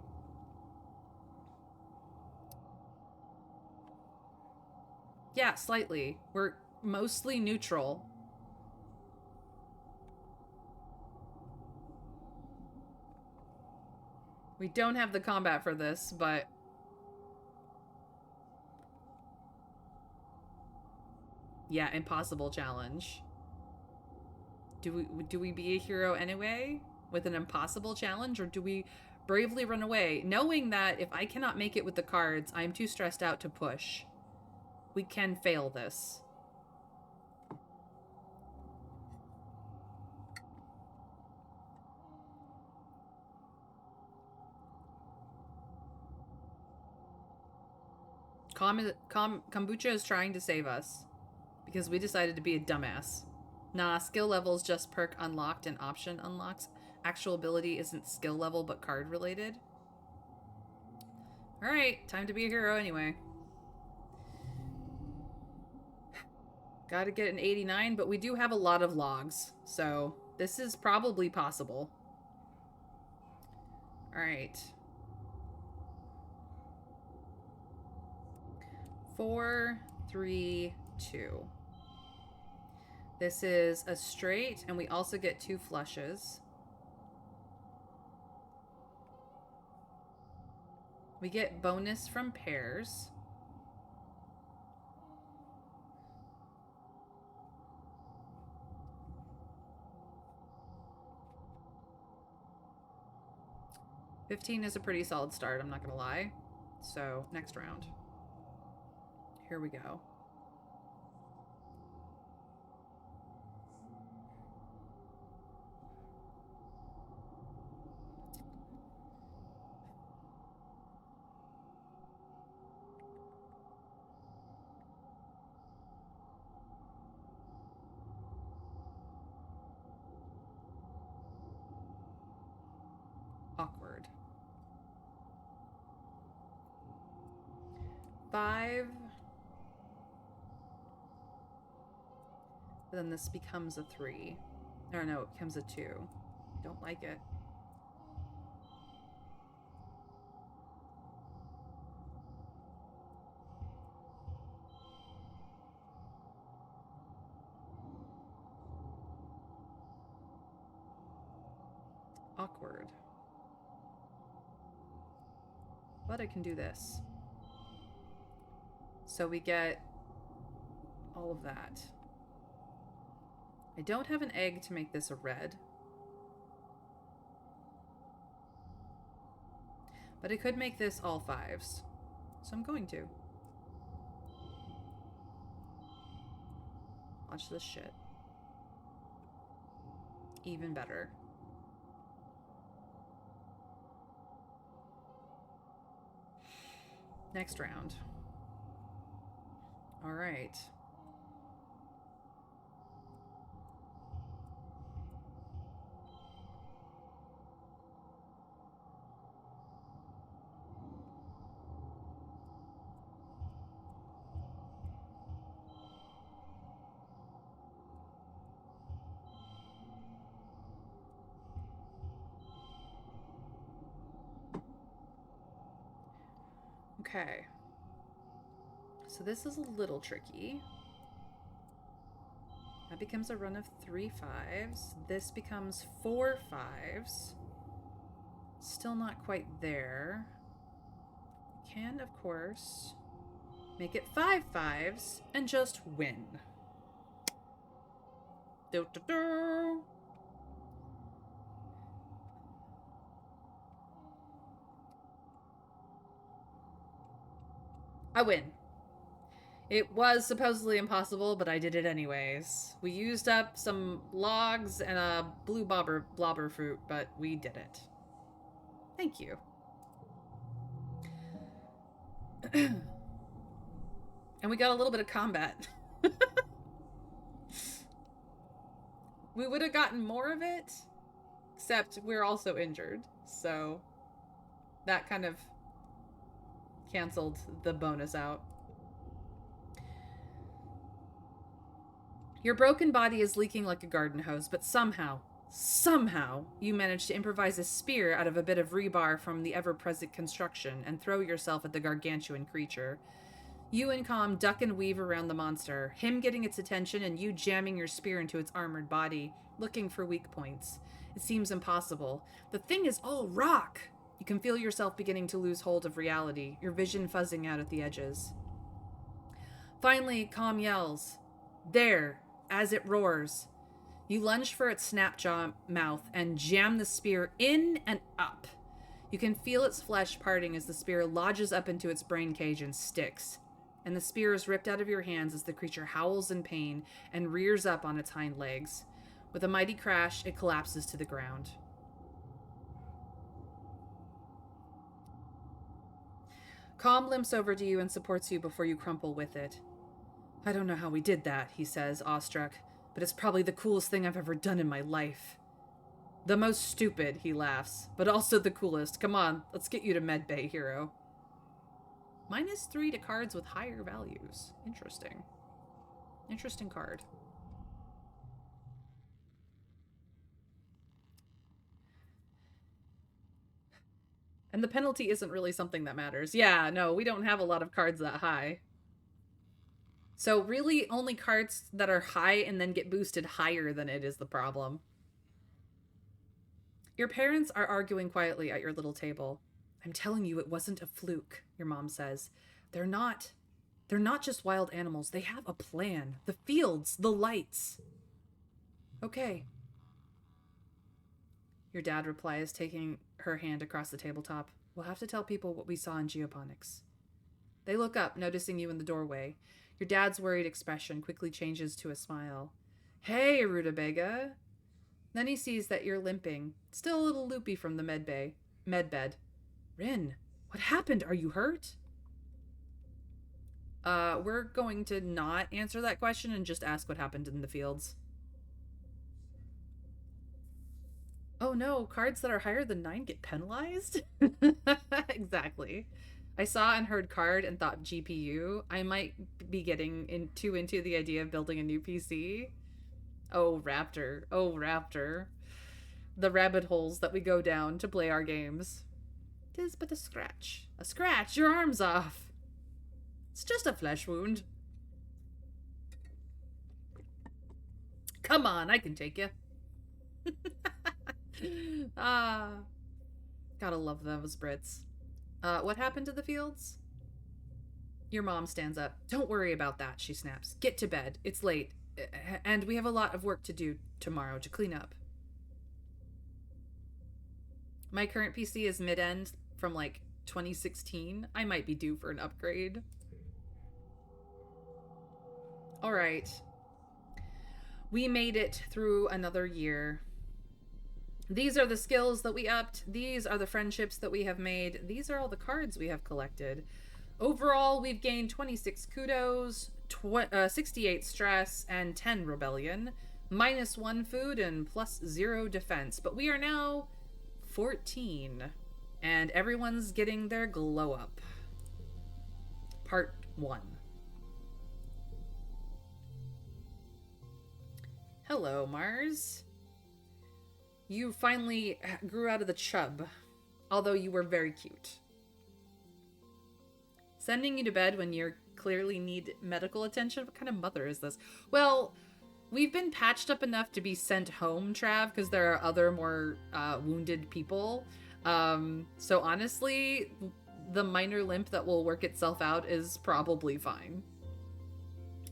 Yeah, slightly. We're mostly neutral. We don't have the combat for this, but... yeah, impossible challenge. Do we be a hero anyway? With an impossible challenge? Or do we bravely run away? Knowing that if I cannot make it with the cards, I'm too stressed out to push. We can fail this. Kombucha is trying to save us because we decided to be a dumbass. Nah, skill levels just perk unlocked and option unlocks. Actual ability isn't skill level but card related. Alright, time to be a hero anyway. Gotta get an 89, but we do have a lot of logs, so this is probably possible. Alright. 4, 3, 2. This is a straight, and we also get 2 flushes. We get bonus from pairs. $15 is a pretty solid start, I'm not gonna lie. So, next round. Here we go. Awkward. 5. Then this becomes a 3. Or no, it becomes a 2. Don't like it. Awkward. But I can do this. So we get all of that. I don't have an egg to make this a red. But I could make this all 5s. So I'm going to. Watch this shit. Even better. Next round. All right. Okay. So this is a little tricky. That becomes a run of 3 5s. This becomes 4 5s. Still not quite there. Can, of course, make it 5 5s and just win. Do, do, do. I win. It was supposedly impossible, but I did it anyways. We used up some logs and a blue blobber fruit, but we did it. Thank you. And we got a little bit of combat. We would have gotten more of it, except we're also injured, so that kind of canceled the bonus out. Your broken body is leaking like a garden hose, but somehow, you manage to improvise a spear out of a bit of rebar from the ever-present construction and throw yourself at the gargantuan creature. You and Calm duck and weave around the monster, him getting its attention and you jamming your spear into its armored body, looking for weak points. It seems impossible. The thing is all rock! You can feel yourself beginning to lose hold of reality, your vision fuzzing out at the edges. Finally, Calm yells, "There!" as it roars. You lunge for its snap-jaw mouth and jam the spear in and up. You can feel its flesh parting as the spear lodges up into its brain cage and sticks. And the spear is ripped out of your hands as the creature howls in pain and rears up on its hind legs. With a mighty crash, it collapses to the ground. Calm limps over to you and supports you before you crumple with it. "I don't know how we did that," he says, awestruck, "but it's probably the coolest thing I've ever done in my life." "The most stupid," he laughs, "but also the coolest. Come on, let's get you to medbay, hero." -3 to cards with higher values. Interesting. Interesting card. And the penalty isn't really something that matters. Yeah, no, we don't have a lot of cards that high. So really only cards that are high and then get boosted higher than it is the problem. Your parents are arguing quietly at your little table. "I'm telling you it wasn't a fluke," your mom says. They're not just wild animals. They have a plan. The fields, the lights." "Okay." Your dad replies, taking her hand across the tabletop. "We'll have to tell people what we saw in geoponics." They look up, noticing you in the doorway. Your dad's worried expression quickly changes to a smile. "Hey, Rutabaga." Then he sees that you're limping, still a little loopy from the medbed. "Rin, what happened? Are you hurt?" We're going to not answer that question and just ask what happened in the fields. "Oh no, cards that are higher than 9 get penalized?" Exactly. I saw and heard card and thought GPU. I might be getting into the idea of building a new PC. Oh, Raptor. Oh, Raptor. The rabbit holes that we go down to play our games. "'Tis but a scratch." "A scratch? Your arm's off." "It's just a flesh wound." "Come on, I can take you." Gotta love those Brits. What happened to the fields?" Your mom stands up. "Don't worry about that," she snaps. "Get to bed. It's late. And we have a lot of work to do tomorrow to clean up." My current PC is mid-end from like 2016. I might be due for an upgrade. All right. We made it through another year. These are the skills that we upped. These are the friendships that we have made. These are all the cards we have collected. Overall, we've gained 26 kudos, 68 stress, and 10 rebellion, -1 food, and +0 defense. But we are now 14, and everyone's getting their glow up. Part 1. Hello, Mars. You finally grew out of the chub, although you were very cute. Sending you to bed when you clearly need medical attention? What kind of mother is this? Well, we've been patched up enough to be sent home, Trav, because there are other more wounded people. So honestly, the minor limp that will work itself out is probably fine.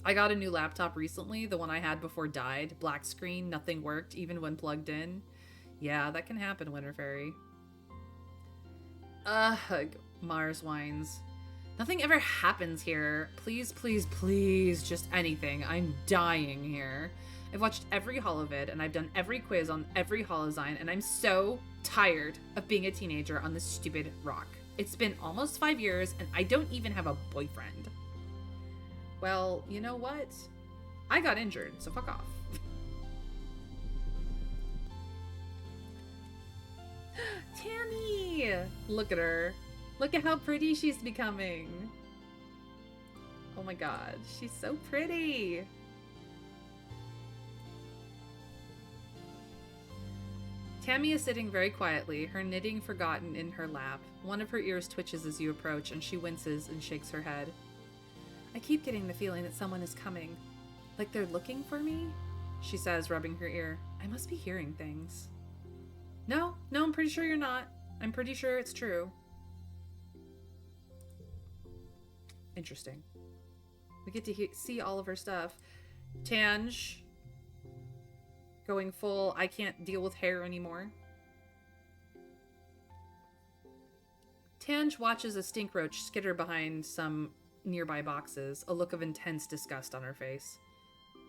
I got a new laptop recently. The one I had before died. Black screen, nothing worked, even when plugged in. Yeah, that can happen, Winter Fairy. Ugh, Mars whines. Nothing ever happens here. Please, please, please, just anything. I'm dying here. I've watched every holovid, and I've done every quiz on every holozyne, and I'm so tired of being a teenager on this stupid rock. It's been almost 5 years, and I don't even have a boyfriend. Well, you know what? I got injured, so fuck off. Tammy! Look at her. Look at how pretty she's becoming. Oh my god, she's so pretty. Tammy is sitting very quietly, her knitting forgotten in her lap. One of her ears twitches as you approach, and she winces and shakes her head. I keep getting the feeling that someone is coming. Like they're looking for me? She says, rubbing her ear. I must be hearing things. No, I'm pretty sure you're not. I'm pretty sure it's true. Interesting. We get to see all of her stuff. Tange. Going full, I can't deal with hair anymore. Tange watches a stink roach skitter behind some nearby boxes, a look of intense disgust on her face.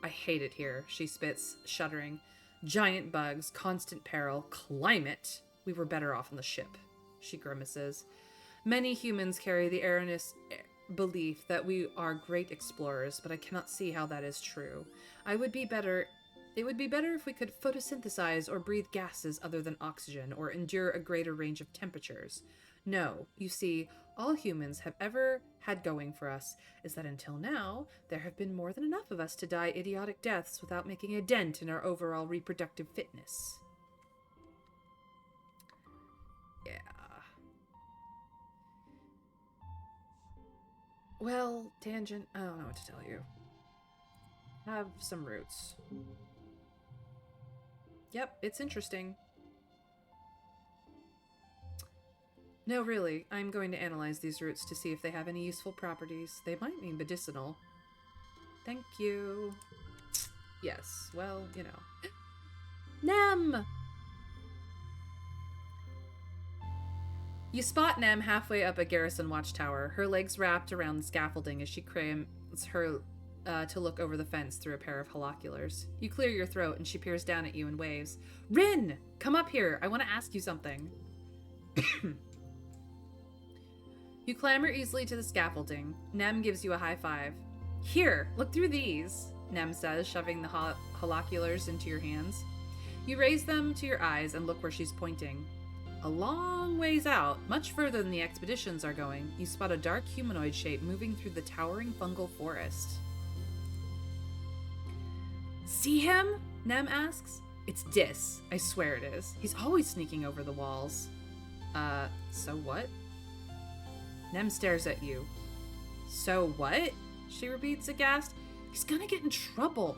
I hate it here, she spits, shuddering. Giant bugs, constant peril, climate. We were better off on the ship, she grimaces. Many humans carry the erroneous belief that we are great explorers, but I cannot see how that is true. It would be better if we could photosynthesize or breathe gases other than oxygen, or endure a greater range of temperatures. No, you see, all humans have ever had going for us is that until now, there have been more than enough of us to die idiotic deaths without making a dent in our overall reproductive fitness. Yeah. Well, Tangent, I don't know what to tell you. Have some roots. Yep, it's interesting. No, really, I'm going to analyze these roots to see if they have any useful properties. They might be medicinal. Thank you. Yes, well, you know. Nem! You spot Nem halfway up a garrison watchtower, her legs wrapped around the scaffolding as she crams her to look over the fence through a pair of holoculars. You clear your throat and she peers down at you and waves. Rin! Come up here! I want to ask you something. You clamber easily to the scaffolding. Nem gives you a high five. Here, look through these, Nem says, shoving the holoculars into your hands. You raise them to your eyes and look where she's pointing. A long ways out, much further than the expeditions are going, you spot a dark humanoid shape moving through the towering fungal forest. See him? Nem asks. It's Dis. I swear it is. He's always sneaking over the walls. So what? Nem stares at you. So what? She repeats aghast. He's gonna get in trouble.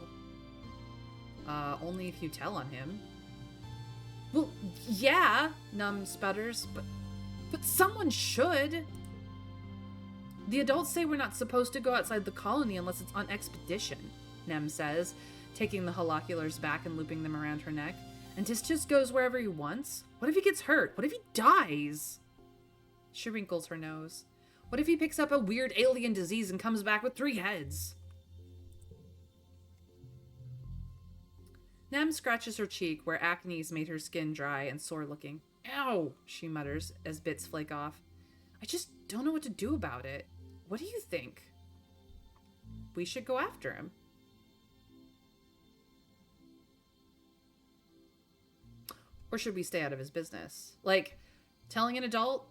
Only if you tell on him. Well, yeah, Nem sputters, but someone should. The adults say we're not supposed to go outside the colony unless it's on expedition, Nem says, taking the holoculars back and looping them around her neck. And Dis just goes wherever he wants? What if he gets hurt? What if he dies? She wrinkles her nose. What if he picks up a weird alien disease and comes back with 3 heads? Nem scratches her cheek where acne's made her skin dry and sore looking. Ow, she mutters as bits flake off. I just don't know what to do about it. What do you think? We should go after him. Or should we stay out of his business? Like, telling an adult?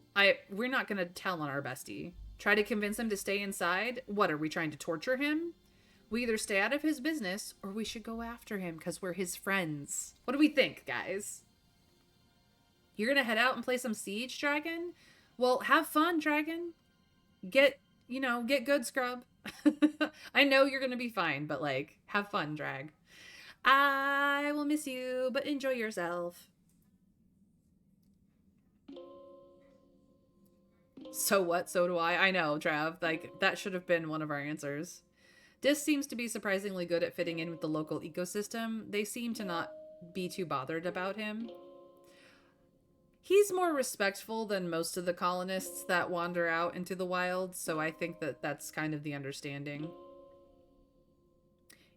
We're not gonna tell on our bestie. Try to convince him to stay inside? What, are we trying to torture him? We either stay out of his business, or we should go after him because we're his friends. What do we think, guys? You're gonna head out and play some Siege, Dragon? Well, have fun, Dragon. Get good, scrub. I know you're gonna be fine, but, like, have fun, Drag. I will miss you, but enjoy yourself. So what? So do I. I know, Trav. Like, that should have been one of our answers. Dis seems to be surprisingly good at fitting in with the local ecosystem. They seem to not be too bothered about him. He's more respectful than most of the colonists that wander out into the wild, so I think that that's kind of the understanding.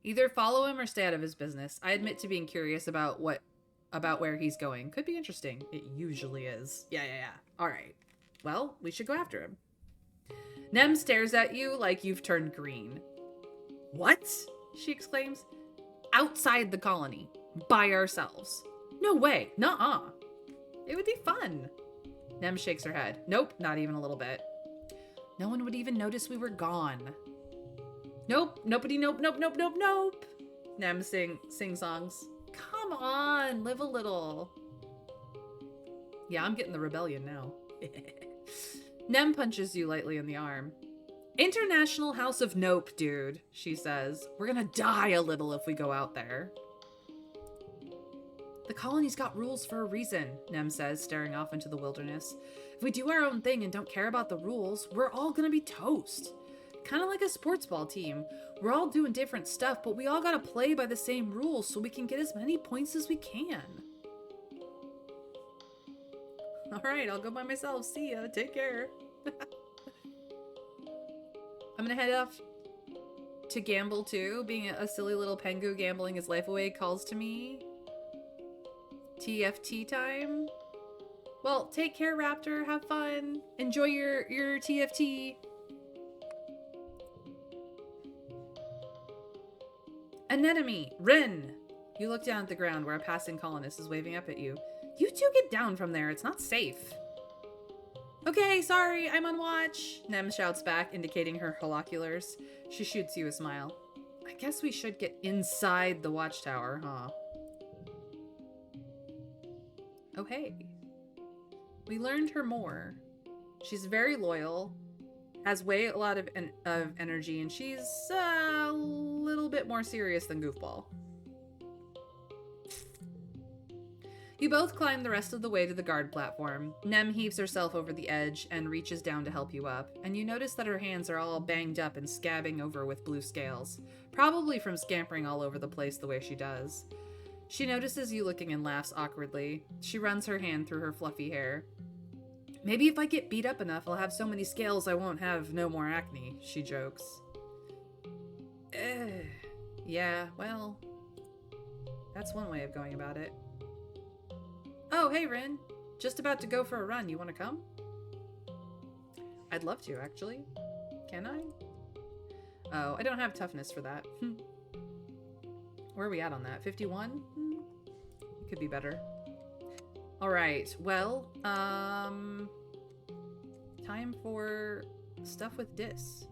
Either follow him or stay out of his business. I admit to being curious about where he's going. Could be interesting. It usually is. Yeah. All right. Well, we should go after him. Nem stares at you like you've turned green. What? She exclaims. Outside the colony. By ourselves. No way. Nuh-uh. It would be fun. Nem shakes her head. Nope, not even a little bit. No one would even notice we were gone. Nope, nobody, nope. Nem sing songs. Come on, live a little. Yeah, I'm getting the rebellion now. Nem punches you lightly in the arm. International House of Nope, dude, she says. We're gonna die a little if we go out there. The colony's got rules for a reason, Nem says, staring off into the wilderness. If we do our own thing and don't care about the rules, we're all gonna be toast. Kind of like a sports ball team. We're all doing different stuff, but we all gotta play by the same rules so we can get as many points as we can. All right, I'll go by myself. See ya. Take care. I'm gonna head off to gamble too. Being a silly little pengu gambling his life away calls to me. TFT time. Well, take care, Raptor. Have fun. Enjoy your TFT. Anemone, Rin. You look down at the ground where a passing colonist is waving up at you. You two get down from there. It's not safe. Okay, sorry, I'm on watch. Nem shouts back, indicating her holoculars. She shoots you a smile. I guess we should get inside the watchtower, huh? Oh, hey. We learned her more. She's very loyal, has a lot of energy, and she's a little bit more serious than Goofball. You both climb the rest of the way to the guard platform. Nem heaves herself over the edge and reaches down to help you up, and you notice that her hands are all banged up and scabbing over with blue scales, probably from scampering all over the place the way she does. She notices you looking and laughs awkwardly. She runs her hand through her fluffy hair. Maybe if I get beat up enough, I'll have so many scales I won't have no more acne, she jokes. Yeah, well, that's one way of going about it. Oh, hey, Rin. Just about to go for a run. You want to come? I'd love to, actually. Can I? Oh, I don't have toughness for that. Where are we at on that? 51? Could be better. All right. Well, time for stuff with Dis.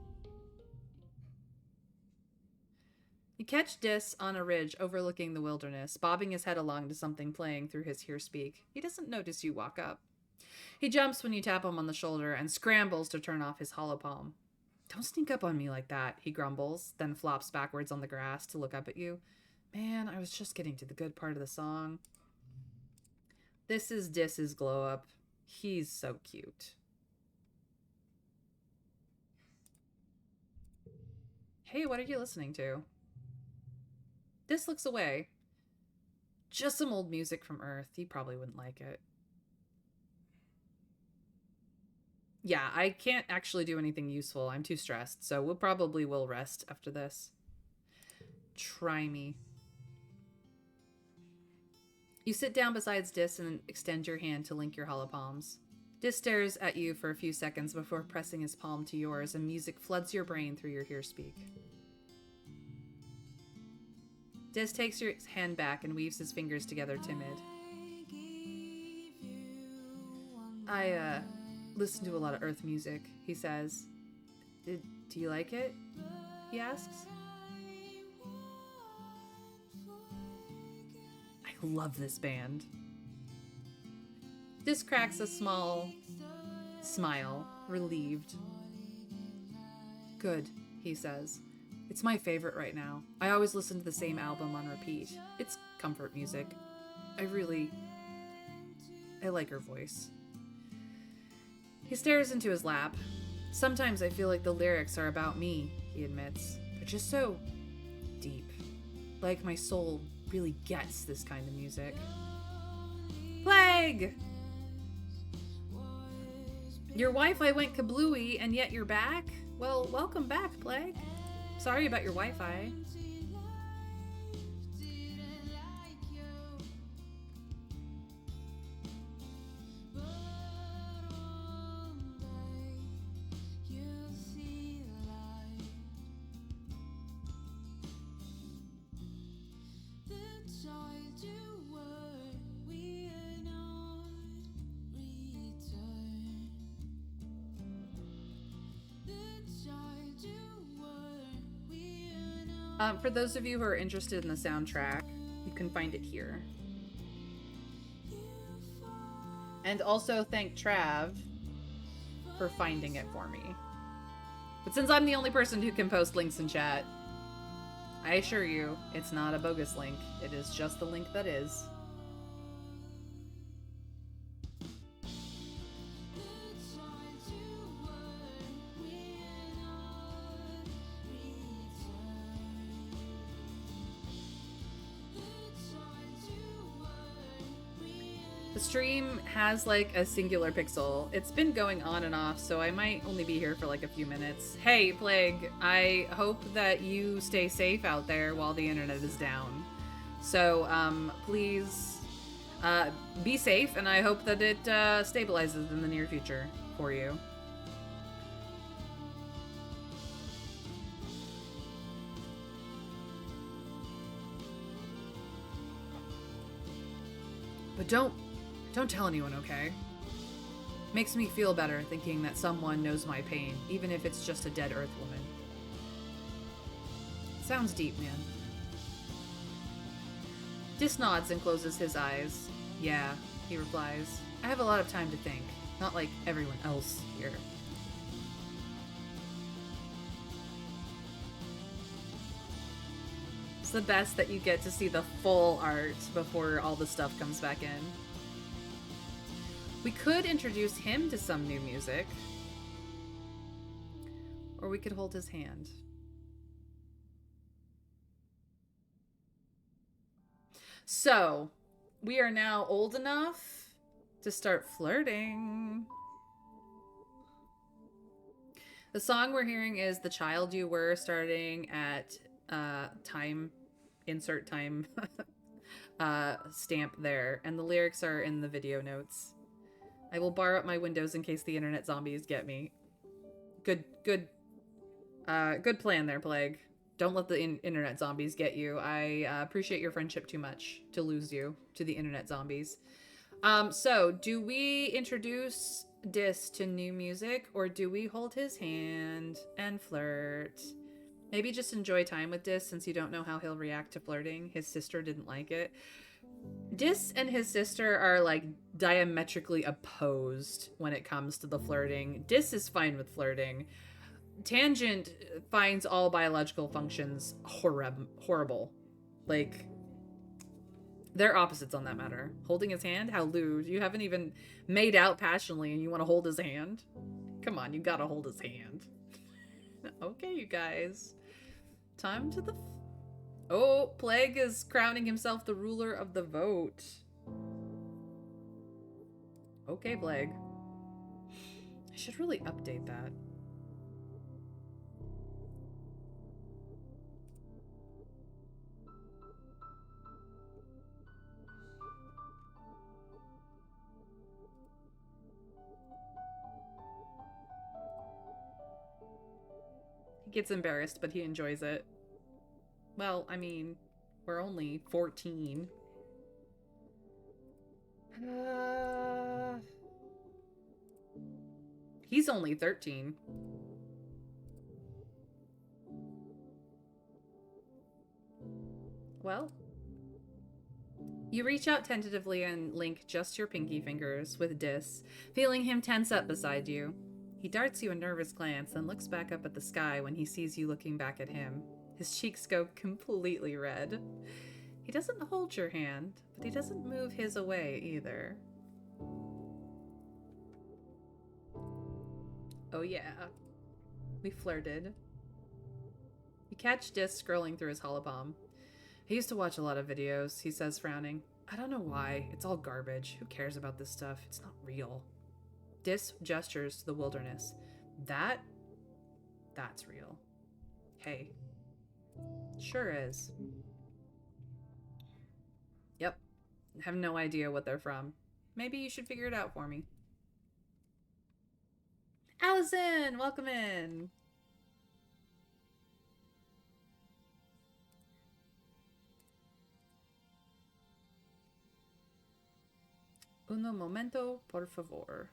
You catch Dis on a ridge overlooking the wilderness, bobbing his head along to something playing through his hearspeak. He doesn't notice you walk up. He jumps when you tap him on the shoulder and scrambles to turn off his hollow palm. Don't sneak up on me like that, he grumbles, then flops backwards on the grass to look up at you. Man, I was just getting to the good part of the song. This is Dis's glow up. He's so cute. Hey, what are you listening to? Dis looks away. Just some old music from Earth. He probably wouldn't like it. Yeah, I can't actually do anything useful. I'm too stressed, so we'll probably will rest after this. Try me. You sit down beside Dis and extend your hand to link your hollow palms. Dis stares at you for a few seconds before pressing his palm to yours, and music floods your brain through your hearspeak. Dis takes your hand back and weaves his fingers together timid. I listen to a lot of Earth music, he says. Do you like it? He asks. I love this band. Dis cracks a small smile, relieved. Good, he says. It's my favorite right now. I always listen to the same album on repeat. It's comfort music. I like her voice. He stares into his lap. Sometimes I feel like the lyrics are about me, he admits. They're just so deep. Like my soul really gets this kind of music. Plague! Your Wi-Fi went kablooey and yet you're back? Well, welcome back, Plague. Sorry about your Wi-Fi. For those of you who are interested in the soundtrack, you can find it here. And also thank Trav for finding it for me. But since I'm the only person who can post links in chat, I assure you, it's not a bogus link. It is just the link that is. The stream has like a singular pixel. It's been going on and off, so I might only be here for like a few minutes. Hey, Plague, I hope that you stay safe out there while the internet is down. So, please be safe, and I hope that it stabilizes in the near future for you. But don't tell anyone, okay? Makes me feel better thinking that someone knows my pain, even if it's just a dead Earth woman. Sounds deep, man. Dis nods and closes his eyes. Yeah, he replies. I have a lot of time to think. Not like everyone else here. It's the best that you get to see the full art before all the stuff comes back in. We could introduce him to some new music. Or we could hold his hand. So, we are now old enough to start flirting. The song we're hearing is The Child You Were, starting at time, insert time stamp there. And the lyrics are in the video notes. I will bar up my windows in case the internet zombies get me. Good plan there, Plague. Don't let the internet zombies get you. I appreciate your friendship too much to lose you to the internet zombies. So, do we introduce Dis to new music, or do we hold his hand and flirt? Maybe just enjoy time with Dis, since you don't know how he'll react to flirting. His sister didn't like it. Dis and his sister are like diametrically opposed when it comes to the flirting. Dis is fine with flirting. Tangent finds all biological functions horrible. Like, they're opposites on that matter. Holding his hand? How lewd. You haven't even made out passionately and you want to hold his hand? Come on, you gotta hold his hand. Okay, you guys. Time to the... Oh, Plague is crowning himself the ruler of the vote. Okay, Plague. I should really update that. He gets embarrassed, but he enjoys it. Well, I mean, we're only 14. He's only 13. Well, you reach out tentatively and link just your pinky fingers with Dis, feeling him tense up beside you. He darts you a nervous glance, then looks back up at the sky when he sees you looking back at him. His cheeks go completely red. He doesn't hold your hand, but he doesn't move his away either. Oh yeah, we flirted. You catch Dis scrolling through his holopalm. I used to watch a lot of videos, he says, frowning. I don't know why. It's all garbage. Who cares about this stuff? It's not real. Dis gestures to the wilderness. That's real. Hey. Sure is. Yep. I have no idea what they're from. Maybe you should figure it out for me. Allison, welcome in. Uno momento, por favor.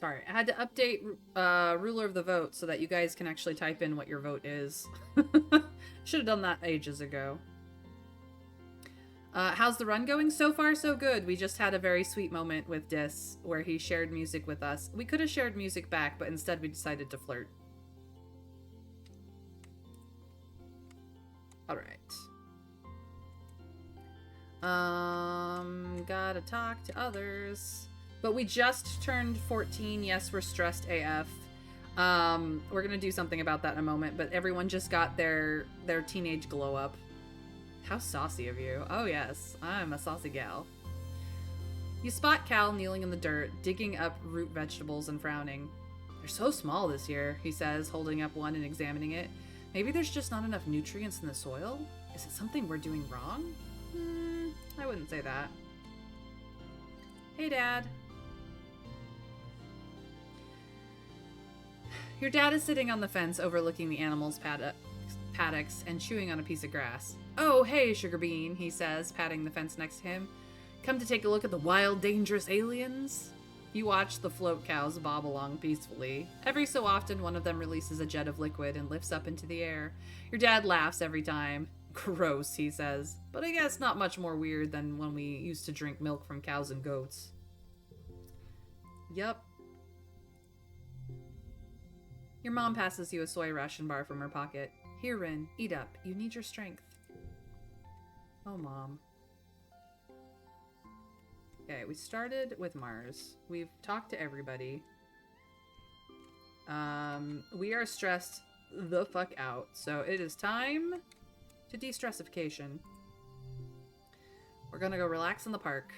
Sorry, I had to update Ruler of the Vote so that you guys can actually type in what your vote is. Should have done that ages ago. How's the run going? So far, so good. We just had a very sweet moment with Dis where he shared music with us. We could have shared music back, but instead we decided to flirt. Alright. Gotta talk to others. But we just turned 14. Yes, we're stressed AF. We're gonna do something about that in a moment, but everyone just got their teenage glow up. How saucy of you. Oh yes, I'm a saucy gal. You spot Cal kneeling in the dirt, digging up root vegetables and frowning. They're so small this year, he says, holding up one and examining it. Maybe there's just not enough nutrients in the soil? Is it something we're doing wrong? I wouldn't say that. Hey, Dad. Your dad is sitting on the fence overlooking the animals' paddocks and chewing on a piece of grass. Oh, hey, Sugar Bean, he says, patting the fence next to him. Come to take a look at the wild, dangerous aliens? You watch the float cows bob along peacefully. Every so often, one of them releases a jet of liquid and lifts up into the air. Your dad laughs every time. Gross, he says. But I guess not much more weird than when we used to drink milk from cows and goats. Yup. Your mom passes you a soy ration bar from her pocket. Here, Rin, eat up. You need your strength. Oh, Mom. Okay, we started with Mars. We've talked to everybody. We are stressed the fuck out. So it is time to de-stressification. We're gonna go relax in the park.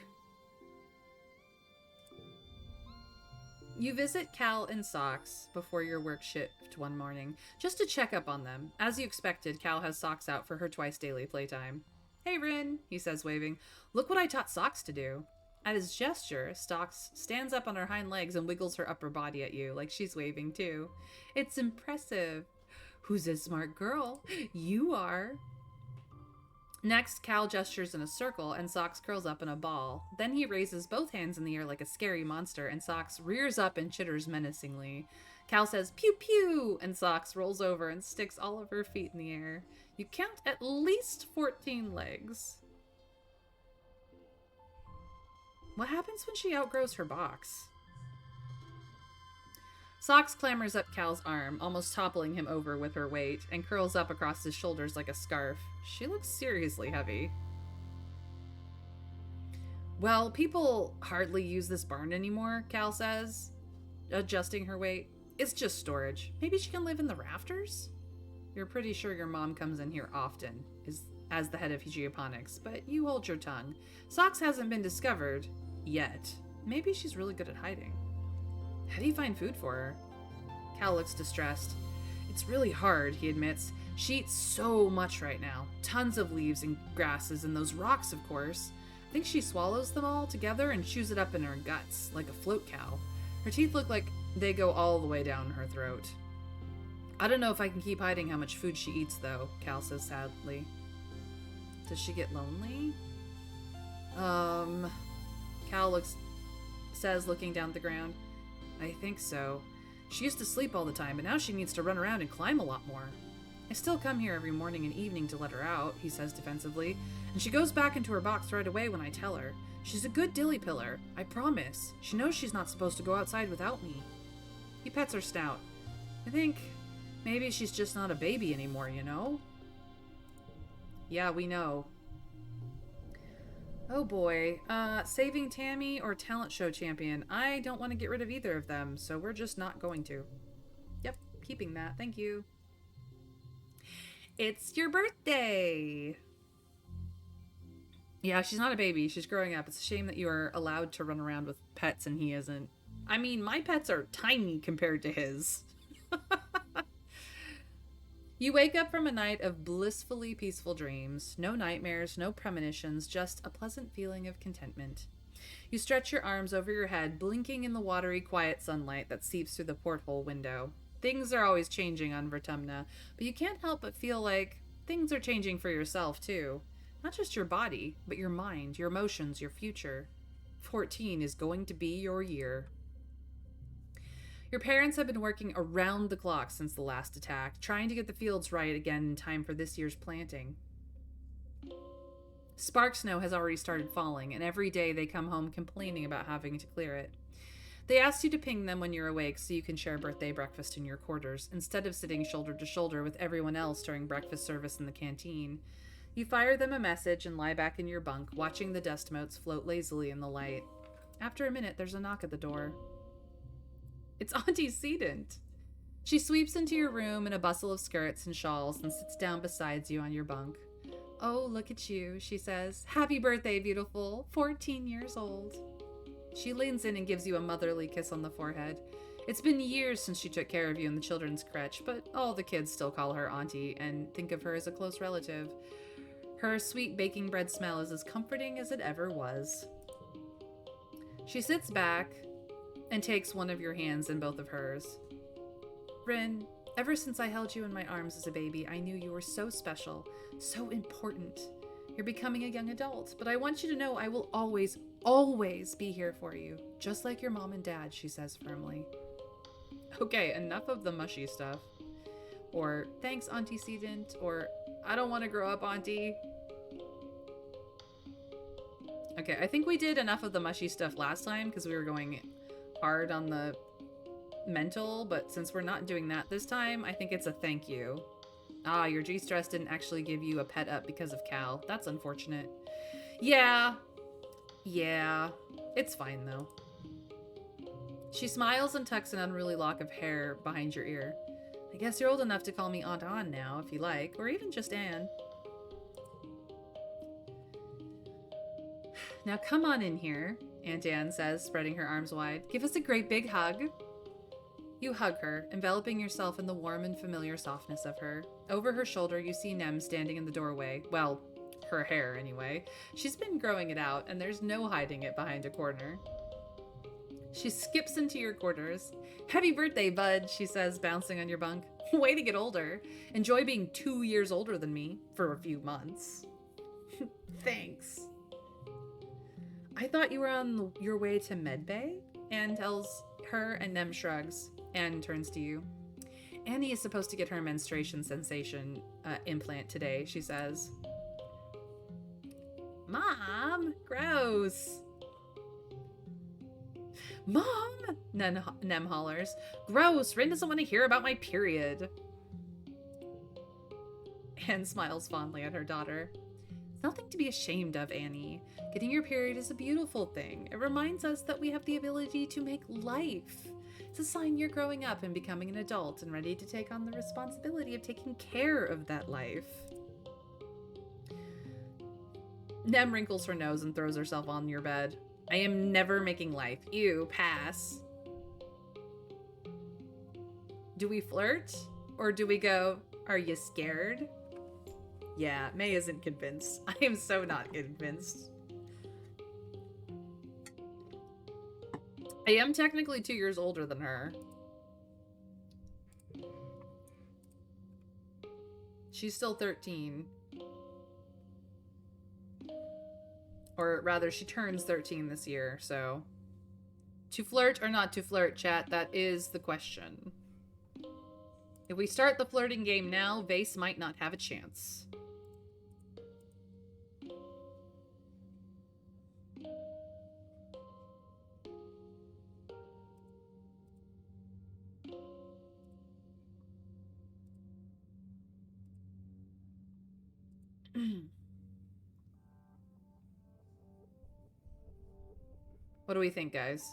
You visit Cal and Socks before your work shift one morning, just to check up on them. As you expected, Cal has Socks out for her twice daily playtime. Hey, Rin, he says, waving. Look what I taught Socks to do. At his gesture, Socks stands up on her hind legs and wiggles her upper body at you, like she's waving too. It's impressive. Who's a smart girl? You are. Next, Cal gestures in a circle and Socks curls up in a ball. Then he raises both hands in the air like a scary monster and Socks rears up and chitters menacingly. Cal says, pew pew, and Socks rolls over and sticks all of her feet in the air. You count at least 14 legs. What happens when she outgrows her box? Socks clambers up Cal's arm, almost toppling him over with her weight, and curls up across his shoulders like a scarf. She looks seriously heavy. Well, people hardly use this barn anymore, Cal says, adjusting her weight. It's just storage. Maybe she can live in the rafters? You're pretty sure your mom comes in here often, as the head of geoponics, but you hold your tongue. Socks hasn't been discovered yet. Maybe she's really good at hiding. How do you find food for her? Cal looks distressed. It's really hard, he admits. She eats so much right now. Tons of leaves and grasses and those rocks, of course. I think she swallows them all together and chews it up in her guts, like a float cow. Her teeth look like they go all the way down her throat. I don't know if I can keep hiding how much food she eats, though, Cal says sadly. Does she get lonely? Cal says, looking down at the ground. I think so. She used to sleep all the time, but now she needs to run around and climb a lot more. I still come here every morning and evening to let her out, he says defensively, and she goes back into her box right away when I tell her. She's a good dilly pillar, I promise. She knows she's not supposed to go outside without me. He pets her snout. I think maybe she's just not a baby anymore, you know? Yeah, we know. Oh boy, saving Tammy or talent show champion? I don't want to get rid of either of them, so we're just not going to. Yep, keeping that, thank you. It's your birthday! Yeah, she's not a baby, she's growing up. It's a shame that you are allowed to run around with pets and he isn't. I mean, my pets are tiny compared to his. You wake up from a night of blissfully peaceful dreams. No nightmares, no premonitions, just a pleasant feeling of contentment. You stretch your arms over your head, blinking in the watery, quiet sunlight that seeps through the porthole window. Things are always changing on Vertumna, but you can't help but feel like things are changing for yourself, too. Not just your body, but your mind, your emotions, your future. 14 is going to be your year. Your parents have been working around the clock since the last attack, trying to get the fields right again in time for this year's planting. Spark snow has already started falling, and every day they come home complaining about having to clear it. They asked you to ping them when you're awake so you can share birthday breakfast in your quarters, instead of sitting shoulder to shoulder with everyone else during breakfast service in the canteen. You fire them a message and lie back in your bunk, watching the dust motes float lazily in the light. After a minute, there's a knock at the door. It's Auntie Sedent. She sweeps into your room in a bustle of skirts and shawls and sits down beside you on your bunk. Oh, look at you, she says. Happy birthday, beautiful. 14 years old. She leans in and gives you a motherly kiss on the forehead. It's been years since she took care of you in the children's crèche, but all the kids still call her Auntie and think of her as a close relative. Her sweet baking bread smell is as comforting as it ever was. She sits back and takes one of your hands in both of hers. Rin, ever since I held you in my arms as a baby, I knew you were so special, so important. You're becoming a young adult, but I want you to know I will always, always be here for you, just like your mom and dad, she says firmly. Okay, enough of the mushy stuff. Or, thanks, Auntie Sedent, or, I don't want to grow up, Auntie. Okay, I think we did enough of the mushy stuff last time because we were going hard on the mental, but since we're not doing that this time, I think it's a thank you. Ah, your G-Stress didn't actually give you a pet up because of Cal. That's unfortunate. Yeah, it's fine though. She smiles and tucks an unruly lock of hair behind your ear. I guess you're old enough to call me Aunt Ann now, if you like, or even just Anne. Now come on in here, Aunt Anne says, spreading her arms wide. Give us a great big hug. You hug her, enveloping yourself in the warm and familiar softness of her. Over her shoulder, you see Nem standing in the doorway. Well, her hair, anyway. She's been growing it out, and there's no hiding it behind a corner. She skips into your quarters. Happy birthday, bud, she says, bouncing on your bunk. Way to get older. Enjoy being 2 years older than me for a few months. Thanks. I thought you were on your way to Medbay? Anne tells her, and Nem shrugs. Anne turns to you. Annie is supposed to get her menstruation sensation implant today, she says. Mom, gross. Mom, Nem hollers. Gross, Rin doesn't want to hear about my period. Anne smiles fondly at her daughter. It's nothing to be ashamed of, Annie. Getting your period is a beautiful thing. It reminds us that we have the ability to make life. It's a sign you're growing up and becoming an adult and ready to take on the responsibility of taking care of that life. Nem wrinkles her nose and throws herself on your bed. I am never making life. Ew, pass. Do we flirt? Or do we go, are you scared? Yeah, May isn't convinced. I am so not convinced. I am technically 2 years older than her. She's still 13. Or rather, she turns 13 this year, so... To flirt or not to flirt, chat, that is the question. If we start the flirting game now, Vase might not have a chance. What do we think, guys?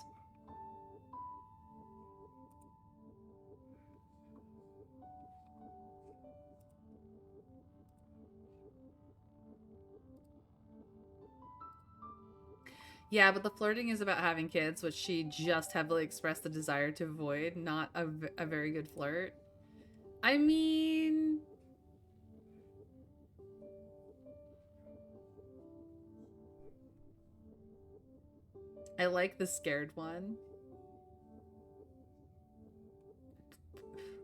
Yeah, but the flirting is about having kids, which she just heavily expressed the desire to avoid, not a very good flirt. I mean... I like the scared one.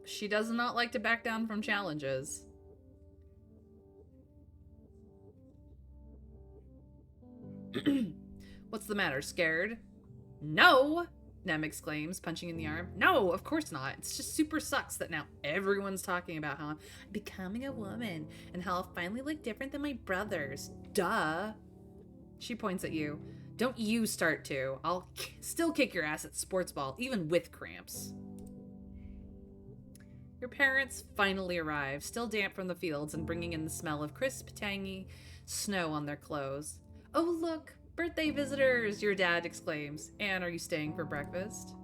She does not like to back down from challenges. What's the matter, scared? No! Nem exclaims, punching in the arm. No, of course not. It's just super sucks that now everyone's talking about how I'm becoming a woman and how I'll finally look different than my brothers. Duh. She points at you. Don't you start to. I'll still kick your ass at sports ball, even with cramps. Your parents finally arrive, still damp from the fields and bringing in the smell of crisp, tangy snow on their clothes. Oh, look, birthday visitors, your dad exclaims. Anne, are you staying for breakfast?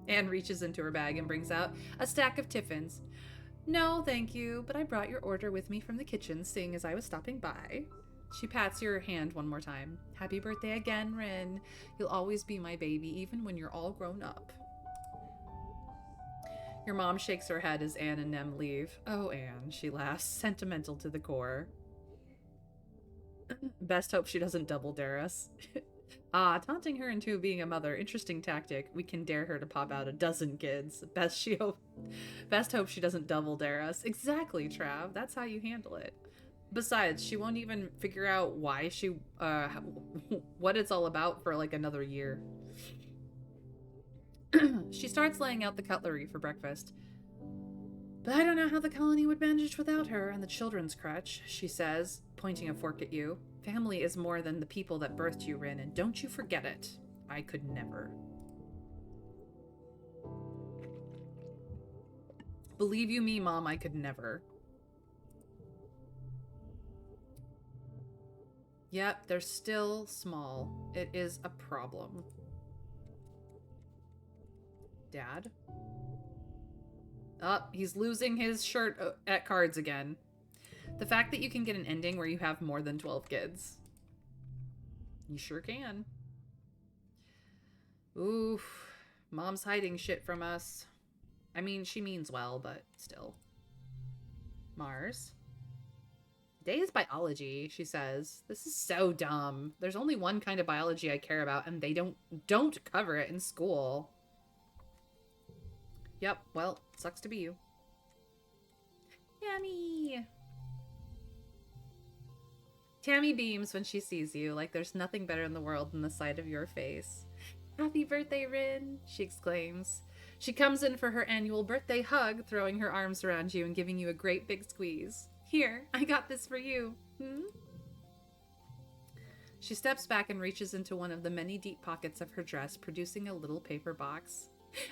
Anne reaches into her bag and brings out a stack of tiffins. No, thank you, but I brought your order with me from the kitchen, seeing as I was stopping by. She pats your hand one more time. Happy birthday again, Rin. You'll always be my baby, even when you're all grown up. Your mom shakes her head as Anne and Nem leave. Oh, Anne, she laughs, sentimental to the core. Best hope she doesn't double dare us. Taunting her into being a mother, interesting tactic. We can dare her to pop out a dozen kids. Best hope she doesn't double dare us. Exactly, Trav. That's how you handle it. Besides, she won't even figure out why she, what it's all about for like another year. She starts laying out the cutlery for breakfast. But I don't know how the colony would manage without her and the children's crutch, she says, pointing a fork at you. Family is more than the people that birthed you, Rin, and don't you forget it. I could never. Believe you me, Mom, I could never. Yep, they're still small. It is a problem. Dad? Oh, he's losing his shirt at cards again. The fact that you can get an ending where you have more than 12 kids. You sure can. Oof. Mom's hiding shit from us. I mean, she means well, but still. Mars? Today is biology, she says. This is so dumb. There's only one kind of biology I care about, and they don't cover it in school. Yep, well, sucks to be you. Tammy! Tammy beams when she sees you, like there's nothing better in the world than the sight of your face. Happy birthday, Rin, she exclaims. She comes in for her annual birthday hug, throwing her arms around you and giving you a great big squeeze. Here, I got this for you. She steps back and reaches into one of the many deep pockets of her dress, producing a little paper box.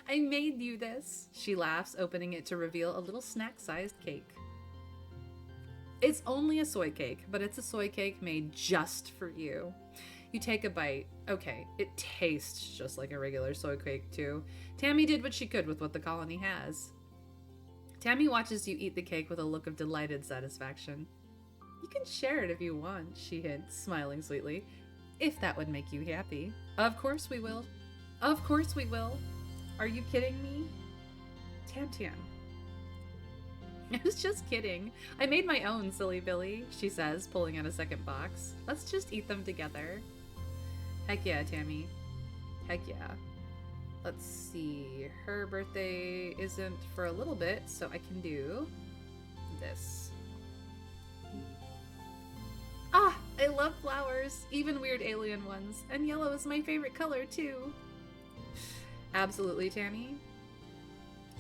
I made you this, she laughs, opening it to reveal a little snack-sized cake. It's only a soy cake, but it's a soy cake made just for you. You take a bite. Okay, it tastes just like a regular soy cake, too. Tammy did what she could with what the colony has. Tammy watches you eat the cake with a look of delighted satisfaction. You can share it if you want, she hints, smiling sweetly. If that would make you happy. Of course we will. Of course we will. Are you kidding me? Tam. I was just kidding. I made my own, silly Billy, she says, pulling out a second box. Let's just eat them together. Heck yeah, Tammy. Heck yeah. Let's see. Her birthday isn't for a little bit, so I can do this. Ah, I love flowers, even weird alien ones, and yellow is my favorite color, too. Absolutely, Tammy.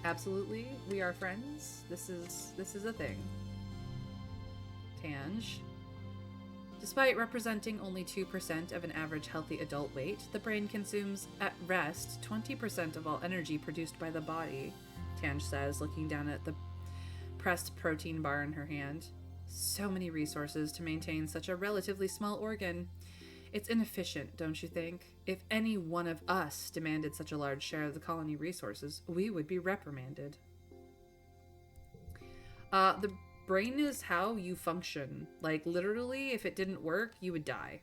Absolutely, we are friends. This is a thing. Tange. Despite representing only 2% of an average healthy adult weight, the brain consumes, at rest, 20% of all energy produced by the body, Tange says, looking down at the pressed protein bar in her hand. So many resources to maintain such a relatively small organ. It's inefficient, don't you think? If any one of us demanded such a large share of the colony resources, we would be reprimanded. The brain is how you function. Like, literally, if it didn't work, you would die.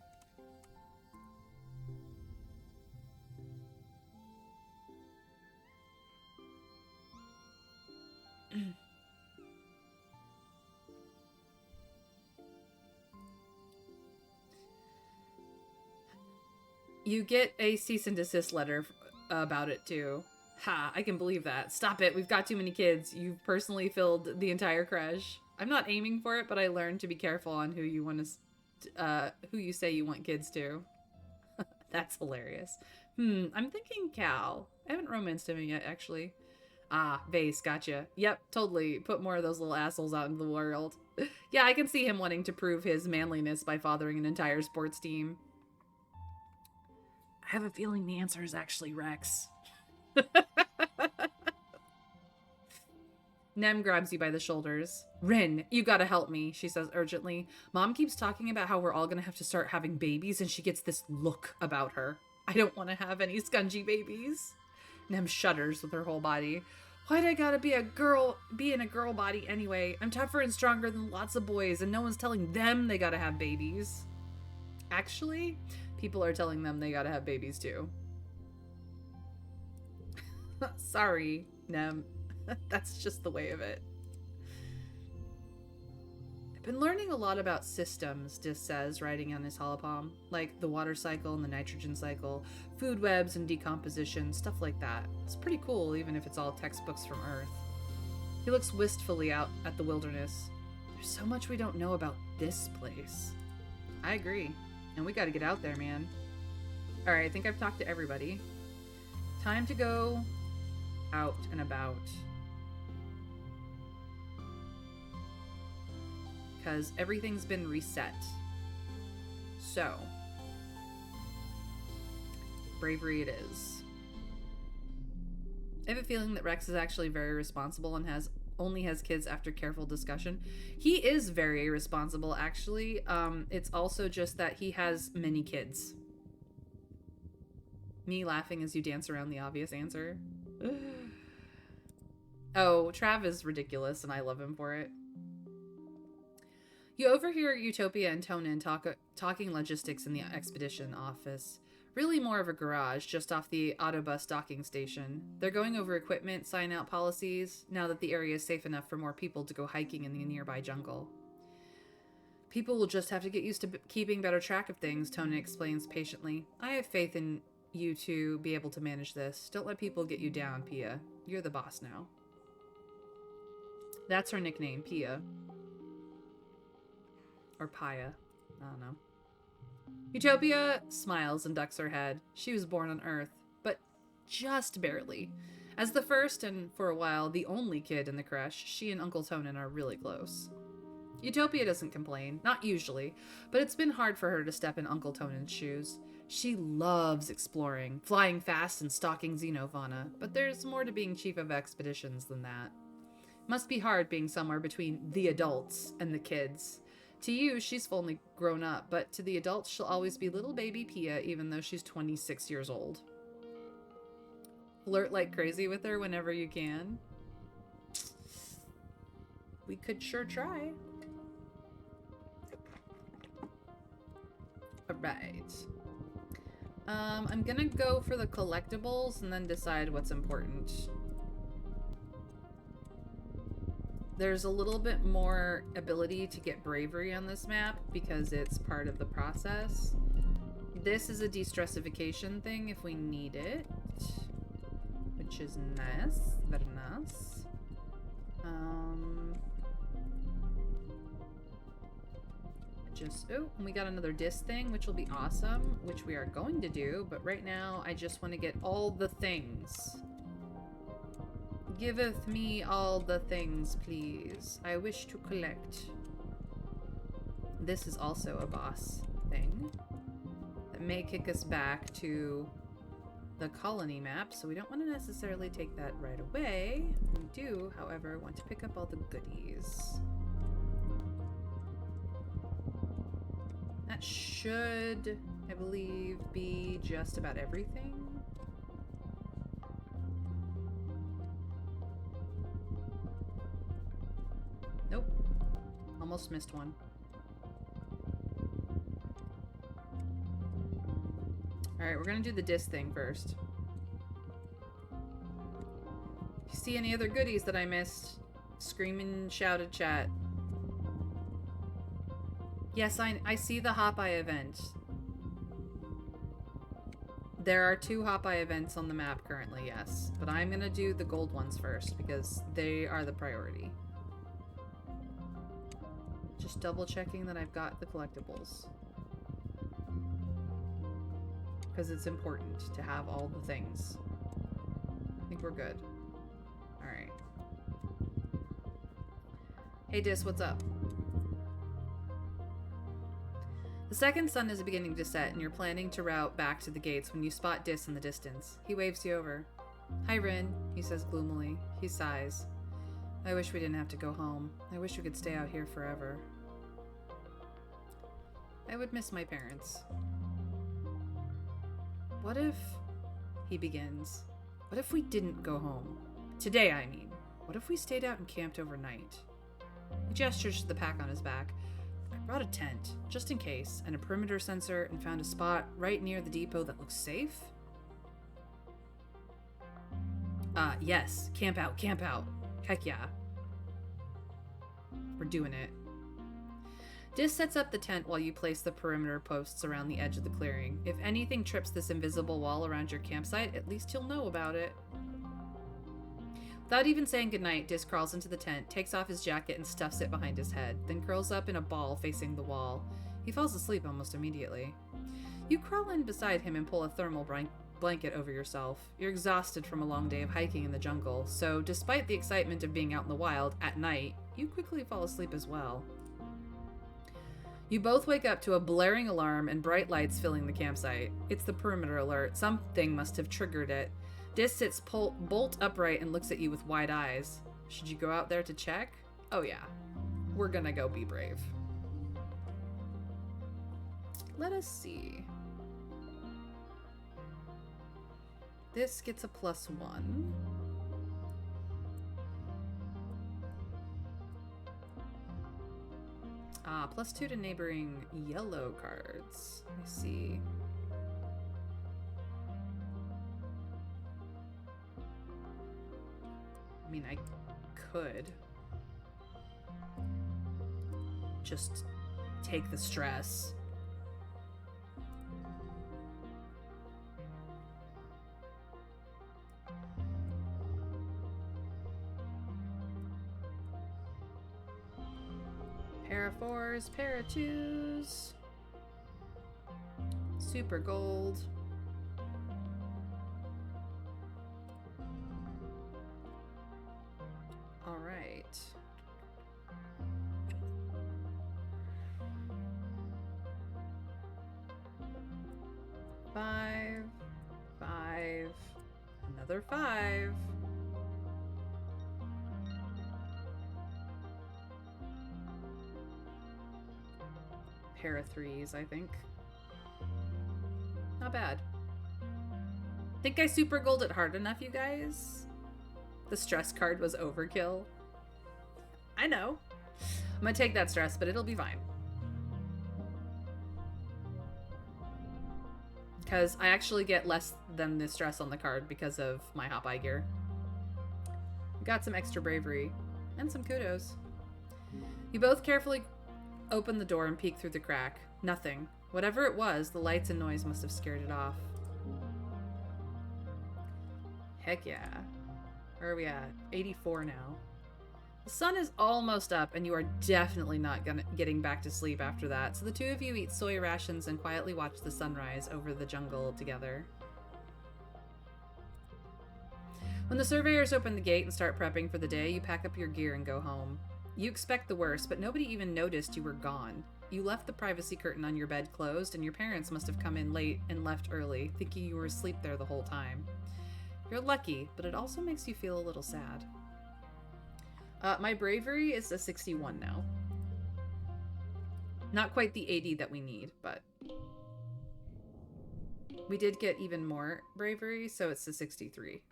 You get a cease and desist letter about it, too. Ha, I can believe that. Stop it, we've got too many kids. You've personally filled the entire creche. I'm not aiming for it, but I learned to be careful on who you want to, who you say you want kids to. That's hilarious. I'm thinking Cal. I haven't romanced him yet, actually. Ah, Vase, gotcha. Yep, totally. Put more of those little assholes out into the world. Yeah, I can see him wanting to prove his manliness by fathering an entire sports team. I have a feeling the answer is actually Rex. Nem grabs you by the shoulders. Rin, you gotta help me, she says urgently. Mom keeps talking about how we're all gonna have to start having babies, and she gets this look about her. I don't want to have any scungy babies. Nem shudders with her whole body. Why'd I gotta be in a girl body anyway? I'm tougher and stronger than lots of boys, and no one's telling them they gotta have babies. Actually, people are telling them they gotta have babies too. Sorry, Nem. That's just the way of it. I've been learning a lot about systems, Dis says, writing on his holopalm. Like the water cycle and the nitrogen cycle, food webs and decomposition, stuff like that. It's pretty cool, even if it's all textbooks from Earth. He looks wistfully out at the wilderness. There's so much we don't know about this place. I agree. And we gotta get out there, man. Alright, I think I've talked to everybody. Time to go out and about. Because everything's been reset. So, bravery it is. I have a feeling that Rex is actually very responsible and only has kids after careful discussion. He is very responsible, actually. It's also just that he has many kids. Me laughing as you dance around the obvious answer. Oh, Trav is ridiculous, and I love him for it. You overhear Utopia and Tonin talking logistics in the expedition office. Really more of a garage, just off the Autobus docking station. They're going over equipment, sign-out policies, now that the area is safe enough for more people to go hiking in the nearby jungle. People will just have to get used to keeping better track of things, Tonin explains patiently. I have faith in you to be able to manage this. Don't let people get you down, Pia. You're the boss now. That's her nickname, Pia. Or Paya. I don't know. Utopia smiles and ducks her head. She was born on Earth, but just barely. As the first and, for a while, the only kid in the creche, she and Uncle Tonin are really close. Utopia doesn't complain, not usually, but it's been hard for her to step in Uncle Tonin's shoes. She loves exploring, flying fast and stalking xenofauna, but there's more to being chief of expeditions than that. Must be hard being somewhere between the adults and the kids. To you, she's fully grown up, but to the adults, she'll always be little baby Pia, even though she's 26 years old. Flirt like crazy with her whenever you can. We could sure try. Alright. I'm gonna go for the collectibles and then decide what's important. There's a little bit more ability to get bravery on this map because it's part of the process. This is a de-stressification thing if we need it, which is nice, very nice. Oh, and we got another disc thing, which will be awesome, which we are going to do, but right now I just want to get all the things. Giveth me all the things, please. I wish to collect. This is also a boss thing that may kick us back to the colony map, so we don't want to necessarily take that right away. We do, however, want to pick up all the goodies. That should, I believe, be just about everything. Nope. Almost missed one. Alright, we're gonna do the disc thing first. If you see any other goodies that I missed, scream and shout at chat. Yes, I see the Hop-Eye event. There are 2 Hop-Eye events on the map currently, yes. But I'm gonna do the gold ones first, because they are the priority. Just double checking that I've got the collectibles. Because it's important to have all the things. I think we're good. Alright. Hey Dis, what's up? The second sun is beginning to set, and you're planning to route back to the gates when you spot Dis in the distance. He waves you over. Hi, Rin, he says gloomily. He sighs. I wish we didn't have to go home. I wish we could stay out here forever. I would miss my parents. What if... He begins. What if we didn't go home? Today, I mean. What if we stayed out and camped overnight? He gestures to the pack on his back. I brought a tent, just in case, and a perimeter sensor, and found a spot right near the depot that looks safe. Yes. Camp out, camp out. Heck yeah. We're doing it. Dis sets up the tent while you place the perimeter posts around the edge of the clearing. If anything trips this invisible wall around your campsite, at least you'll know about it. Without even saying goodnight, Dis crawls into the tent, takes off his jacket and stuffs it behind his head, then curls up in a ball facing the wall. He falls asleep almost immediately. You crawl in beside him and pull a thermal blanket over yourself. You're exhausted from a long day of hiking in the jungle, so despite the excitement of being out in the wild, at night, you quickly fall asleep as well. You both wake up to a blaring alarm and bright lights filling the campsite. It's the perimeter alert. Something must have triggered it. Dis sits bolt upright and looks at you with wide eyes. Should you go out there to check? Oh yeah. We're gonna go be brave. Let us see. This gets a +1. +2 to neighboring yellow cards. Let me see. I mean, I could just take the stress. Pair of 4s, pair of 2s. Super gold. All right. Five, another 5. Pair of 3s, I think. Not bad. Think I super gold it hard enough, you guys? The stress card was overkill. I know. I'm gonna take that stress, but it'll be fine. Because I actually get less than the stress on the card because of my Hop-Eye gear. Got some extra bravery. And some kudos. You both carefully open the door and peek through the crack. Nothing. Whatever it was, the lights and noise must have scared it off. Heck yeah. Where are we at? 84 now. The sun is almost up, and you are definitely not getting back to sleep after that, so the two of you eat soy rations and quietly watch the sunrise over the jungle together. When the surveyors open the gate and start prepping for the day, you pack up your gear and go home. You expect the worst, but nobody even noticed you were gone. You left the privacy curtain on your bed closed, and your parents must have come in late and left early, thinking you were asleep there the whole time. You're lucky, but it also makes you feel a little sad. My bravery is a 61 now. Not quite the 80 that we need, but we did get even more bravery, so it's a 63.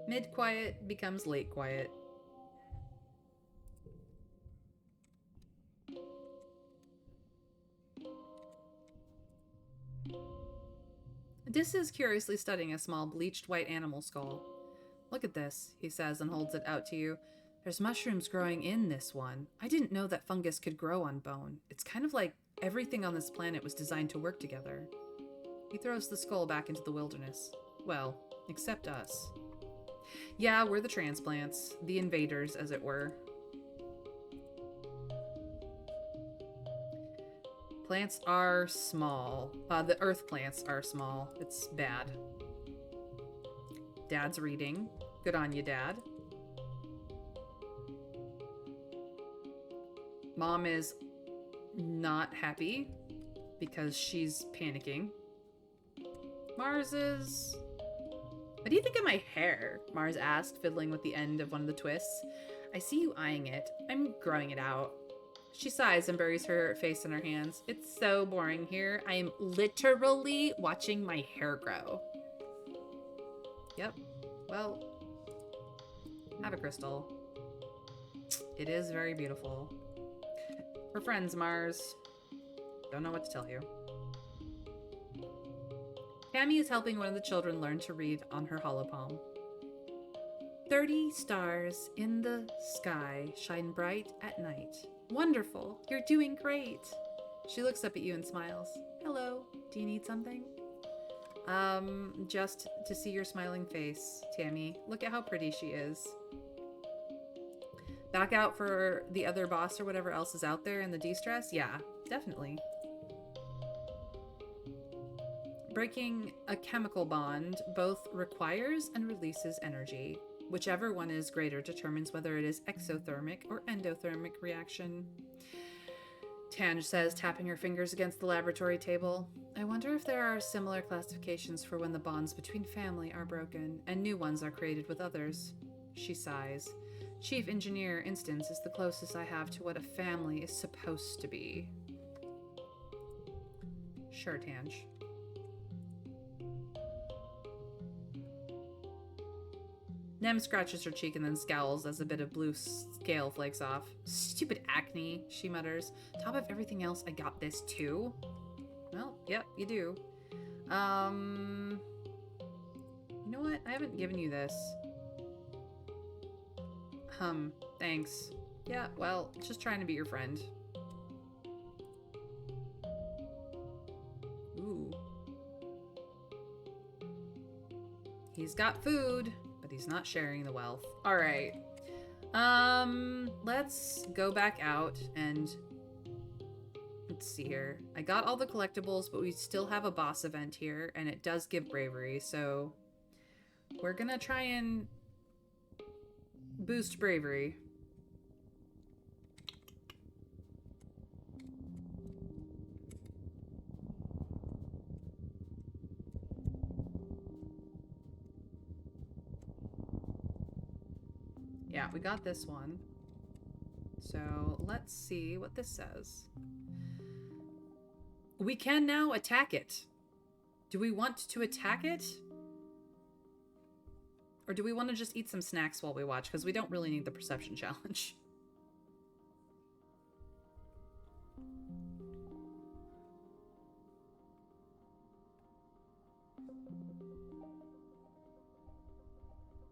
Mid-quiet becomes late quiet. Dis is curiously studying a small bleached white animal skull. Look at this, he says and holds it out to you. There's mushrooms growing in this one. I didn't know that fungus could grow on bone. It's kind of like everything on this planet was designed to work together. He throws the skull back into the wilderness. Well, except us. Yeah, we're the transplants. The invaders, as it were. Plants are small. The earth plants are small. It's bad. Dad's reading. Good on you, Dad. Mom is not happy because she's panicking. Mars is... What do you think of my hair? Mars asked, fiddling with the end of one of the twists. I see you eyeing it. I'm growing it out. She sighs and buries her face in her hands. It's so boring here. I am literally watching my hair grow. Yep. Well, have a crystal. It is very beautiful. We're friends, Mars. Don't know what to tell you. Tammy is helping one of the children learn to read on her holopalm. 30 stars in the sky shine bright at night. Wonderful. You're doing great. She looks up at you and smiles. Hello. Do you need something? Just to see your smiling face, Tammy. Look at how pretty she is. Back out for the other boss or whatever else is out there in the de-stress? Yeah, definitely. Breaking a chemical bond both requires and releases energy. Whichever one is greater determines whether it is exothermic or endothermic reaction. Tange says, tapping her fingers against the laboratory table. I wonder if there are similar classifications for when the bonds between family are broken and new ones are created with others. She sighs. Chief Engineer instance is the closest I have to what a family is supposed to be. Sure, Tange. Nem scratches her cheek and then scowls as a bit of blue scale flakes off. Stupid acne, she mutters. Top of everything else, I got this too. Well, yep, you do. You know what? I haven't given you this. Thanks. Yeah, well, just trying to be your friend. Ooh. He's got food. He's not sharing the wealth. All right. Let's go back out and let's see here. I got all the collectibles, but we still have a boss event here, and it does give bravery, so we're gonna try and boost bravery. Yeah, we got this one. So let's see what this says. We can now attack it. Do we want to attack it? Or do we want to just eat some snacks while we watch? Because we don't really need the perception challenge.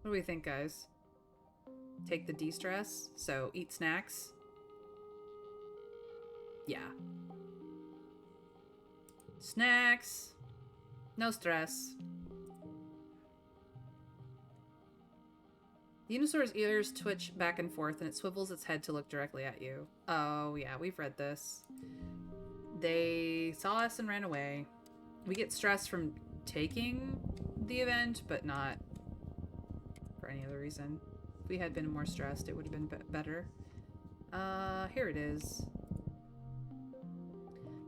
What do we think, guys? Take the de-stress, so eat snacks. Yeah. Snacks. No stress. The Unisaur's ears twitch back and forth and it swivels its head to look directly at you. Oh yeah, we've read this. They saw us and ran away. We get stress from taking the event, but not for any other reason. If we had been more stressed, it would have been better. Here it is.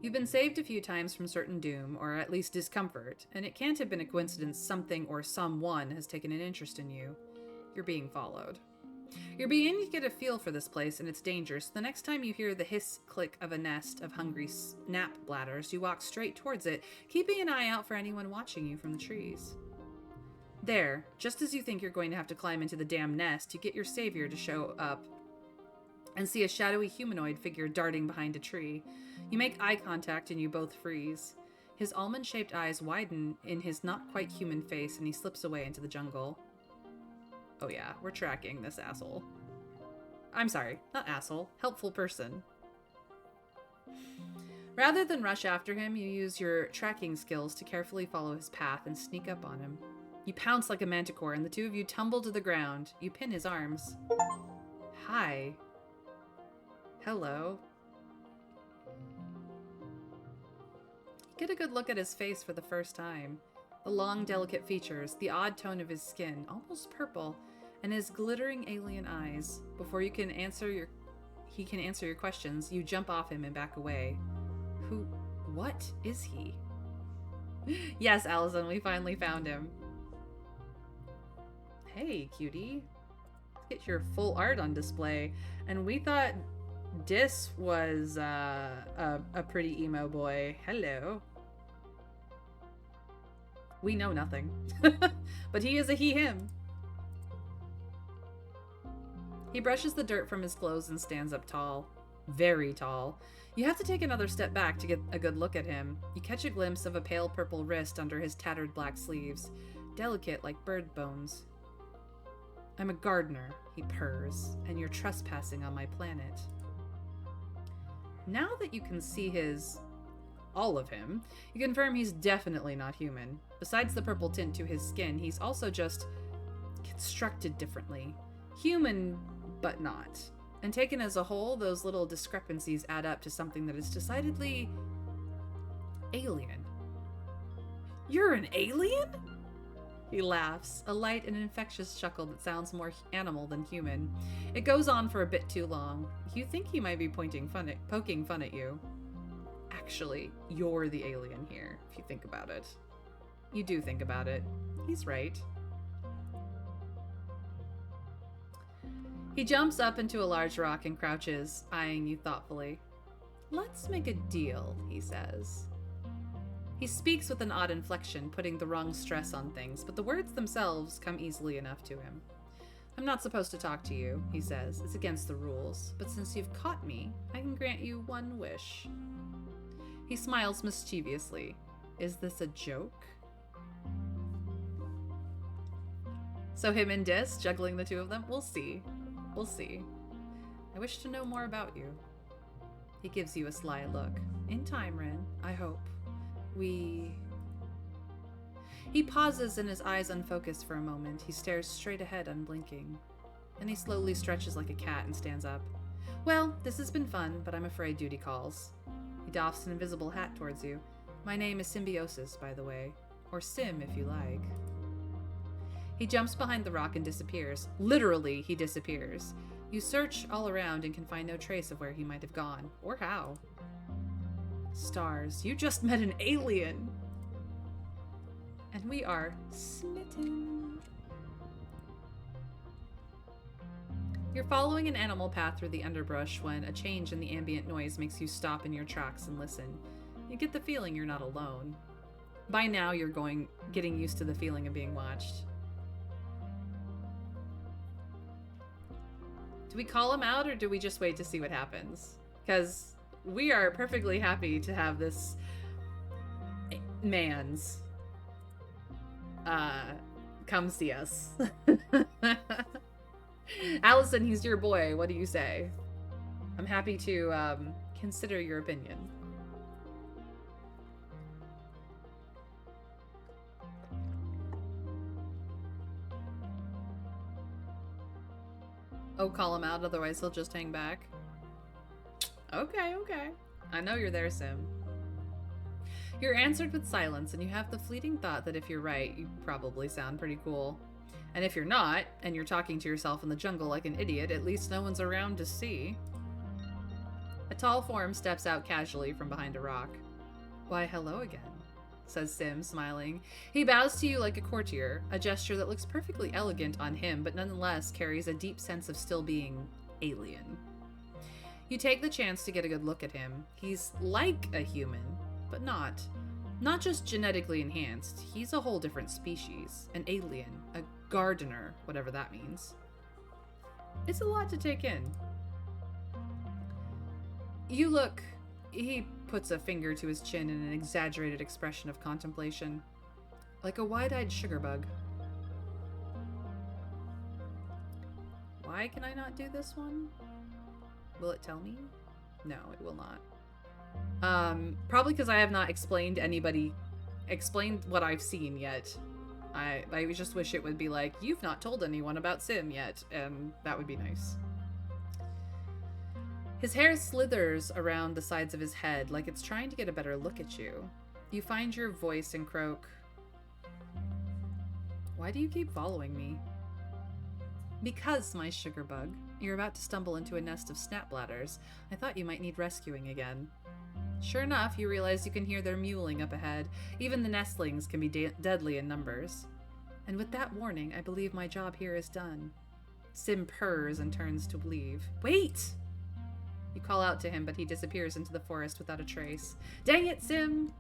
You've been saved a few times from certain doom, or at least discomfort, and it can't have been a coincidence something or someone has taken an interest in you. You're being followed. You're beginning to get a feel for this place and its dangers, so the next time you hear the hiss-click of a nest of hungry snap bladders, you walk straight towards it, keeping an eye out for anyone watching you from the trees. There, just as you think you're going to have to climb into the damn nest, you get your savior to show up and see a shadowy humanoid figure darting behind a tree. You make eye contact and you both freeze. His almond-shaped eyes widen in his not-quite-human face, and he slips away into the jungle. Oh yeah, we're tracking this asshole. I'm sorry, not asshole, helpful person. Rather than rush after him, you use your tracking skills to carefully follow his path and sneak up on him. You pounce like a manticore, and the two of you tumble to the ground. You pin his arms. Hi. Hello. Get a good look at his face for the first time. The long, delicate features, the odd tone of his skin, almost purple, and his glittering alien eyes. Before he can answer your questions, you jump off him and back away. What is he? Yes, Allison, we finally found him. Hey, cutie. Get your full art on display. And we thought Dis was a pretty emo boy. Hello. We know nothing. But he is a he-him. He brushes the dirt from his clothes and stands up tall. Very tall. You have to take another step back to get a good look at him. You catch a glimpse of a pale purple wrist under his tattered black sleeves. Delicate like bird bones. I'm a gardener, he purrs, and you're trespassing on my planet. Now that you can see all of him, you confirm he's definitely not human. Besides the purple tint to his skin, he's also just constructed differently. Human, but not. And taken as a whole, those little discrepancies add up to something that is decidedly alien. You're an alien? He laughs, a light and infectious chuckle that sounds more animal than human. It goes on for a bit too long. You think he might be poking fun at you. Actually, you're the alien here, if you think about it. You do think about it. He's right. He jumps up into a large rock and crouches, eyeing you thoughtfully. Let's make a deal, he says. He speaks with an odd inflection, putting the wrong stress on things, but the words themselves come easily enough to him. I'm not supposed to talk to you, he says. It's against the rules, but since you've caught me, I can grant you one wish. He smiles mischievously. Is this a joke? So him and Dis, juggling the two of them? We'll see. We'll see. I wish to know more about you. He gives you a sly look. In time, Ren, I hope. He pauses and his eyes unfocus for a moment. He stares straight ahead, unblinking. Then he slowly stretches like a cat and stands up. Well, this has been fun, but I'm afraid duty calls. He doffs an invisible hat towards you. My name is Symbiosis, by the way. Or Sim, if you like. He jumps behind the rock and disappears. Literally, he disappears. You search all around and can find no trace of where he might have gone, or how. Stars, you just met an alien! And we are smitten. You're following an animal path through the underbrush when a change in the ambient noise makes you stop in your tracks and listen. You get the feeling you're not alone. By now, you're getting used to the feeling of being watched. Do we call him out or do we just wait to see what happens? Because we are perfectly happy to have this man's come see us. Allison, he's your boy. What do you say? I'm happy to consider your opinion. Oh, call him out, otherwise he'll just hang back. Okay. I know you're there, Sim. You're answered with silence, and you have the fleeting thought that if you're right, you probably sound pretty cool. And if you're not, and you're talking to yourself in the jungle like an idiot, at least no one's around to see. A tall form steps out casually from behind a rock. Why, hello again, says Sim, smiling. He bows to you like a courtier, a gesture that looks perfectly elegant on him, but nonetheless carries a deep sense of still being alien. You take the chance to get a good look at him. He's like a human, but not. Not just genetically enhanced. He's a whole different species. An alien. A gardener, whatever that means. It's a lot to take in. You look... He puts a finger to his chin in an exaggerated expression of contemplation. Like a wide-eyed sugar bug. Why can I not do this one? Will it tell me? No, it will not. Probably because I have not explained what I've seen yet. I just wish it would be like, you've not told anyone about Sim yet, and that would be nice. His hair slithers around the sides of his head like it's trying to get a better look at you. You find your voice and croak. Why do you keep following me? Because, my sugar bug, you're about to stumble into a nest of snap bladders. I thought you might need rescuing again. Sure enough, you realize you can hear their mewling up ahead. Even the nestlings can be deadly in numbers. And with that warning, I believe my job here is done. Sim purrs and turns to leave. Wait! You call out to him, but he disappears into the forest without a trace. Dang it, Sim!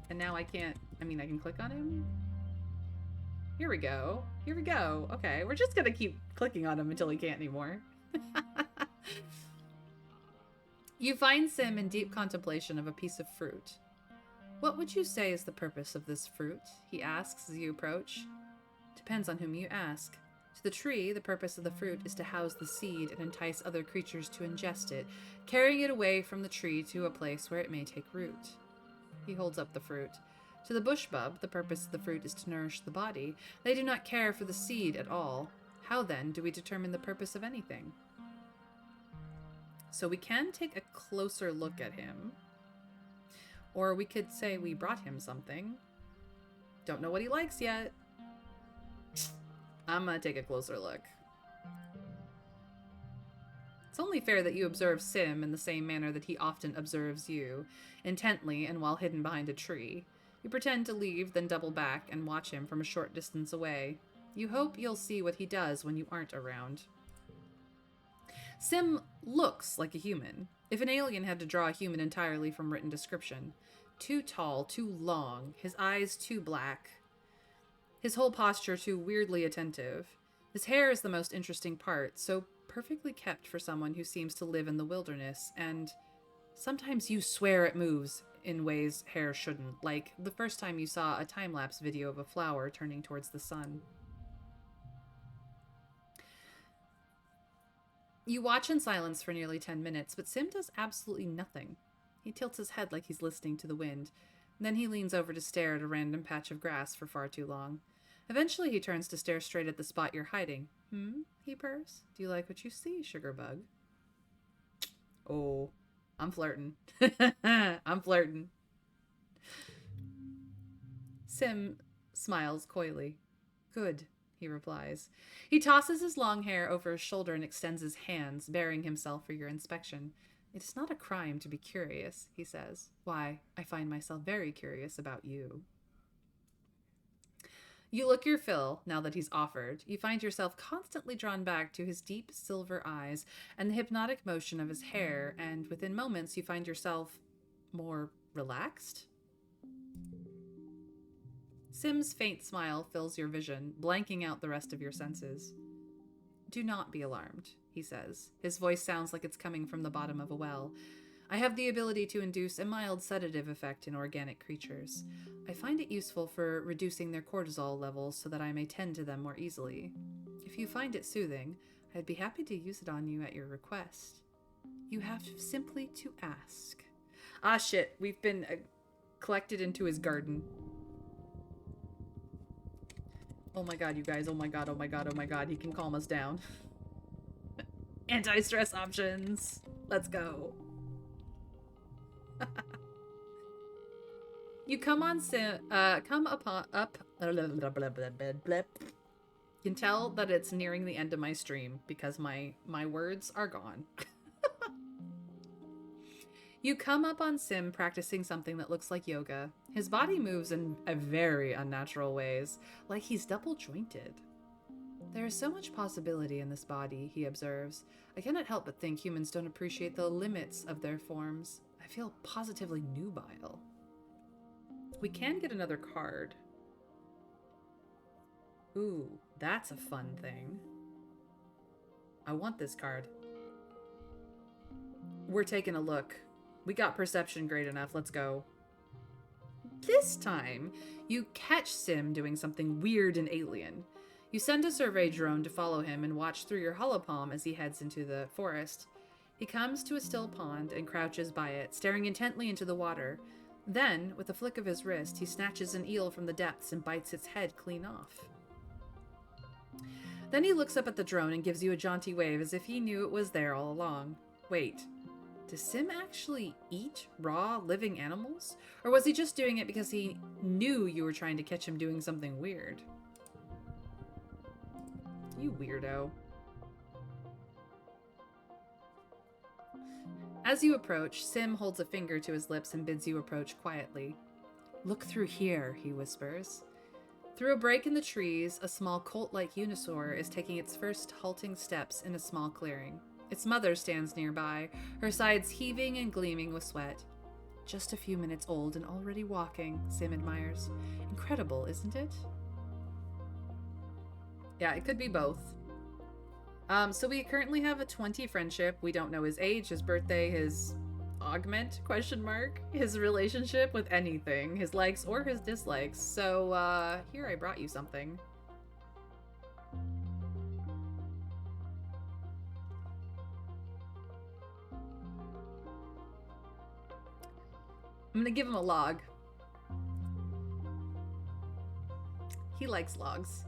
And now I can't... I can click on him? Here we go. Here we go. Okay, we're just gonna keep clicking on him until he can't anymore. You find Sim in deep contemplation of a piece of fruit. What would you say is the purpose of this fruit? He asks as you approach. Depends on whom you ask. To the tree, the purpose of the fruit is to house the seed and entice other creatures to ingest it, carrying it away from the tree to a place where it may take root. He holds up the fruit. To the bush bub, the purpose of the fruit is to nourish the body. They do not care for the seed at all. How then do we determine the purpose of anything? So we can take a closer look at him. Or we could say we brought him something. Don't know what he likes yet. I'm gonna take a closer look. It's only fair that you observe Sim in the same manner that he often observes you, intently and while hidden behind a tree. You pretend to leave, then double back and watch him from a short distance away. You hope you'll see what he does when you aren't around. Sim looks like a human. If an alien had to draw a human entirely from written description. Too tall, too long, his eyes too black. His whole posture too weirdly attentive. His hair is the most interesting part, so perfectly kept for someone who seems to live in the wilderness, and sometimes you swear it moves in ways hair shouldn't, like the first time you saw a time-lapse video of a flower turning towards the sun. You watch in silence for nearly 10 minutes, but Sim does absolutely nothing. He tilts his head like he's listening to the wind. Then he leans over to stare at a random patch of grass for far too long. Eventually he turns to stare straight at the spot you're hiding. He purrs. Do you like what you see, sugar bug? Oh, I'm flirting. I'm flirting. Sim smiles coyly. Good, he replies. He tosses his long hair over his shoulder and extends his hands, baring himself for your inspection. It is not a crime to be curious, he says. Why, I find myself very curious about you. You look your fill, now that he's offered. You find yourself constantly drawn back to his deep silver eyes and the hypnotic motion of his hair, and within moments you find yourself more relaxed? Sim's faint smile fills your vision, blanking out the rest of your senses. Do not be alarmed, he says. His voice sounds like it's coming from the bottom of a well. I have the ability to induce a mild sedative effect in organic creatures. I find it useful for reducing their cortisol levels so that I may tend to them more easily. If you find it soothing, I'd be happy to use it on you at your request. You have simply to ask. Ah, shit. We've been collected into his garden. Oh my god, you guys. Oh my god, oh my god, oh my god. He can calm us down. Anti-stress options. Let's go. You come on Sim, come upon up. Can tell that it's nearing the end of my stream because my words are gone. You come up on Sim practicing something that looks like yoga. His body moves in a very unnatural ways, like he's double jointed. There is so much possibility in this body, he observes. I cannot help but think humans don't appreciate the limits of their forms. I feel positively nubile. We can get another card. Ooh, that's a fun thing. I want this card. We're taking a look. We got perception great enough. Let's go. This time, you catch Sim doing something weird and alien. You send a survey drone to follow him and watch through your holopalm as he heads into the forest. He comes to a still pond and crouches by it, staring intently into the water. Then, with a flick of his wrist, he snatches an eel from the depths and bites its head clean off. Then he looks up at the drone and gives you a jaunty wave as if he knew it was there all along. Wait, does Sim actually eat raw, living animals? Or was he just doing it because he knew you were trying to catch him doing something weird? You weirdo. As you approach, Sim holds a finger to his lips and bids you approach quietly. Look through here, he whispers. Through a break in the trees, a small colt-like unisaur is taking its first halting steps in a small clearing. Its mother stands nearby, her sides heaving and gleaming with sweat. Just a few minutes old and already walking, Sim admires. Incredible, isn't it? Yeah, it could be both. So we currently have a 20 friendship. We don't know his age, his birthday, his augment, question mark, his relationship with anything, his likes or his dislikes. So, here I brought you something. I'm gonna give him a log. He likes logs.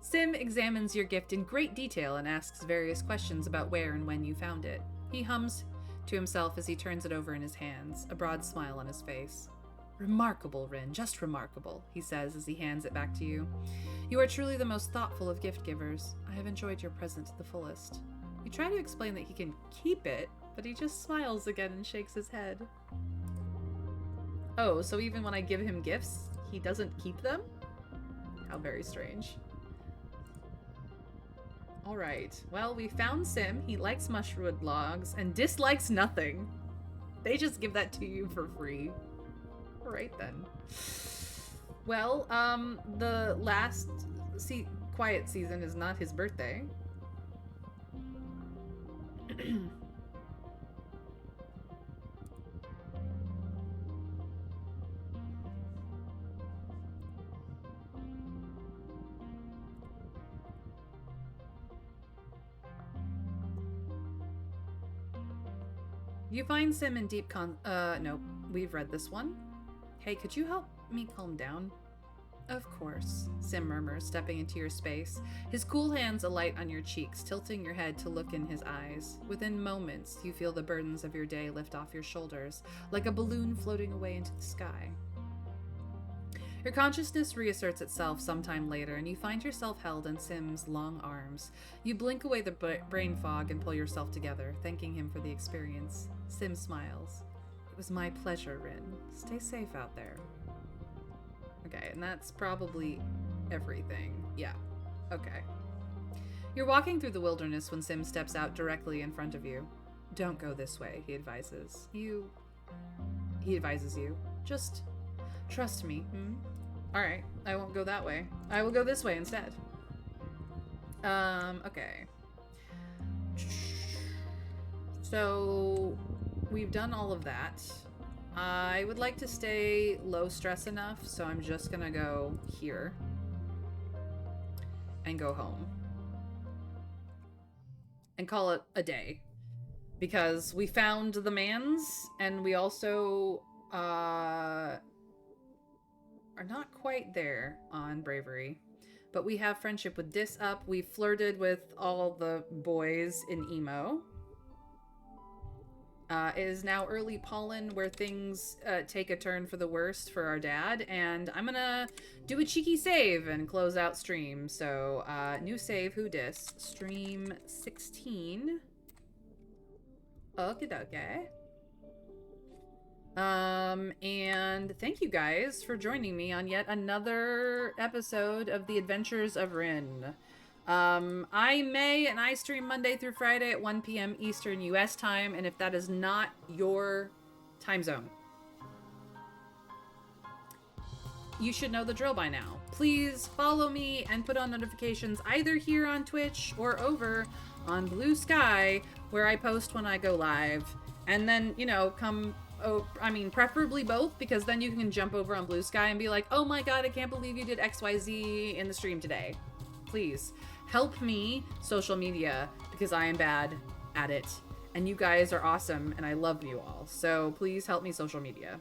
Sim examines your gift in great detail and asks various questions about where and when you found it. He hums to himself as he turns it over in his hands, a broad smile on his face. Remarkable, Rin, just remarkable, he says as he hands it back to you. You are truly the most thoughtful of gift givers. I have enjoyed your present to the fullest. You try to explain that he can keep it, but he just smiles again and shakes his head. Oh, so even when I give him gifts, he doesn't keep them? How very strange. Alright, well, we found Sim. He likes mushroom logs and dislikes nothing. They just give that to you for free. Alright then. Well, the last quiet season is not his birthday. You find Sim in deep nope, we've read this one. Hey, could you help me calm down? Of course, Sim murmurs, stepping into your space, his cool hands alight on your cheeks, tilting your head to look in his eyes. Within moments, you feel the burdens of your day lift off your shoulders, like a balloon floating away into the sky. Your consciousness reasserts itself sometime later, and you find yourself held in Sim's long arms. You blink away the brain fog and pull yourself together, thanking him for the experience. Sim smiles. It was my pleasure, Rin. Stay safe out there. Okay, and that's probably everything. Yeah. Okay. You're walking through the wilderness when Sim steps out directly in front of you. Don't go this way, he advises. He advises you. Just trust me, Alright, I won't go that way. I will go this way instead. Okay. So, we've done all of that. I would like to stay low stress enough, so I'm just gonna go here. And go home. And call it a day. Because we found the mans, and we also, are not quite there on bravery, but we have friendship with Dis up. We flirted with all the boys in emo. It is now early pollen where things take a turn for the worst for our dad, and I'm gonna do a cheeky save and close out stream. So, new save, who dis? Stream 16. Okie dokie. And thank you guys for joining me on yet another episode of The Adventures of Rin. I stream Monday through Friday at 1 p.m. Eastern US time, and if that is not your time zone, you should know the drill by now. Please follow me and put on notifications either here on Twitch or over on Blue Sky, where I post when I go live. And then, you know, preferably both, because then you can jump over on Blue Sky and be like, oh my god, I can't believe you did XYZ in the stream today. Please help me social media, because I am bad at it. And you guys are awesome, and I love you all. So please help me social media.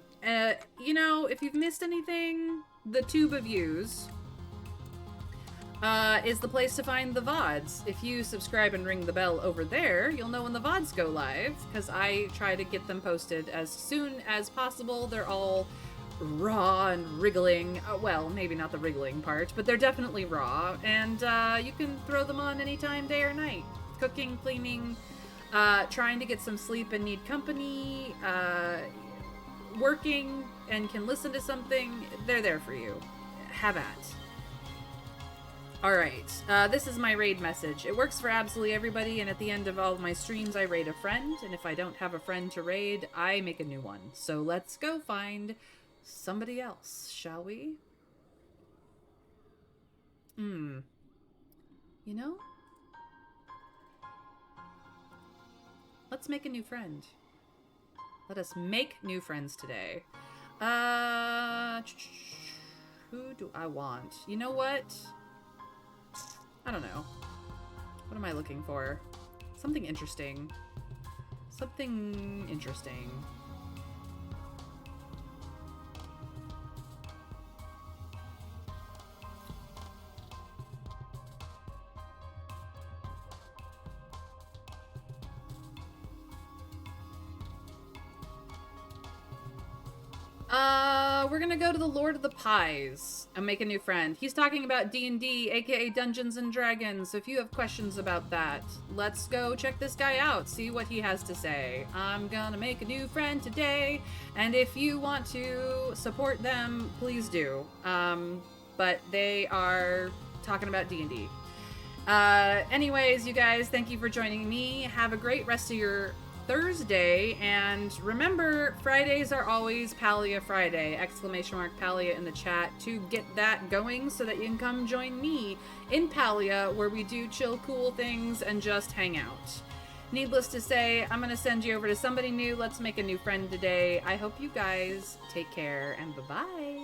You know, if you've missed anything, the Tube of Views is the place to find the VODs. If you subscribe and ring the bell over there, you'll know when the VODs go live, because I try to get them posted as soon as possible. They're all raw and wriggling. Well, maybe not the wriggling part, but they're definitely raw, and you can throw them on anytime, day or night. Cooking, cleaning, trying to get some sleep and need company, working and can listen to something, they're there for you. Have at. Alright, this is my raid message. It works for absolutely everybody, and at the end of all of my streams I raid a friend, and if I don't have a friend to raid, I make a new one. So let's go find somebody else, shall we? You know? Let's make a new friend. Let us make new friends today. Who do I want? You know what? I don't know. What am I looking for? Something interesting. Something interesting. We're gonna go to the Lord of the Pies and make a new friend. He's talking about D&D, aka Dungeons and Dragons, so if you have questions about that, let's go check this guy out, see what he has to say. I'm gonna make a new friend today, and if you want to support them, please do. But they are talking about D&D. Anyways, you guys, thank you for joining me. Have a great rest of your Thursday, and remember, Fridays are always Palia Friday, ! Palia in the chat to get that going so that you can come join me in Palia, where we do chill, cool things and just hang out. Needless to say, I'm gonna send you over to somebody new. Let's make a new friend today. I hope you guys take care, and bye-bye.